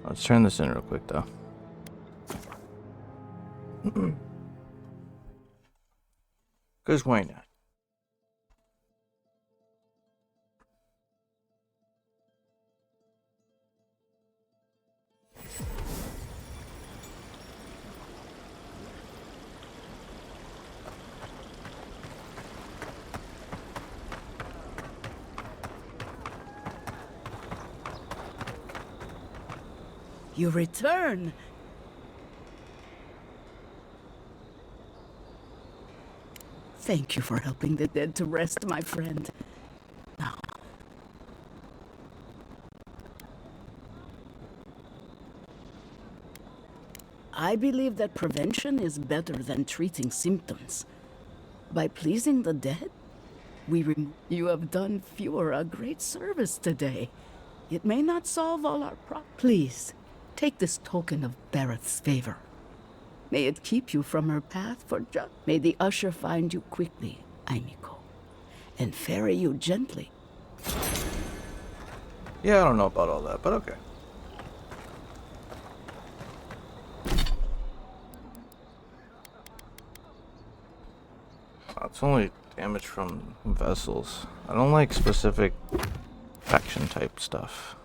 Let's turn this in real quick, though. Because why not? You return. Thank you for helping the dead to rest, my friend. Now, I believe that prevention is better than treating symptoms. By pleasing the dead, you have done Fiora a great service today. It may not solve all our problems. Please, take this token of Barrett's favor. May it keep you from her path for just. May the usher find you quickly, Aimiko, and ferry you gently. Yeah, I don't know about all that, but okay. It's only damage from vessels. I don't like specific faction type stuff.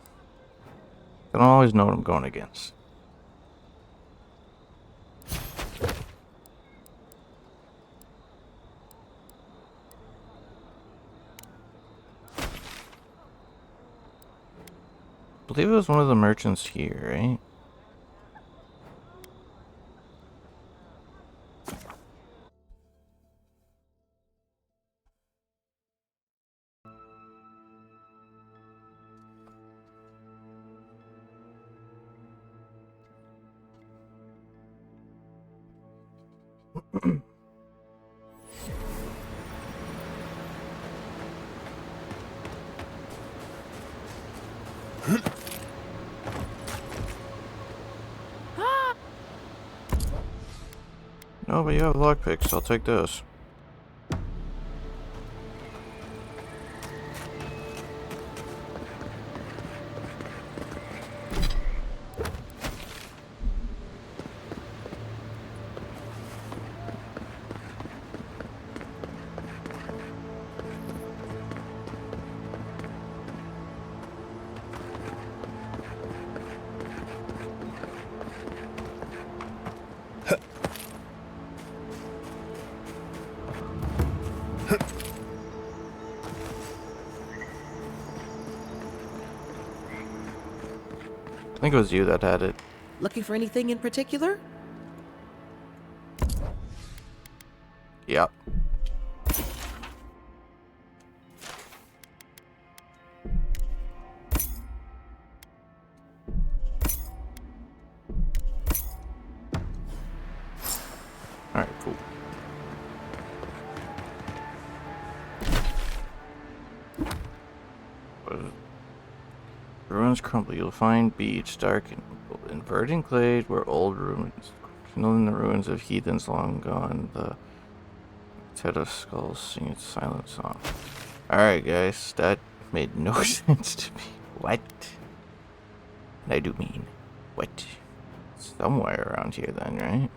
I don't always know what I'm going against. I believe it was one of the merchants here, right? No, but you have lockpicks. I'll take those. I think it was you that had it. Looking for anything in particular? Yep. Alright, cool. Ruins crumble. You'll find beach, dark and verdant glade where old ruins, in the ruins of heathens long gone. The head of skulls sing its silent song. Alright, guys, that made no sense to me. What? And I do mean, what? Somewhere around here, then, right?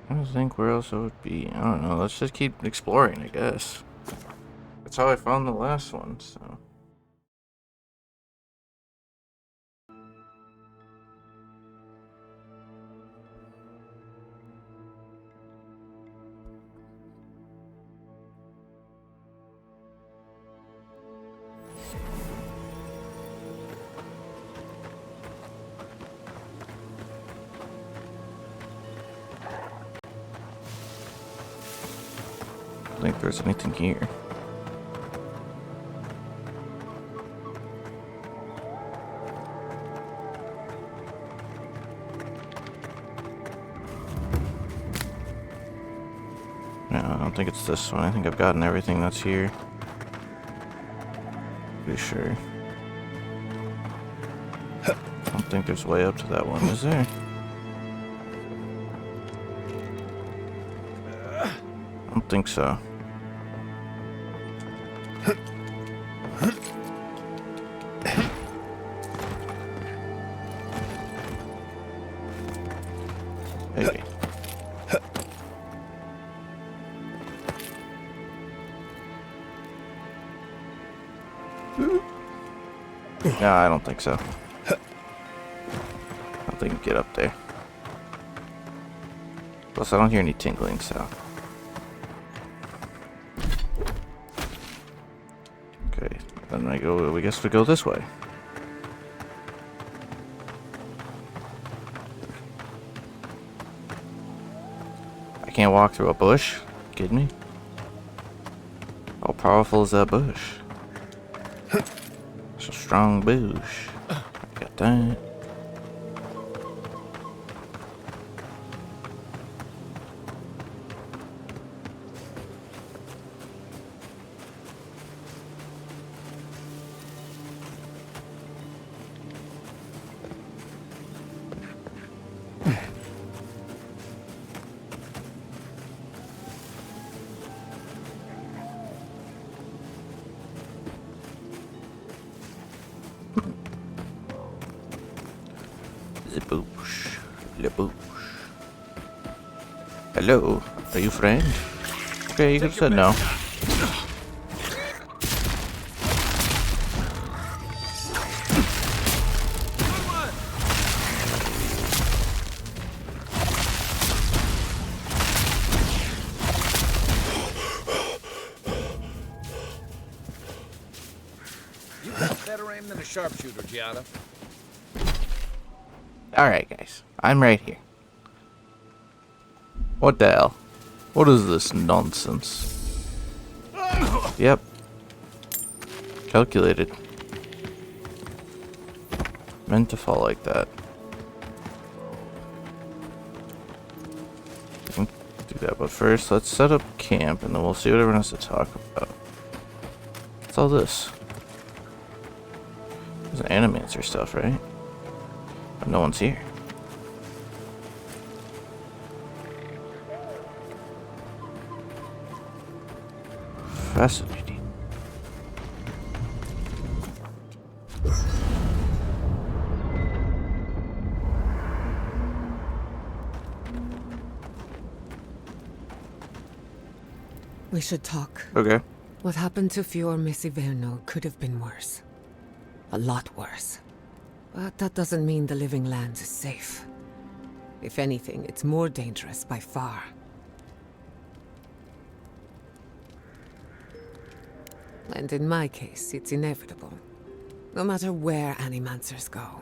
I don't think where else it would be. I don't know. Let's just keep exploring, I guess. That's how I found the last one, so. I don't think there's anything here. No, I don't think it's this one. I think I've gotten everything that's here. Pretty sure. I don't think there's way up to that one, is there? I don't think so. Maybe. No, I don't think so. I don't think you can get up there. Plus, I don't hear any tingling, so. Okay, then I guess we go this way. I can't walk through a bush? Kidding me? How powerful is that bush? It's a strong bush. Got that. Le bush. Hello, are you friend? Okay, you could have said no. You got better aim than a sharpshooter, Giada. Alright, guys. I'm right here. What the hell? What is this nonsense? Yep. Calculated. Meant to fall like that. I can do that, but first let's set up camp and then we'll see what everyone has to talk about. What's all this? There's an animancer stuff, right? But no one's here. Fascinating. We should talk. Okay. What happened to Fior Messiverno could have been worse. A lot worse. But that doesn't mean the Living Lands is safe. If anything, it's more dangerous by far. And in my case, it's inevitable. No matter where Animancers go,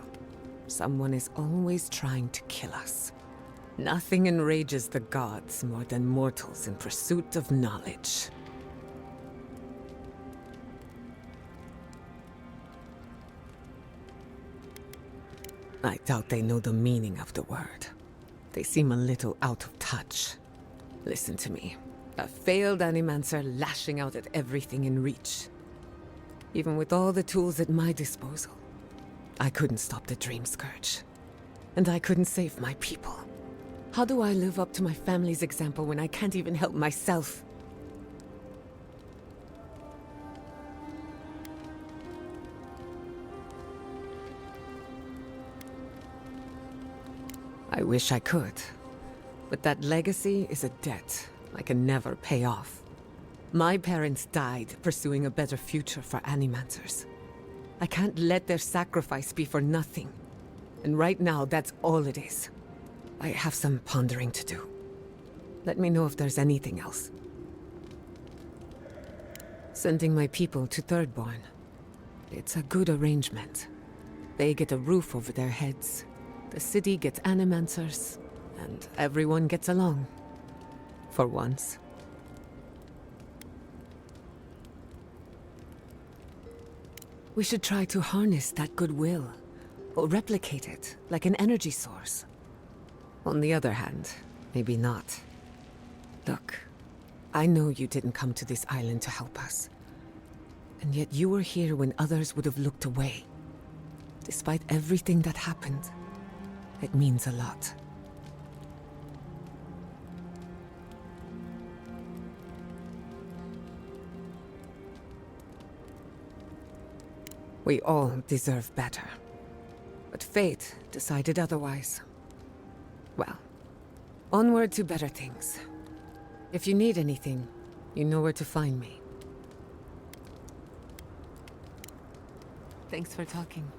someone is always trying to kill us. Nothing enrages the gods more than mortals in pursuit of knowledge. I doubt they know the meaning of the word. They seem a little out of touch. Listen to me. A failed Animancer lashing out at everything in reach. Even with all the tools at my disposal, I couldn't stop the Dream Scourge. And I couldn't save my people. How do I live up to my family's example when I can't even help myself? I wish I could. But that legacy is a debt I can never pay off. My parents died pursuing a better future for Animancers. I can't let their sacrifice be for nothing. And right now, that's all it is. I have some pondering to do. Let me know if there's anything else. Sending my people to Thirdborn. It's a good arrangement. They get a roof over their heads. The city gets Animancers, and everyone gets along. For once. We should try to harness that goodwill, or replicate it, like an energy source. On the other hand, maybe not. Look, I know you didn't come to this island to help us. And yet you were here when others would have looked away. Despite everything that happened, it means a lot. We all deserve better. But fate decided otherwise. Well, onward to better things. If you need anything, you know where to find me. Thanks for talking.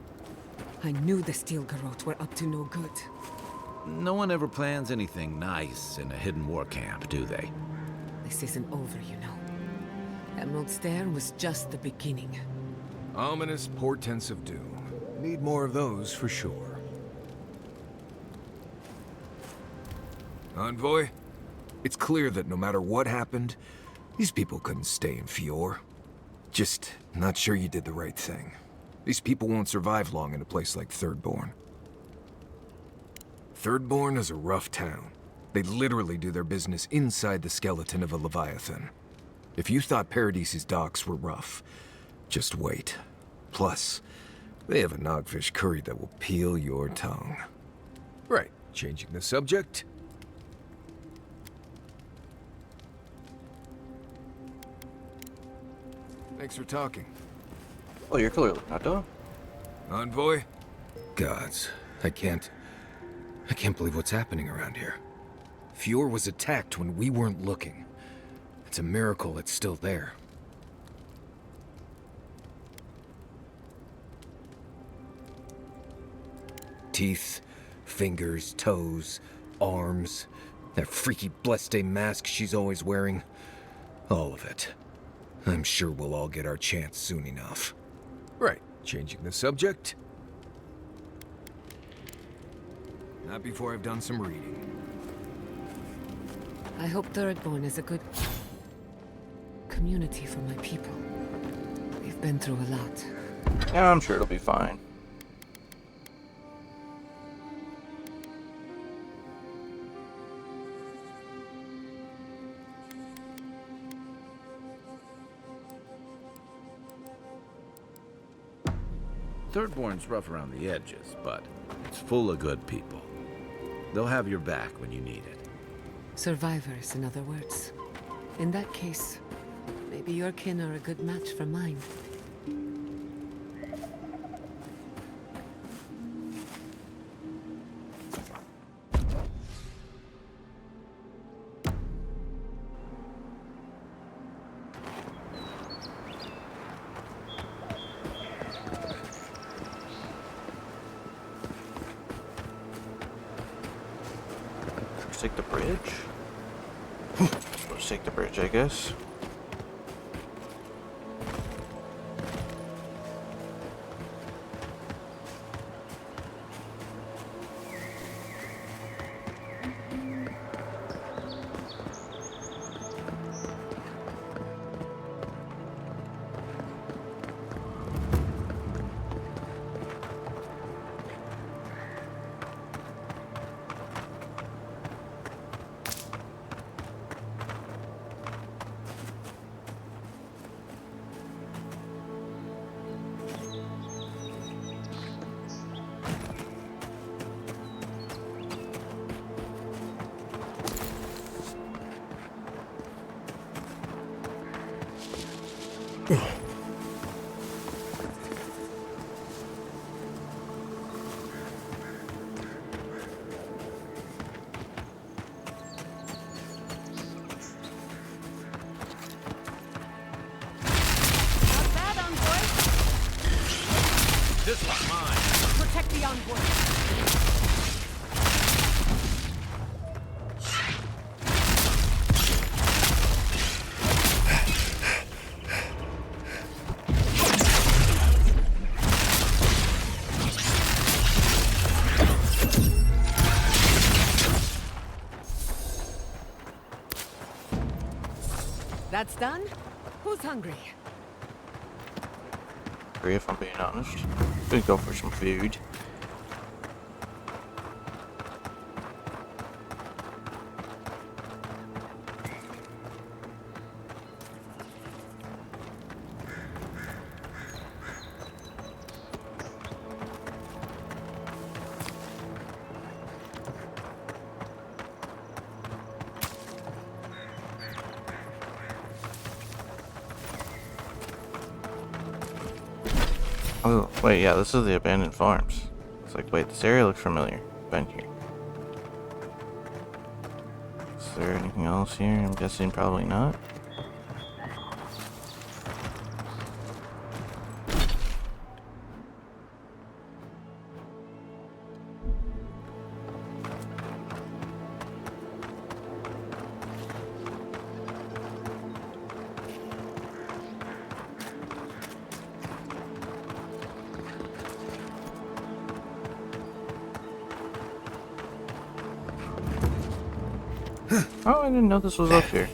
I knew the Steel Garrote were up to no good. No one ever plans anything nice in a hidden war camp, do they? This isn't over, you know. Emerald Stair was just the beginning. Ominous portents of doom. Need more of those for sure. Envoy, it's clear that no matter what happened, these people couldn't stay in Fior. Just not sure you did the right thing. These people won't survive long in a place like Thirdborn. Thirdborn is a rough town. They literally do their business inside the skeleton of a Leviathan. If you thought Paradise's docks were rough, just wait. Plus, they have a nogfish curry that will peel your tongue. Right, changing the subject. Thanks for talking. Well, you're clearly not done. Envoy? Gods, I can't believe what's happening around here. Fior was attacked when we weren't looking. It's a miracle it's still there. Teeth, fingers, toes, arms, that freaky Bleste mask she's always wearing. All of it. I'm sure we'll all get our chance soon enough. Right, changing the subject. Not before I've done some reading. I hope Thirdborn is a good community for my people. We've been through a lot. Yeah, I'm sure it'll be fine. Thirdborn's rough around the edges, but it's full of good people. They'll have your back when you need it. Survivors, in other words. In that case, maybe your kin are a good match for mine. Take the bridge? Let's take the bridge, I guess. This one's mine. Protect the envoy. That's done? Who's hungry? If I'm being honest. Gonna go for some food. Oh, wait, yeah, this is the abandoned farms. It's like, wait, this area looks familiar. Been here. Is there anything else here? I'm guessing probably not. Oh, I didn't know this was up here.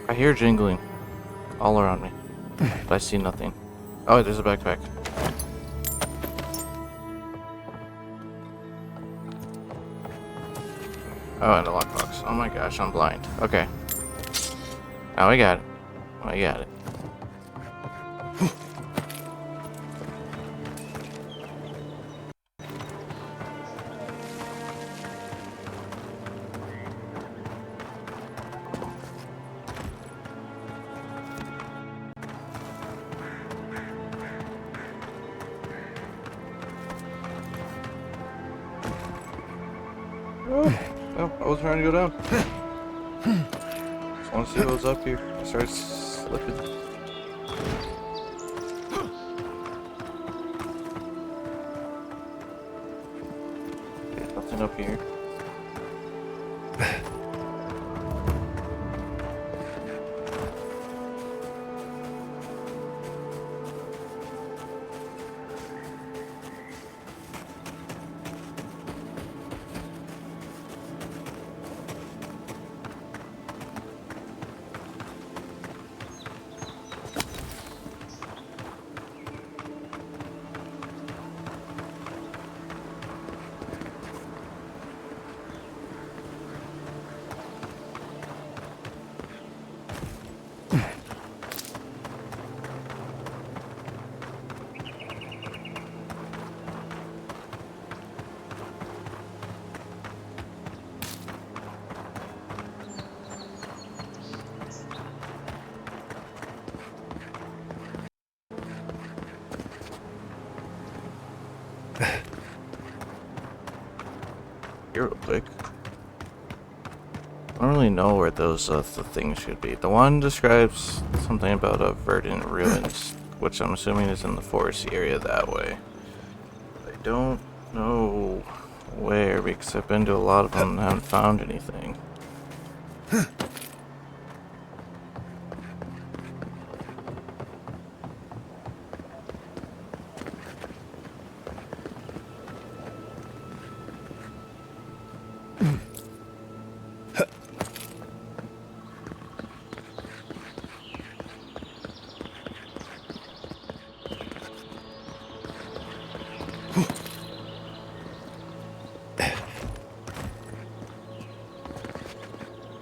I hear jingling all around me, but I see nothing. Oh, there's a backpack. Oh, and a lockbox. Oh my gosh, I'm blind. Okay. Now I got it. I got it. Oh, I was trying to go down. Just want to see what was up here. I started slipping. Okay, nothing up here. Here real quick. I don't really know where those the things should be. The one describes something about a verdant ruins, which I'm assuming is in the forest area that way. I don't know where because I've been to a lot of them and haven't found anything.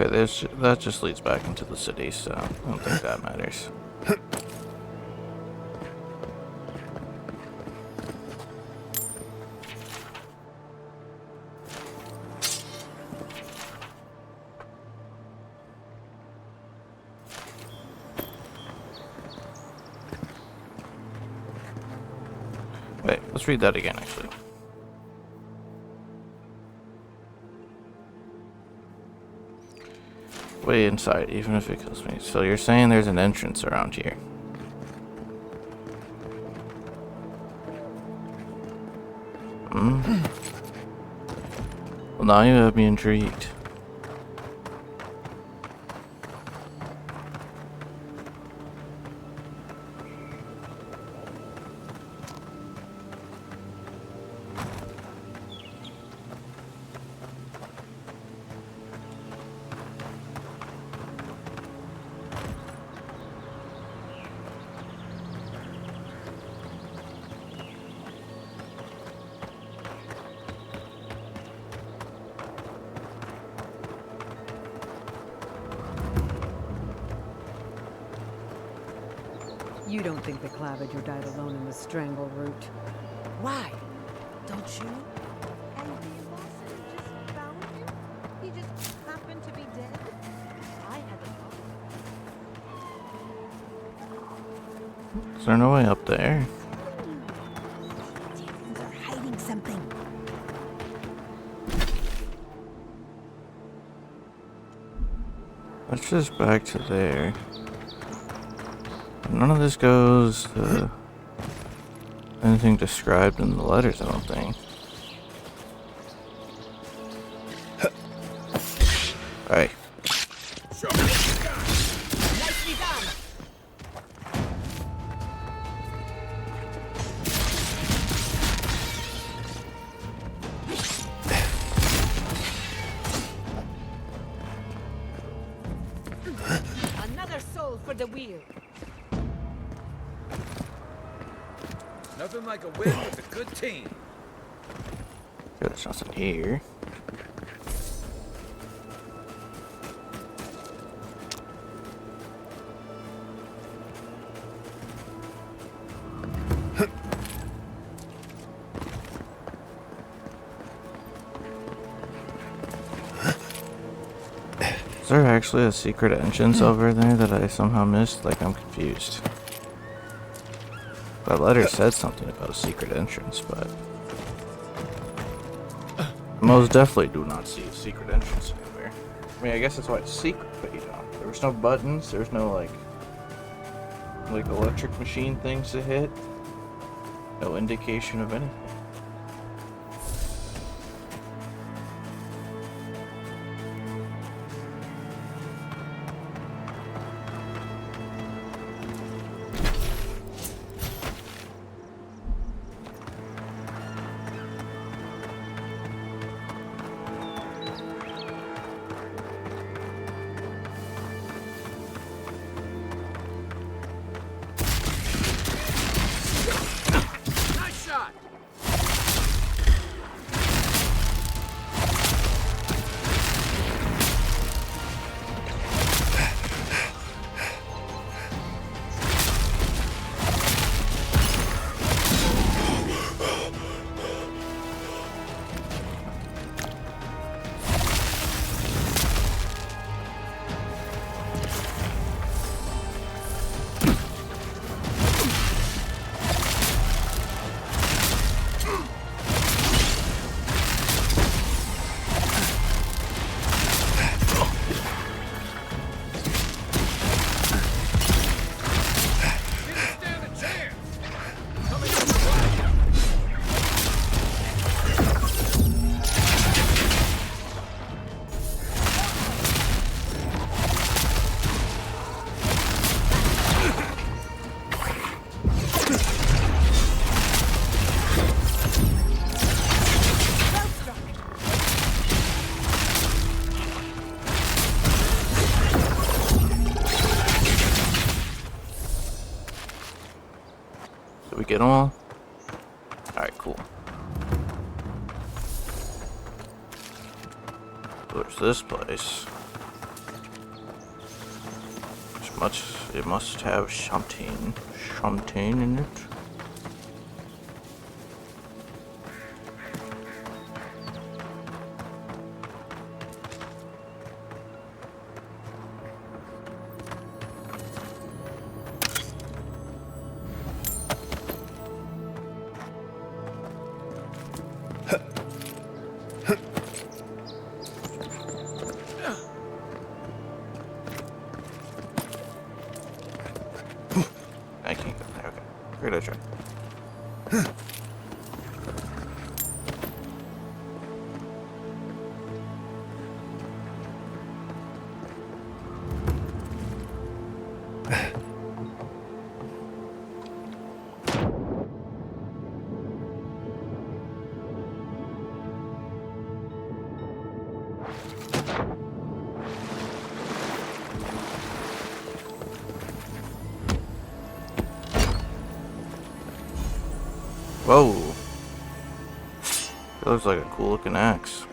Okay, that just leads back into the city, so I don't think that matters. Wait, let's read that again, actually. Way inside, even if it kills me. So you're saying there's an entrance around here? Hmm? Well, now you have me intrigued. You don't think the Claviger died alone in the strangle route? Why? Don't you? And the ambassador just found him? He just happened to be dead? I had a thought. Is there no way up there? Demons are hiding something. Let's just back to there. None of this goes to anything described in the letters, I don't think. Alright. Nicely done. Another soul for the wheel. Nothing like a win with a good team. Yeah, there's nothing here. Is there actually a secret entrance over there that I somehow missed? Like, I'm confused. That letter said something about a secret entrance, but I most definitely do not see a secret entrance anywhere. I mean, I guess that's why it's secret, but you know, there was no buttons, there's no like electric machine things to hit. No indication of anything. Nice shot! Did we get them all? Alright, cool. There's this place. It must have something in it. I can't go there. Okay. Great, I tried. Whoa. That looks like a cool looking axe.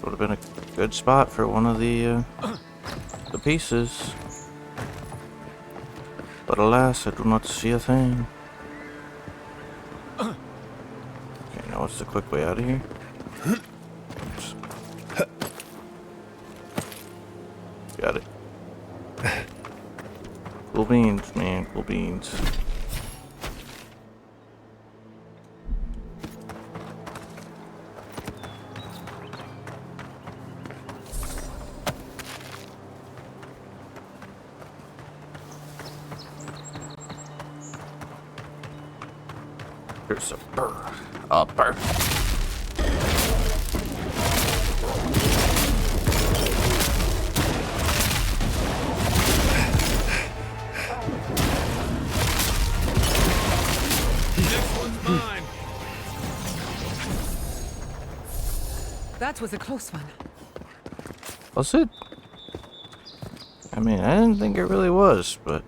would have been a good spot for one of the pieces. But alas, I do not see a thing. Okay, now what's the quick way out of here? Oops. Got it. Cool beans, man. Cool beans. There's a bird. A bird. That was a close one. Was it? I mean, I didn't think it really was, but...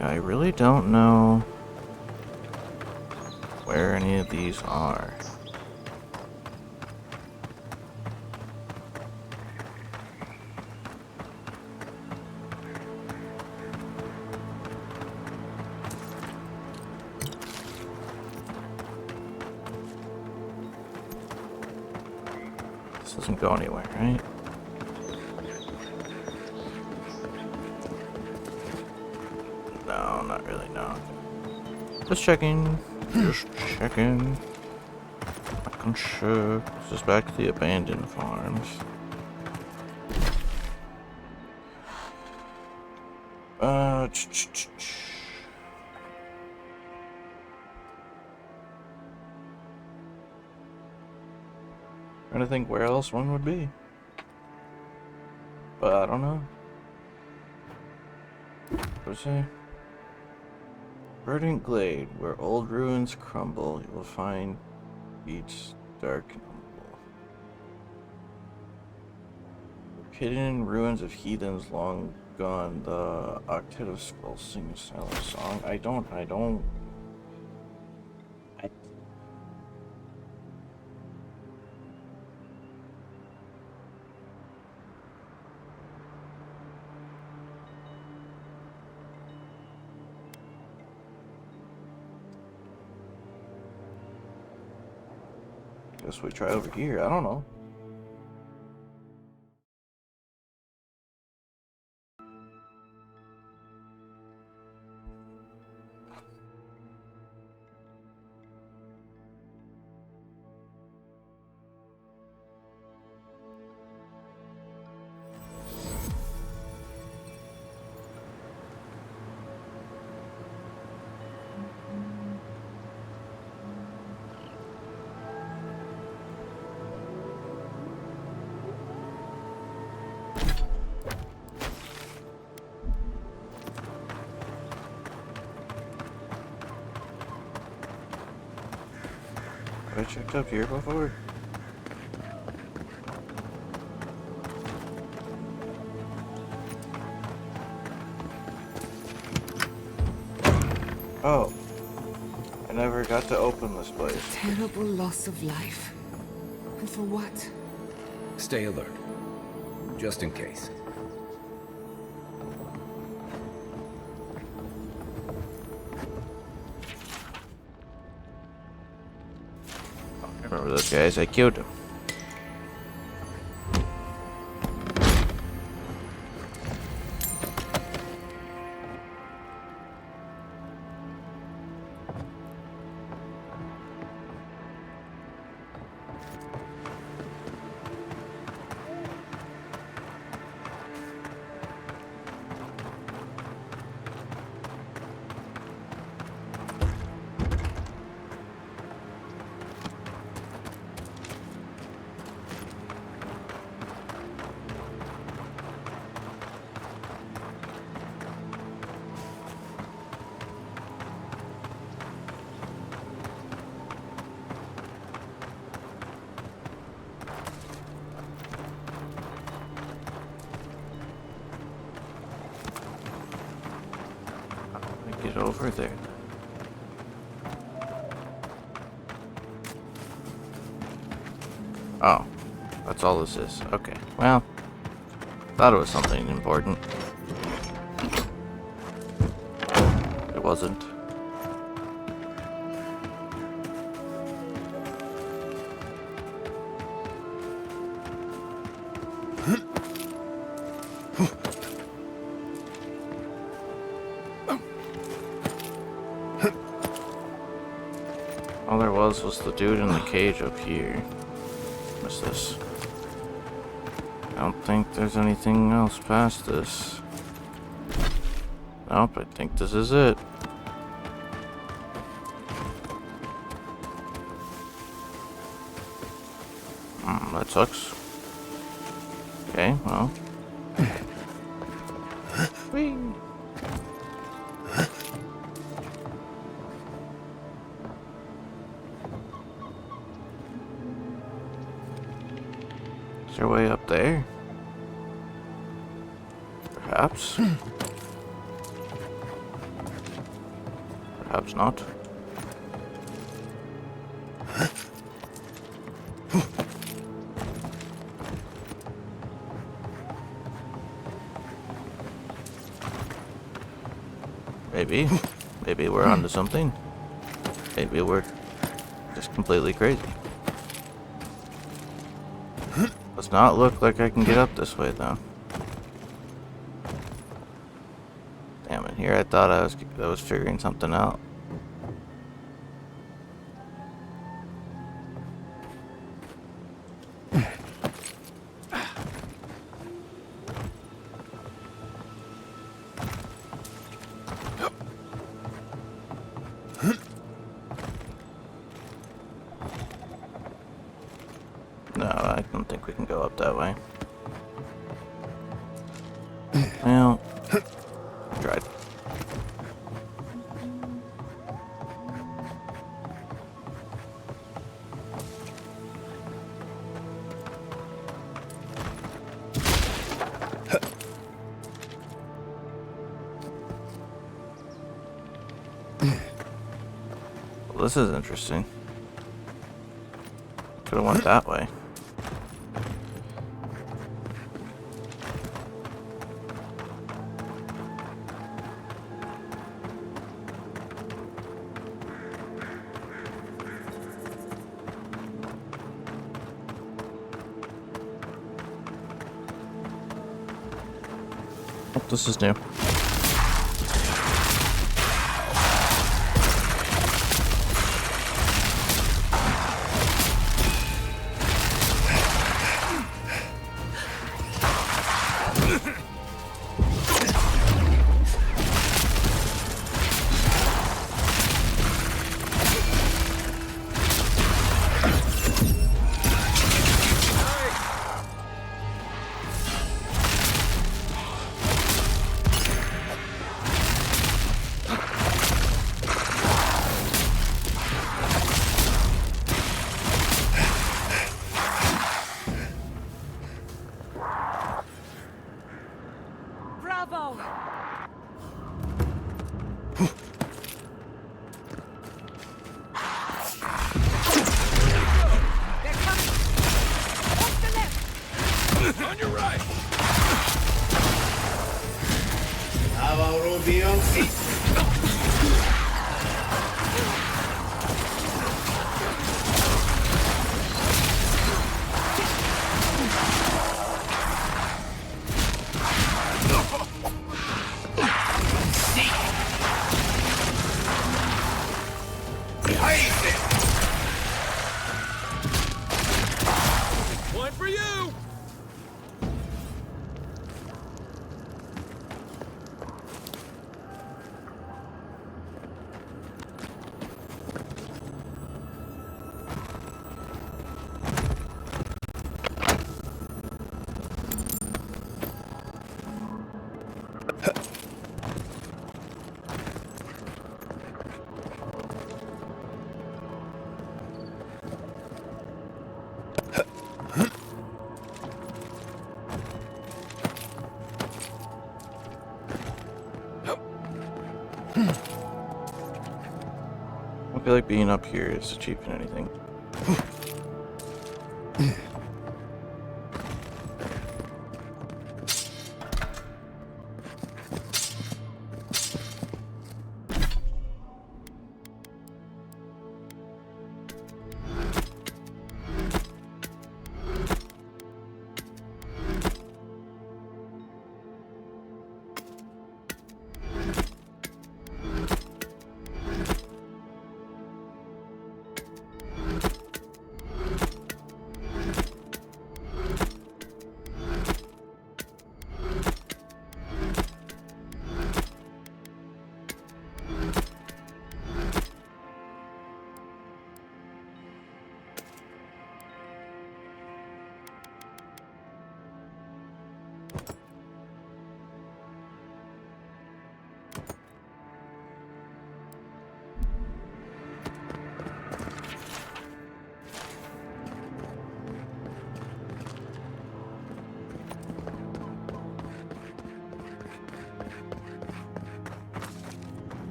Yeah, I really don't know where any of these are. This doesn't go anywhere, right? No, not really, no. Just checking. Just checking. Making sure. This is back to the abandoned farms. Trying to think where else one would be. But I don't know. What's it? Verdant glade, where old ruins crumble, you will find each dark and humble. Hidden ruins of heathens long gone, the octet of skulls sing a silent song. I don't. Guess we try over here. I don't know. Have I checked up here before? Oh. I never got to open this place. Terrible loss of life. And for what? Stay alert. Just in case. Remember those guys? I killed them. Get over there. Oh, that's all this is. Okay, well, thought it was something important. It wasn't. All there was the dude in the cage up here. What's this? I don't think there's anything else past this. Nope, I think this is it. That sucks. Okay, well. Whee! Is there a way up there? Perhaps. Perhaps not. Maybe we're onto something. Maybe we're just completely crazy. Does not look like I can get up this way though. Damn it! Here I thought I was figuring something out. No, I don't think we can go up that way. Well, tried. Well, this is interesting. Could have went that way. Oh, this is new. Bravo! They're coming! Off the left! On your right! feel like being up here is cheap than anything.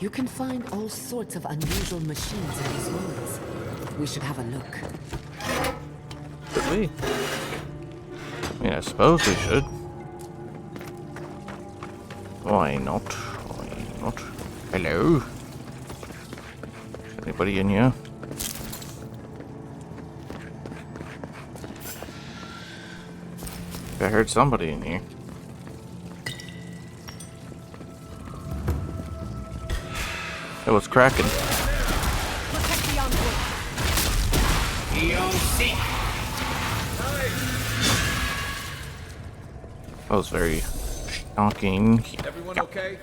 You can find all sorts of unusual machines in these ruins. We should have a look. Should we? I mean, I suppose we should. Why not? Why not? Hello? Anybody in here? I heard somebody in here. Hey, what's cracking? Protect the envoy. That was very shocking. Everyone okay?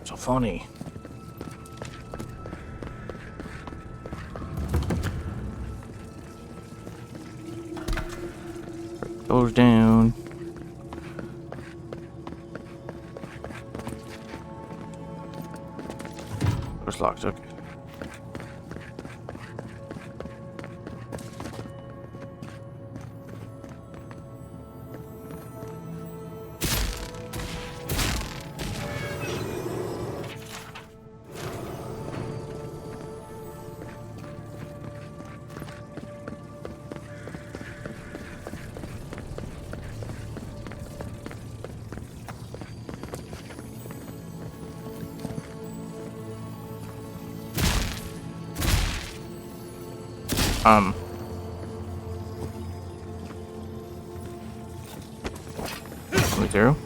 So funny. Goes down. Door's locked, okay. Way through?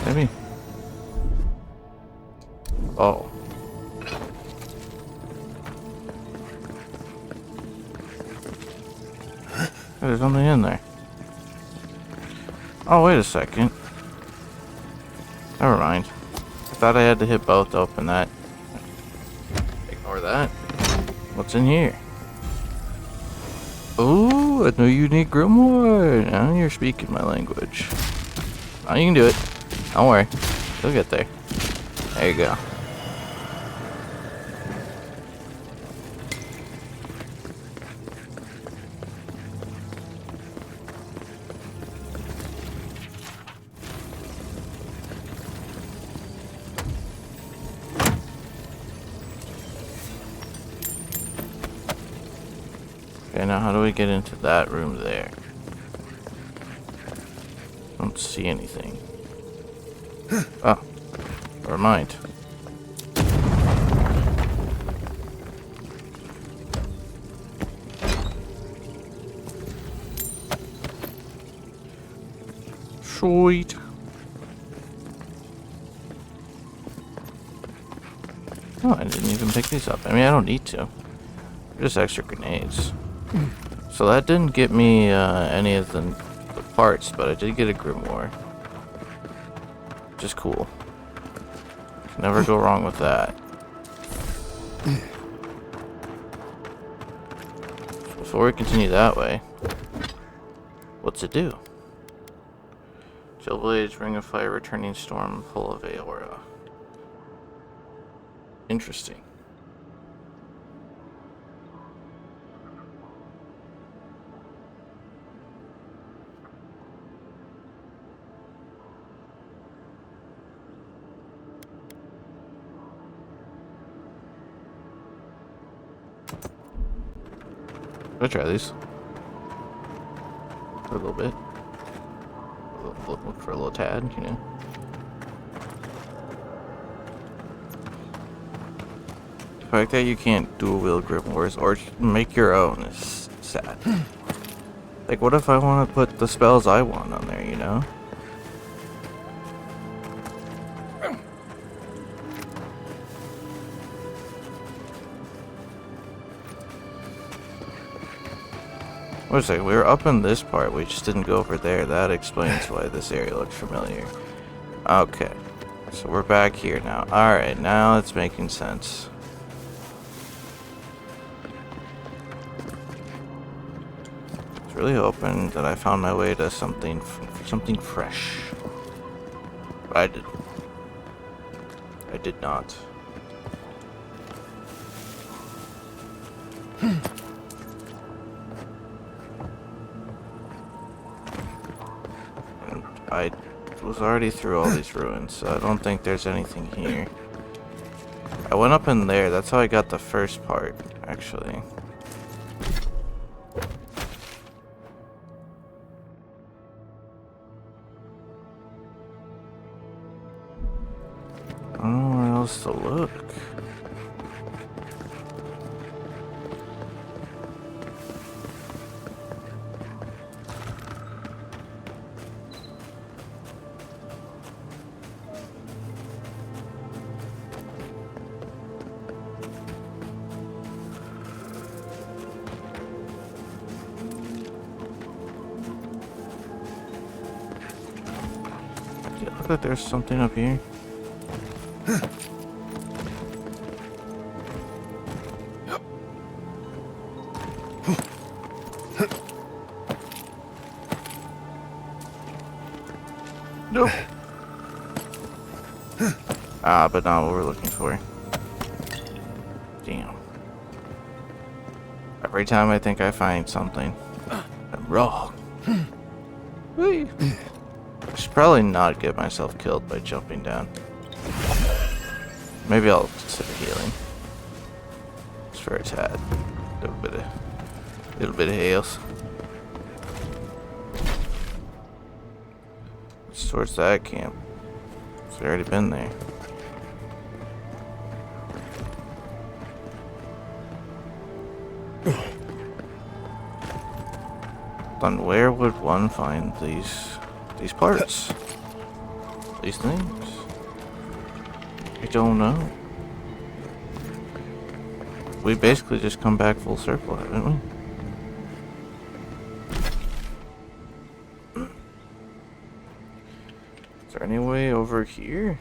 Maybe. Oh. There's something in there. Oh, wait a second. Never mind. I thought I had to hit both to open that. Ignore that. What's in here? Ooh, a new unique grimoire. Now you're speaking my language. Now you can do it. Don't worry. You'll get there. There you go. Okay, now how do we get into that room there? Don't see anything. Oh, never mind. Sweet. Oh, I didn't even pick these up. I mean, I don't need to. They're just extra grenades. So that didn't get me any of the parts, but I did get a grimoire. Which is cool. Can never go wrong with that. So before we continue that way, what's it do? Chillblades, Ring of Fire, Returning Storm, Pull of Aora. Interesting. I'll try these. For a little bit. Look for a little tad, you know. The fact that you can't dual wield grimoires or make your own is sad. Like, what if I want to put the spells I want on there, you know? Wait a second, we were up in this part, we just didn't go over there. That explains why this area looks familiar. Okay, so we're back here now. Alright, now it's making sense. I was really hoping that I found my way to something fresh. But I didn't. I did not. I was already through all these ruins, so I don't think there's anything here. I went up in there, that's how I got the first part, actually. I don't know where else to look. Look like there's something up here. Nope. Ah, but not what we're looking for. Damn. Every time I think I find something, I'm wrong. Whee! I should probably not get myself killed by jumping down. Maybe I'll consider healing. Just for a tad. Little bit of heals. It's towards that camp. It's already been there. Then where would one find these parts? These things? I don't know. We basically just come back full circle, haven't we? Is there any way over here?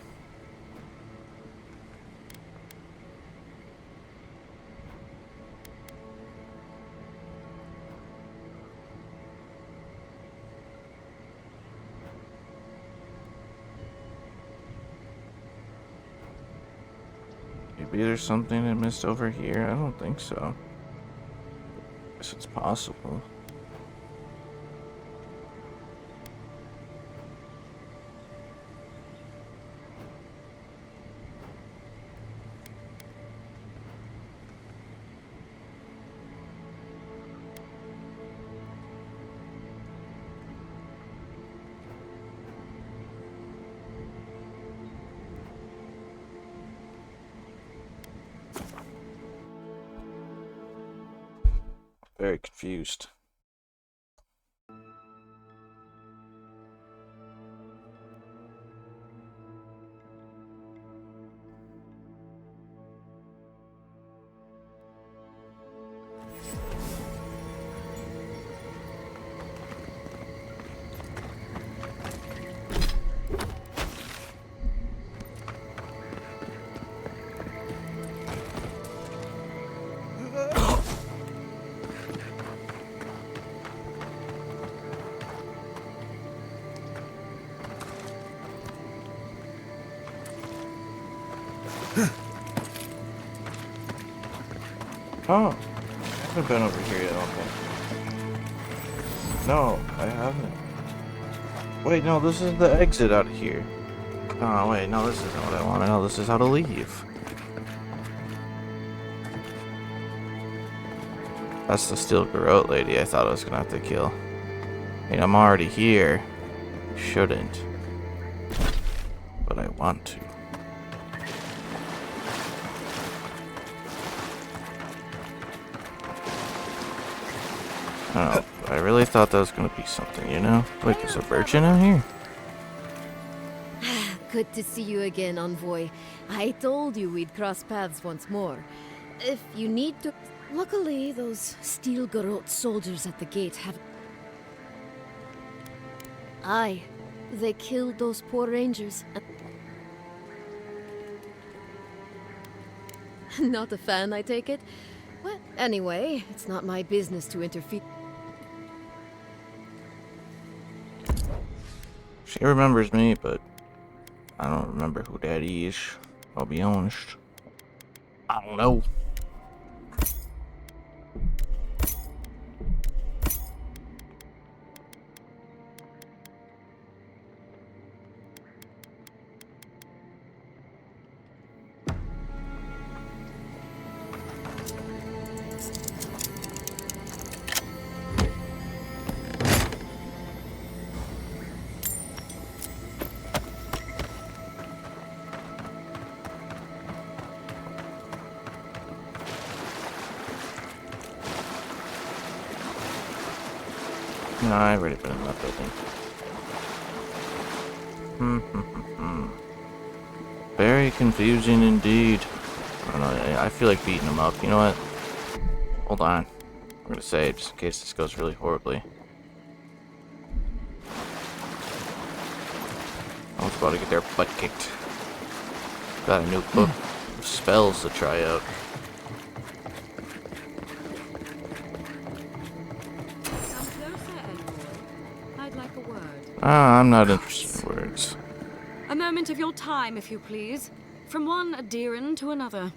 Maybe there's something I missed over here. I don't think so. Guess it's possible. Very confused. Oh, I haven't been over here yet, I don't think. No, I haven't. Wait, no, this is the exit out of here. Oh, wait, no, this isn't what I want. No, this is how to leave. That's the steel garrote lady I thought I was gonna have to kill. I mean, I'm already here. Shouldn't. But I want to. I don't know. I really thought that was gonna be something, you know? Wait, there's a virgin out here? Good to see you again, Envoy. I told you we'd cross paths once more. If you need to... Luckily, those steel garrote soldiers at the gate have... Aye, they killed those poor rangers. Not a fan, I take it? Well, anyway, it's not my business to interfere. She remembers me, but I don't remember who that is. I'll be honest. I don't know. No, I've already been in that building. Very confusing indeed. I don't know, I feel like beating him up. You know what? Hold on. I'm gonna say, just in case this goes really horribly. I was about to get their butt kicked. Got a new book of spells to try out. I'm not interested in words. A moment of your time, if you please. From one Adiran to another.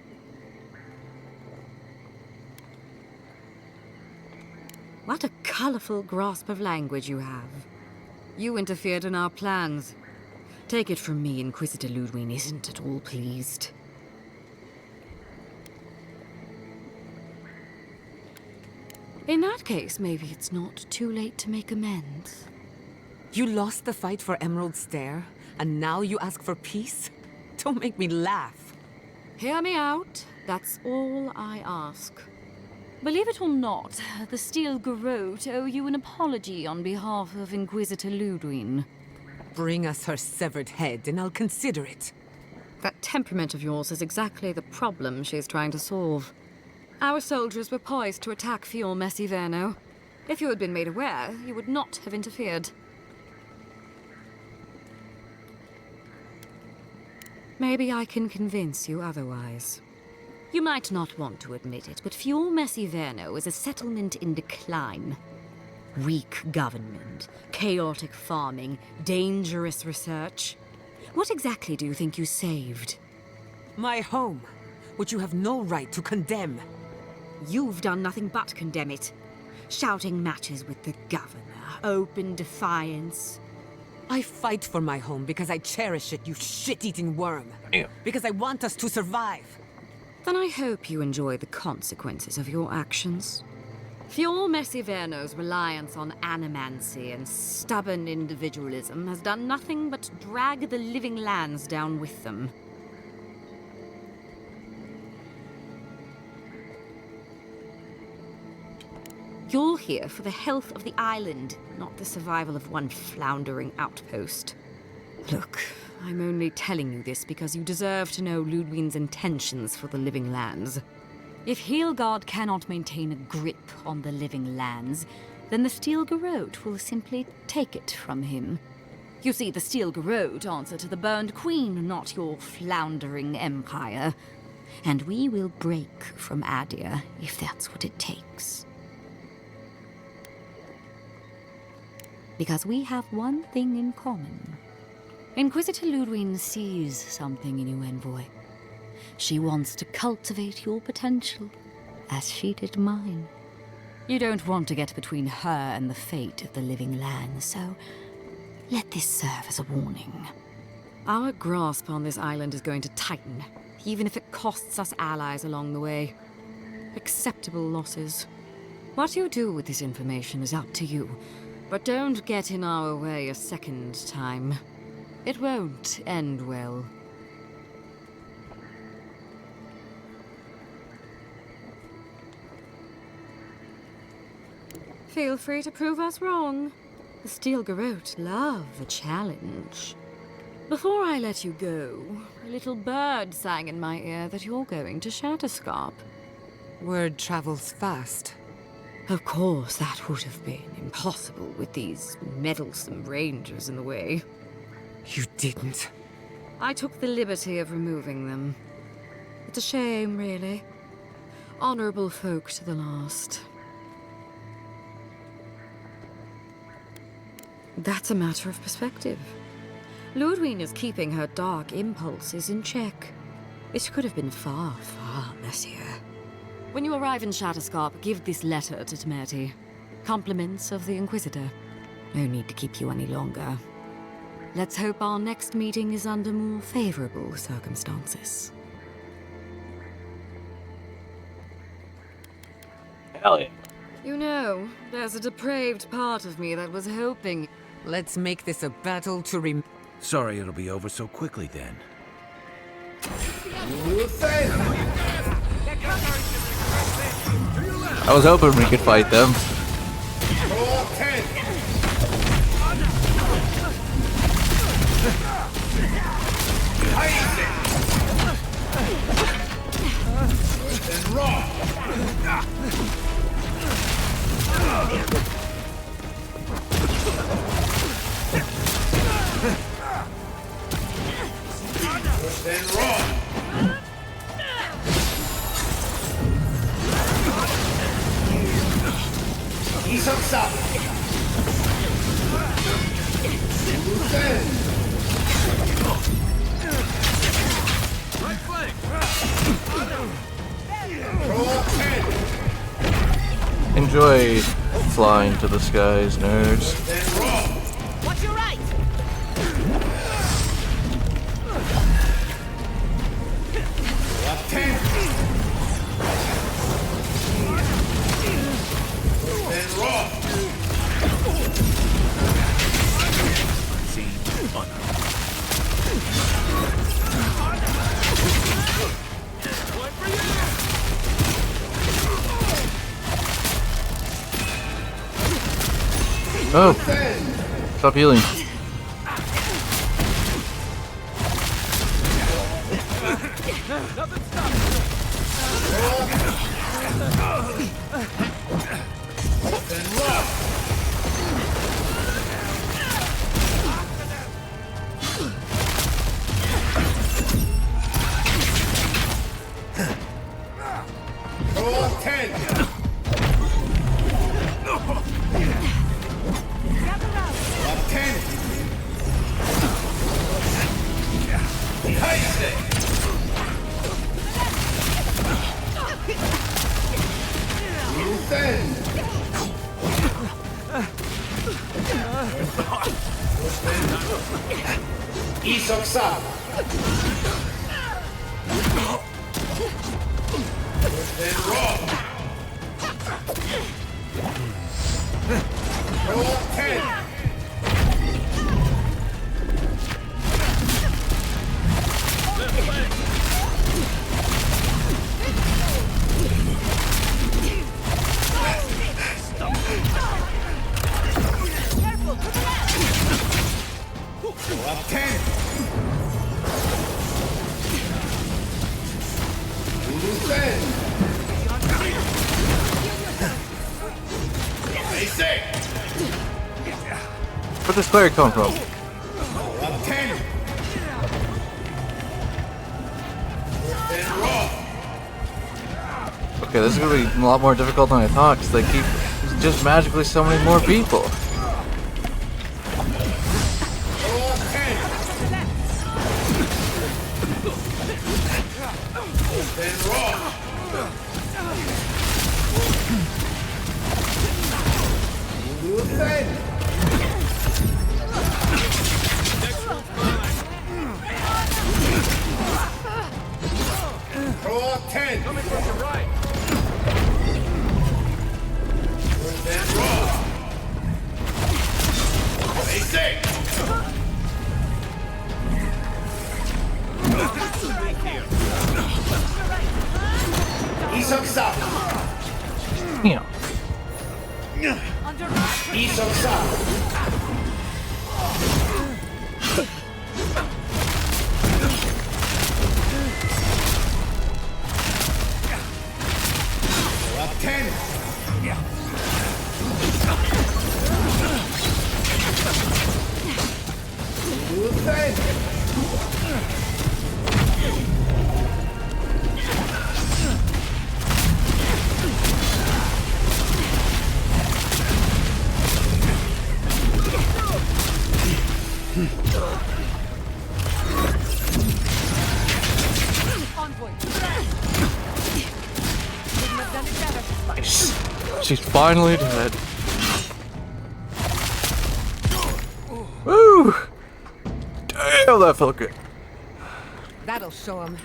What a colorful grasp of language you have. You interfered in our plans. Take it from me, Inquisitor Ludwig isn't at all pleased. In that case, maybe it's not too late to make amends. You lost the fight for Emerald Stair, and now you ask for peace? Don't make me laugh. Hear me out. That's all I ask. Believe it or not, the Steel Garrote owe you an apology on behalf of Inquisitor Ludwig. Bring us her severed head, and I'll consider it. That temperament of yours is exactly the problem she's trying to solve. Our soldiers were poised to attack Fior Messiverno. If you had been made aware, you would not have interfered. Maybe I can convince you otherwise. You might not want to admit it, but Fior Messiverno is a settlement in decline. Weak government, chaotic farming, dangerous research. What exactly do you think you saved? My home, which you have no right to condemn. You've done nothing but condemn it. Shouting matches with the governor, open defiance. I fight for my home because I cherish it, you shit-eating worm. Ew. Because I want us to survive. Then I hope you enjoy the consequences of your actions. Fior Messiverno's reliance on animancy and stubborn individualism has done nothing but drag the living lands down with them. You're here for the health of the island, not the survival of one floundering outpost. Look, I'm only telling you this because you deserve to know Ludwig's intentions for the living lands. If Heelgard cannot maintain a grip on the living lands, then the Steel Garrote will simply take it from him. You see, the Steel Garrote answer to the Burned Queen, not your floundering empire. And we will break from Adir if that's what it takes. Because we have one thing in common. Inquisitor Ludwig sees something in you, Envoy. She wants to cultivate your potential, as she did mine. You don't want to get between her and the fate of the living land, so let this serve as a warning. Our grasp on this island is going to tighten, even if it costs us allies along the way. Acceptable losses. What you do with this information is up to you, but don't get in our way a second time. It won't end well. Feel free to prove us wrong. The Steel Garrote love a challenge. Before I let you go, a little bird sang in my ear that you're going to Shatterscarp. Word travels fast. Of course, that would have been impossible with these meddlesome rangers in the way. You didn't. I took the liberty of removing them. It's a shame, really. Honorable folk to the last. That's a matter of perspective. Ludwig is keeping her dark impulses in check. It could have been far, far messier. When you arrive in Shatterscarp, give this letter to Temerity. Compliments of the Inquisitor. No need to keep you any longer. Let's hope our next meeting is under more favorable circumstances. Hell yeah. You know, there's a depraved part of me that was hoping... Let's make this a battle to Sorry it'll be over so quickly then. I was hoping we could fight them. Enjoy flying to the skies, nerds. Watch your right! Oh! Stop healing. Where'd this player come from? Okay, this is gonna be a lot more difficult than I thought, because they keep just magically summoning more people. Nice. She's finally dead. Woo! Damn, that felt good. That'll show him.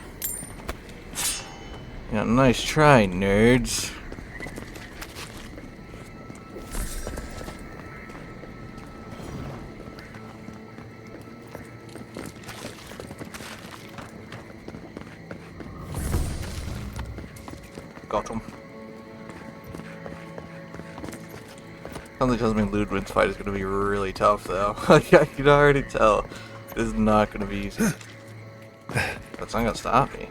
Yeah, nice try, nerds. Got him. Something tells me Ludwig's fight is going to be really tough, though. Like, I can already tell. This is not going to be easy. That's not going to stop me.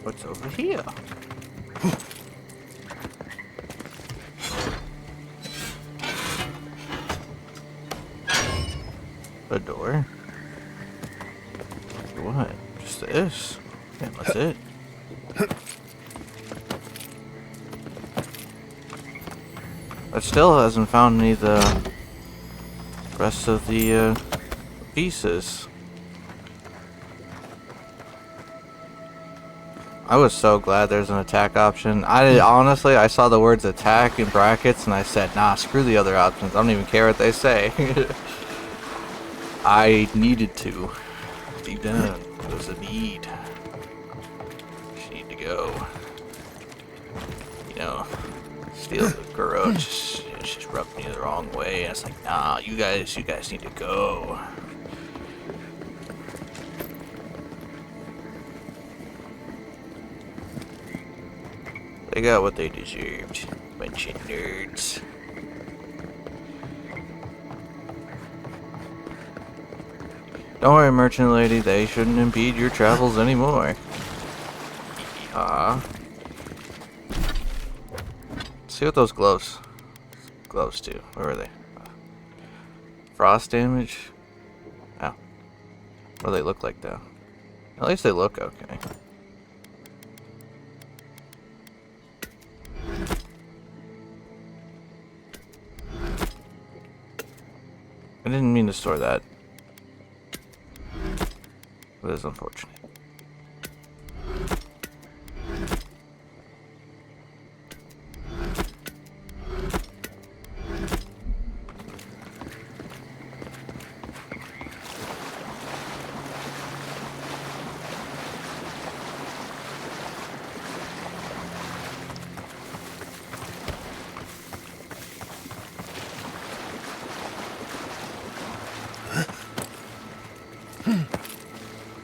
What's over here? A door? What? Just this? Yeah, that's it. I still hasn't found any of the rest of the pieces. I was so glad there's an attack option. Honestly, I saw the words attack in brackets and I said, nah, screw the other options. I don't even care what they say. I needed to. Deep down, it was a need. Just need to go. You know, steal the garrote just rubbed me the wrong way. I was like, nah, you guys need to go. They got what they deserved. Bunch of nerds. Don't worry, merchant lady, they shouldn't impede your travels anymore. See what those gloves do. Where are they? Frost damage? Oh. What do they look like, though? At least they look okay. I didn't mean to store that. That is unfortunate.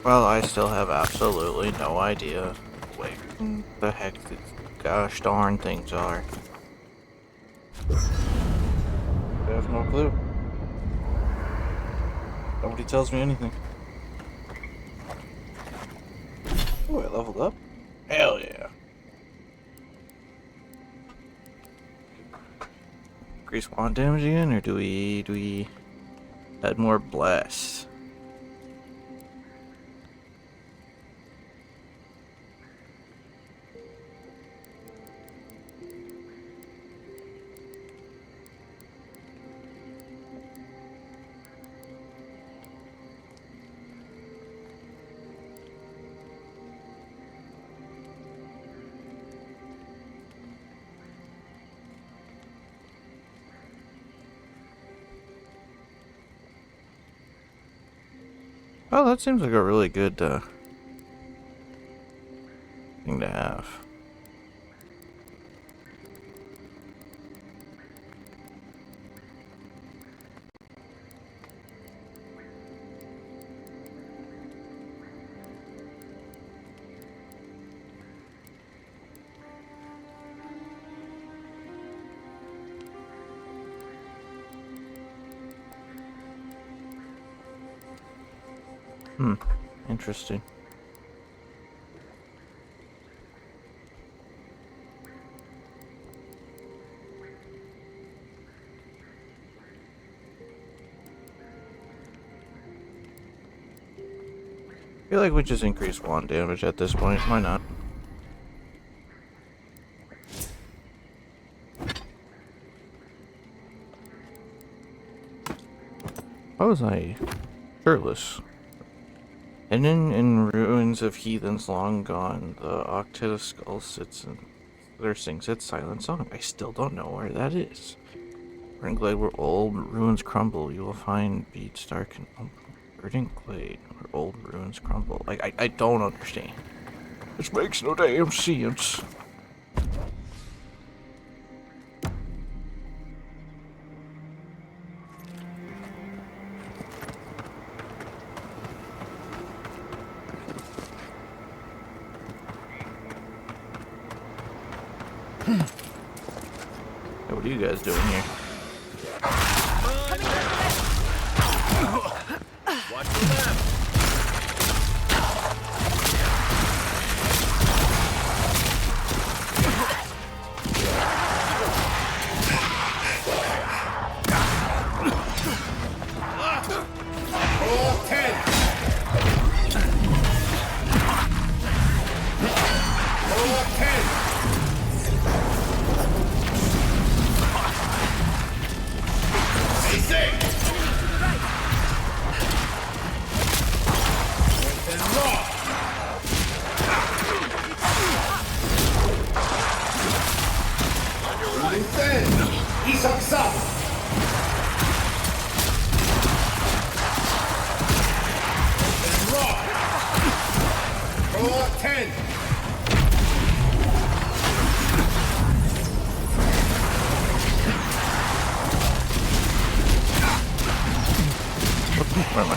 Well, I still have absolutely no idea where the heck these gosh darn things are. I have no clue. Nobody tells me anything. Oh, I leveled up? Hell yeah. Increase wand damage again, or do we add more blasts? Oh, that seems like a really good thing to have. Interesting. I feel like we just increase wand damage at this point. Why not? Why was I shirtless? Hidden in ruins of heathens long gone, the octet of skulls sits and there sings its silent song. I still don't know where that is. Burning glade where old ruins crumble, you will find beads dark and burning glade where old ruins crumble. Like, I don't understand. This makes no damn sense. Hey, what are you guys doing here? Watch the left. Roll 10. Roll 10. Stay safe. And rock. Rolling 10. Isak South. Roll 10. Where am I?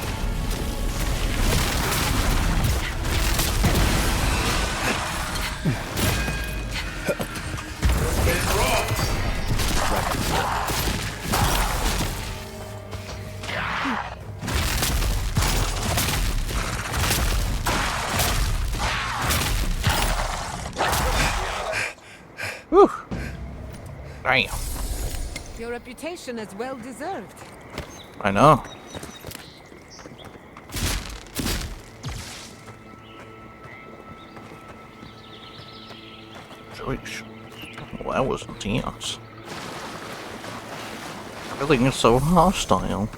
Whew. Damn. Your reputation is well deserved. I know. Jeez. Well, that was intense. Everything is so hostile.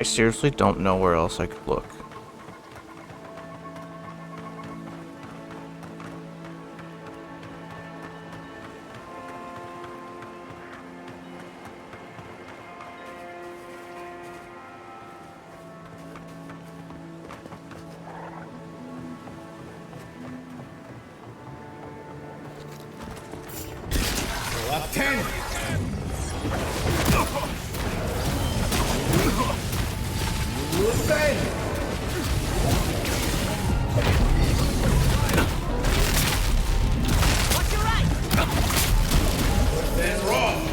I seriously don't know where else I could look. Up 10! Watch your right! Then raw!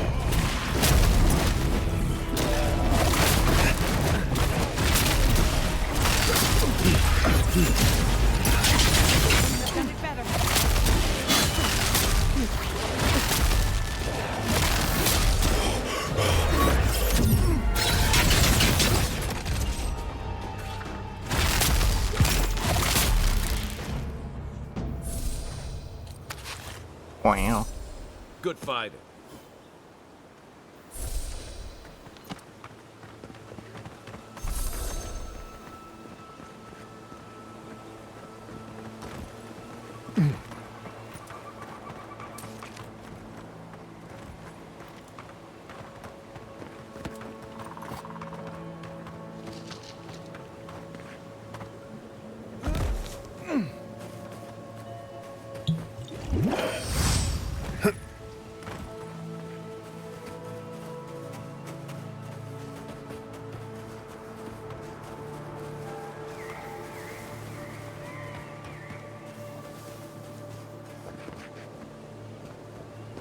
Wow. Good fighter.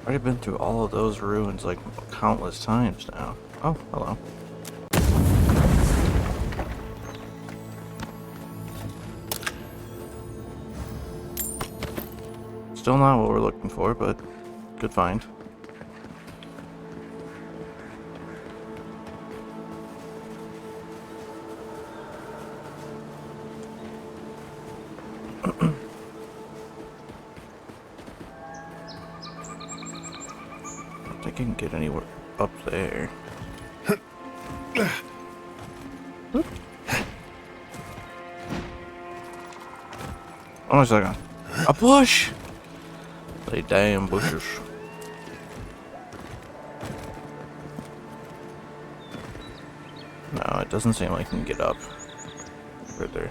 Already been through all of those ruins like countless times now. Oh, hello. Still not what we're looking for, but good find. I can get anywhere up there. Oh, a second. A bush! They damn bushes. No, it doesn't seem like I can get up further.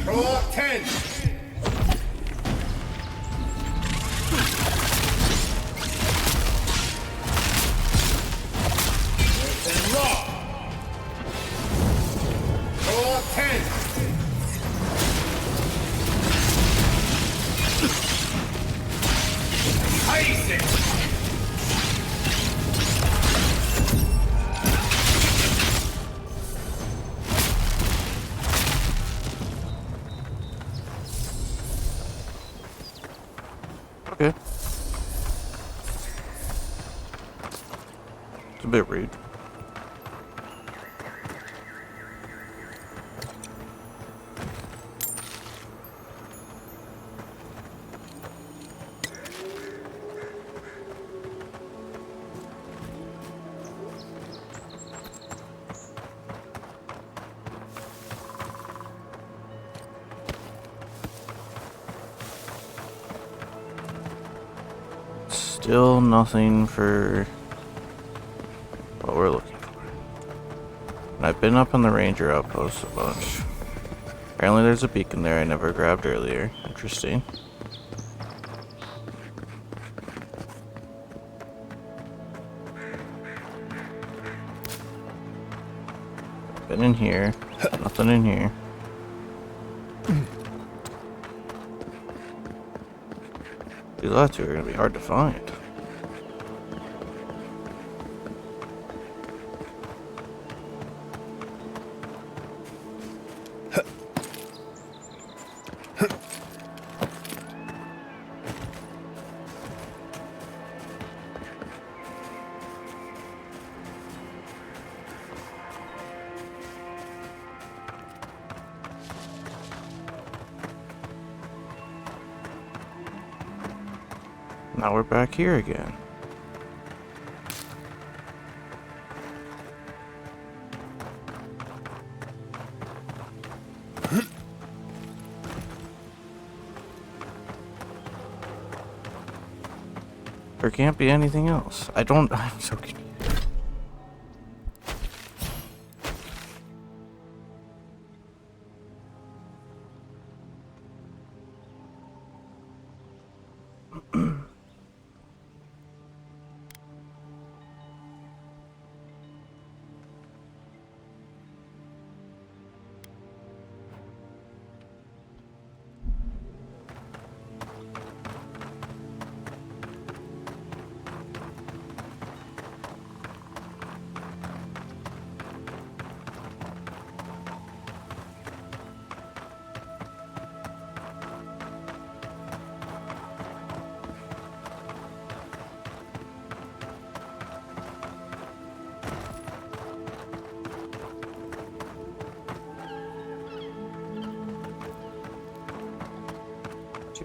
Draw 10! Then raw! Draw 10! Ice it! Okay. It's a bit rude. Still nothing for what we're looking for. And I've been up on the ranger outpost a bunch. Apparently there's a beacon there I never grabbed earlier. Interesting. Been in here. Nothing in here. These other two are gonna be hard to find. Now we're back here again. There can't be anything else. I'm so confused.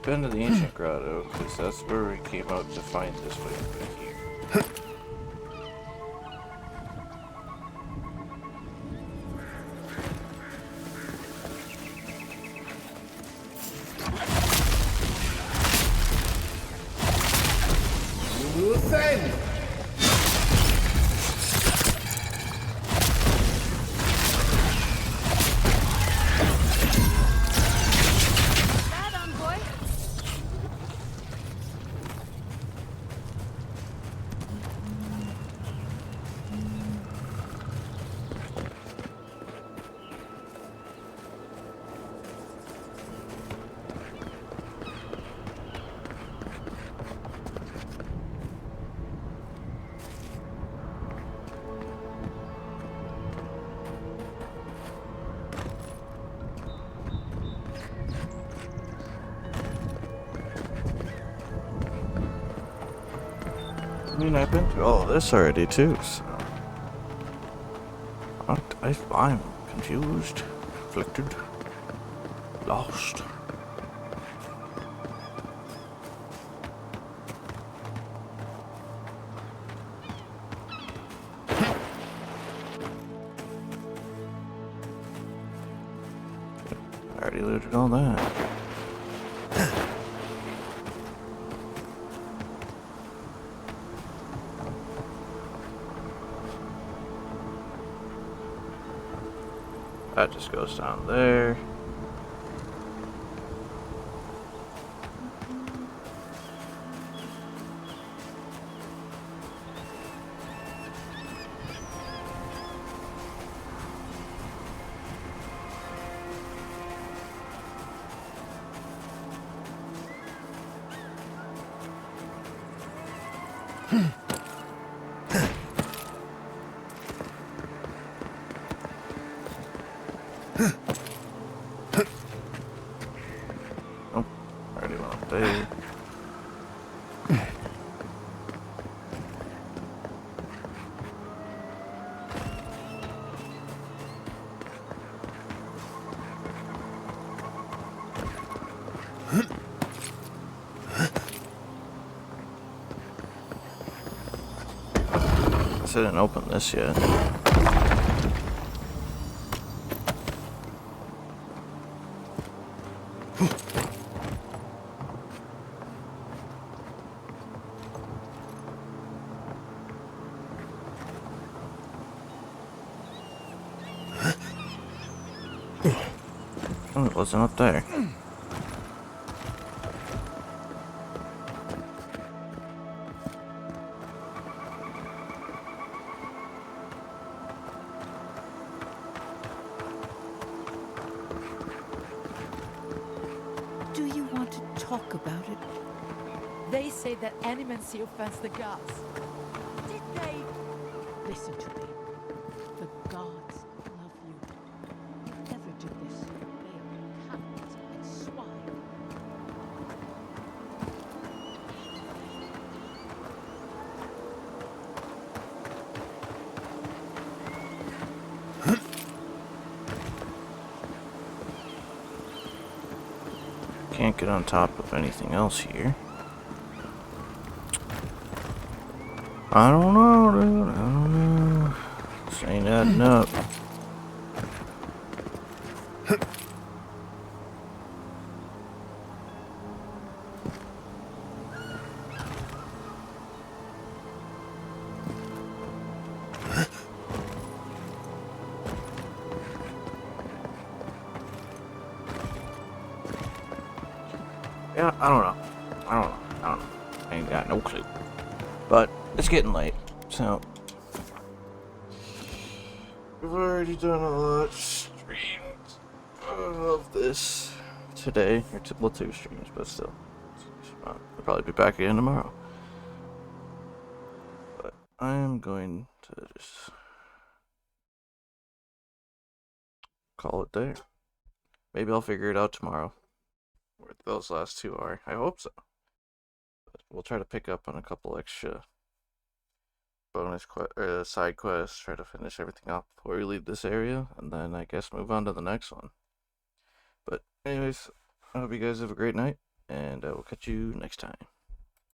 Been to the ancient grotto, because that's where we came out to find this way over here. I mean, I've been through all of this already too, so I'm confused, afflicted, lost. I already looted all that. That just goes down there. Oh, already went up there. I didn't open this yet. wasn't up there. Do you want to talk about it? They say that animancy offends the gods. Did they? Listen to me. The gods love you. Never do this. They are cowards and swine. Can't get on top of anything else here. I don't know, dude. I don't know. This ain't adding up. Yeah, I don't know. I ain't got no clue. But it's getting late, so we've already done a lot of streams of this today. Or well, 2 streams, but still. I'll probably be back again tomorrow. But I am going to just call it there. Maybe I'll figure it out tomorrow. Where those last 2 are. I hope so. But we'll try to pick up on a couple extra bonus side quests, try to finish everything up before we leave this area, and then I guess move on to the next one. But anyways, I hope you guys have a great night, and I will catch you next time.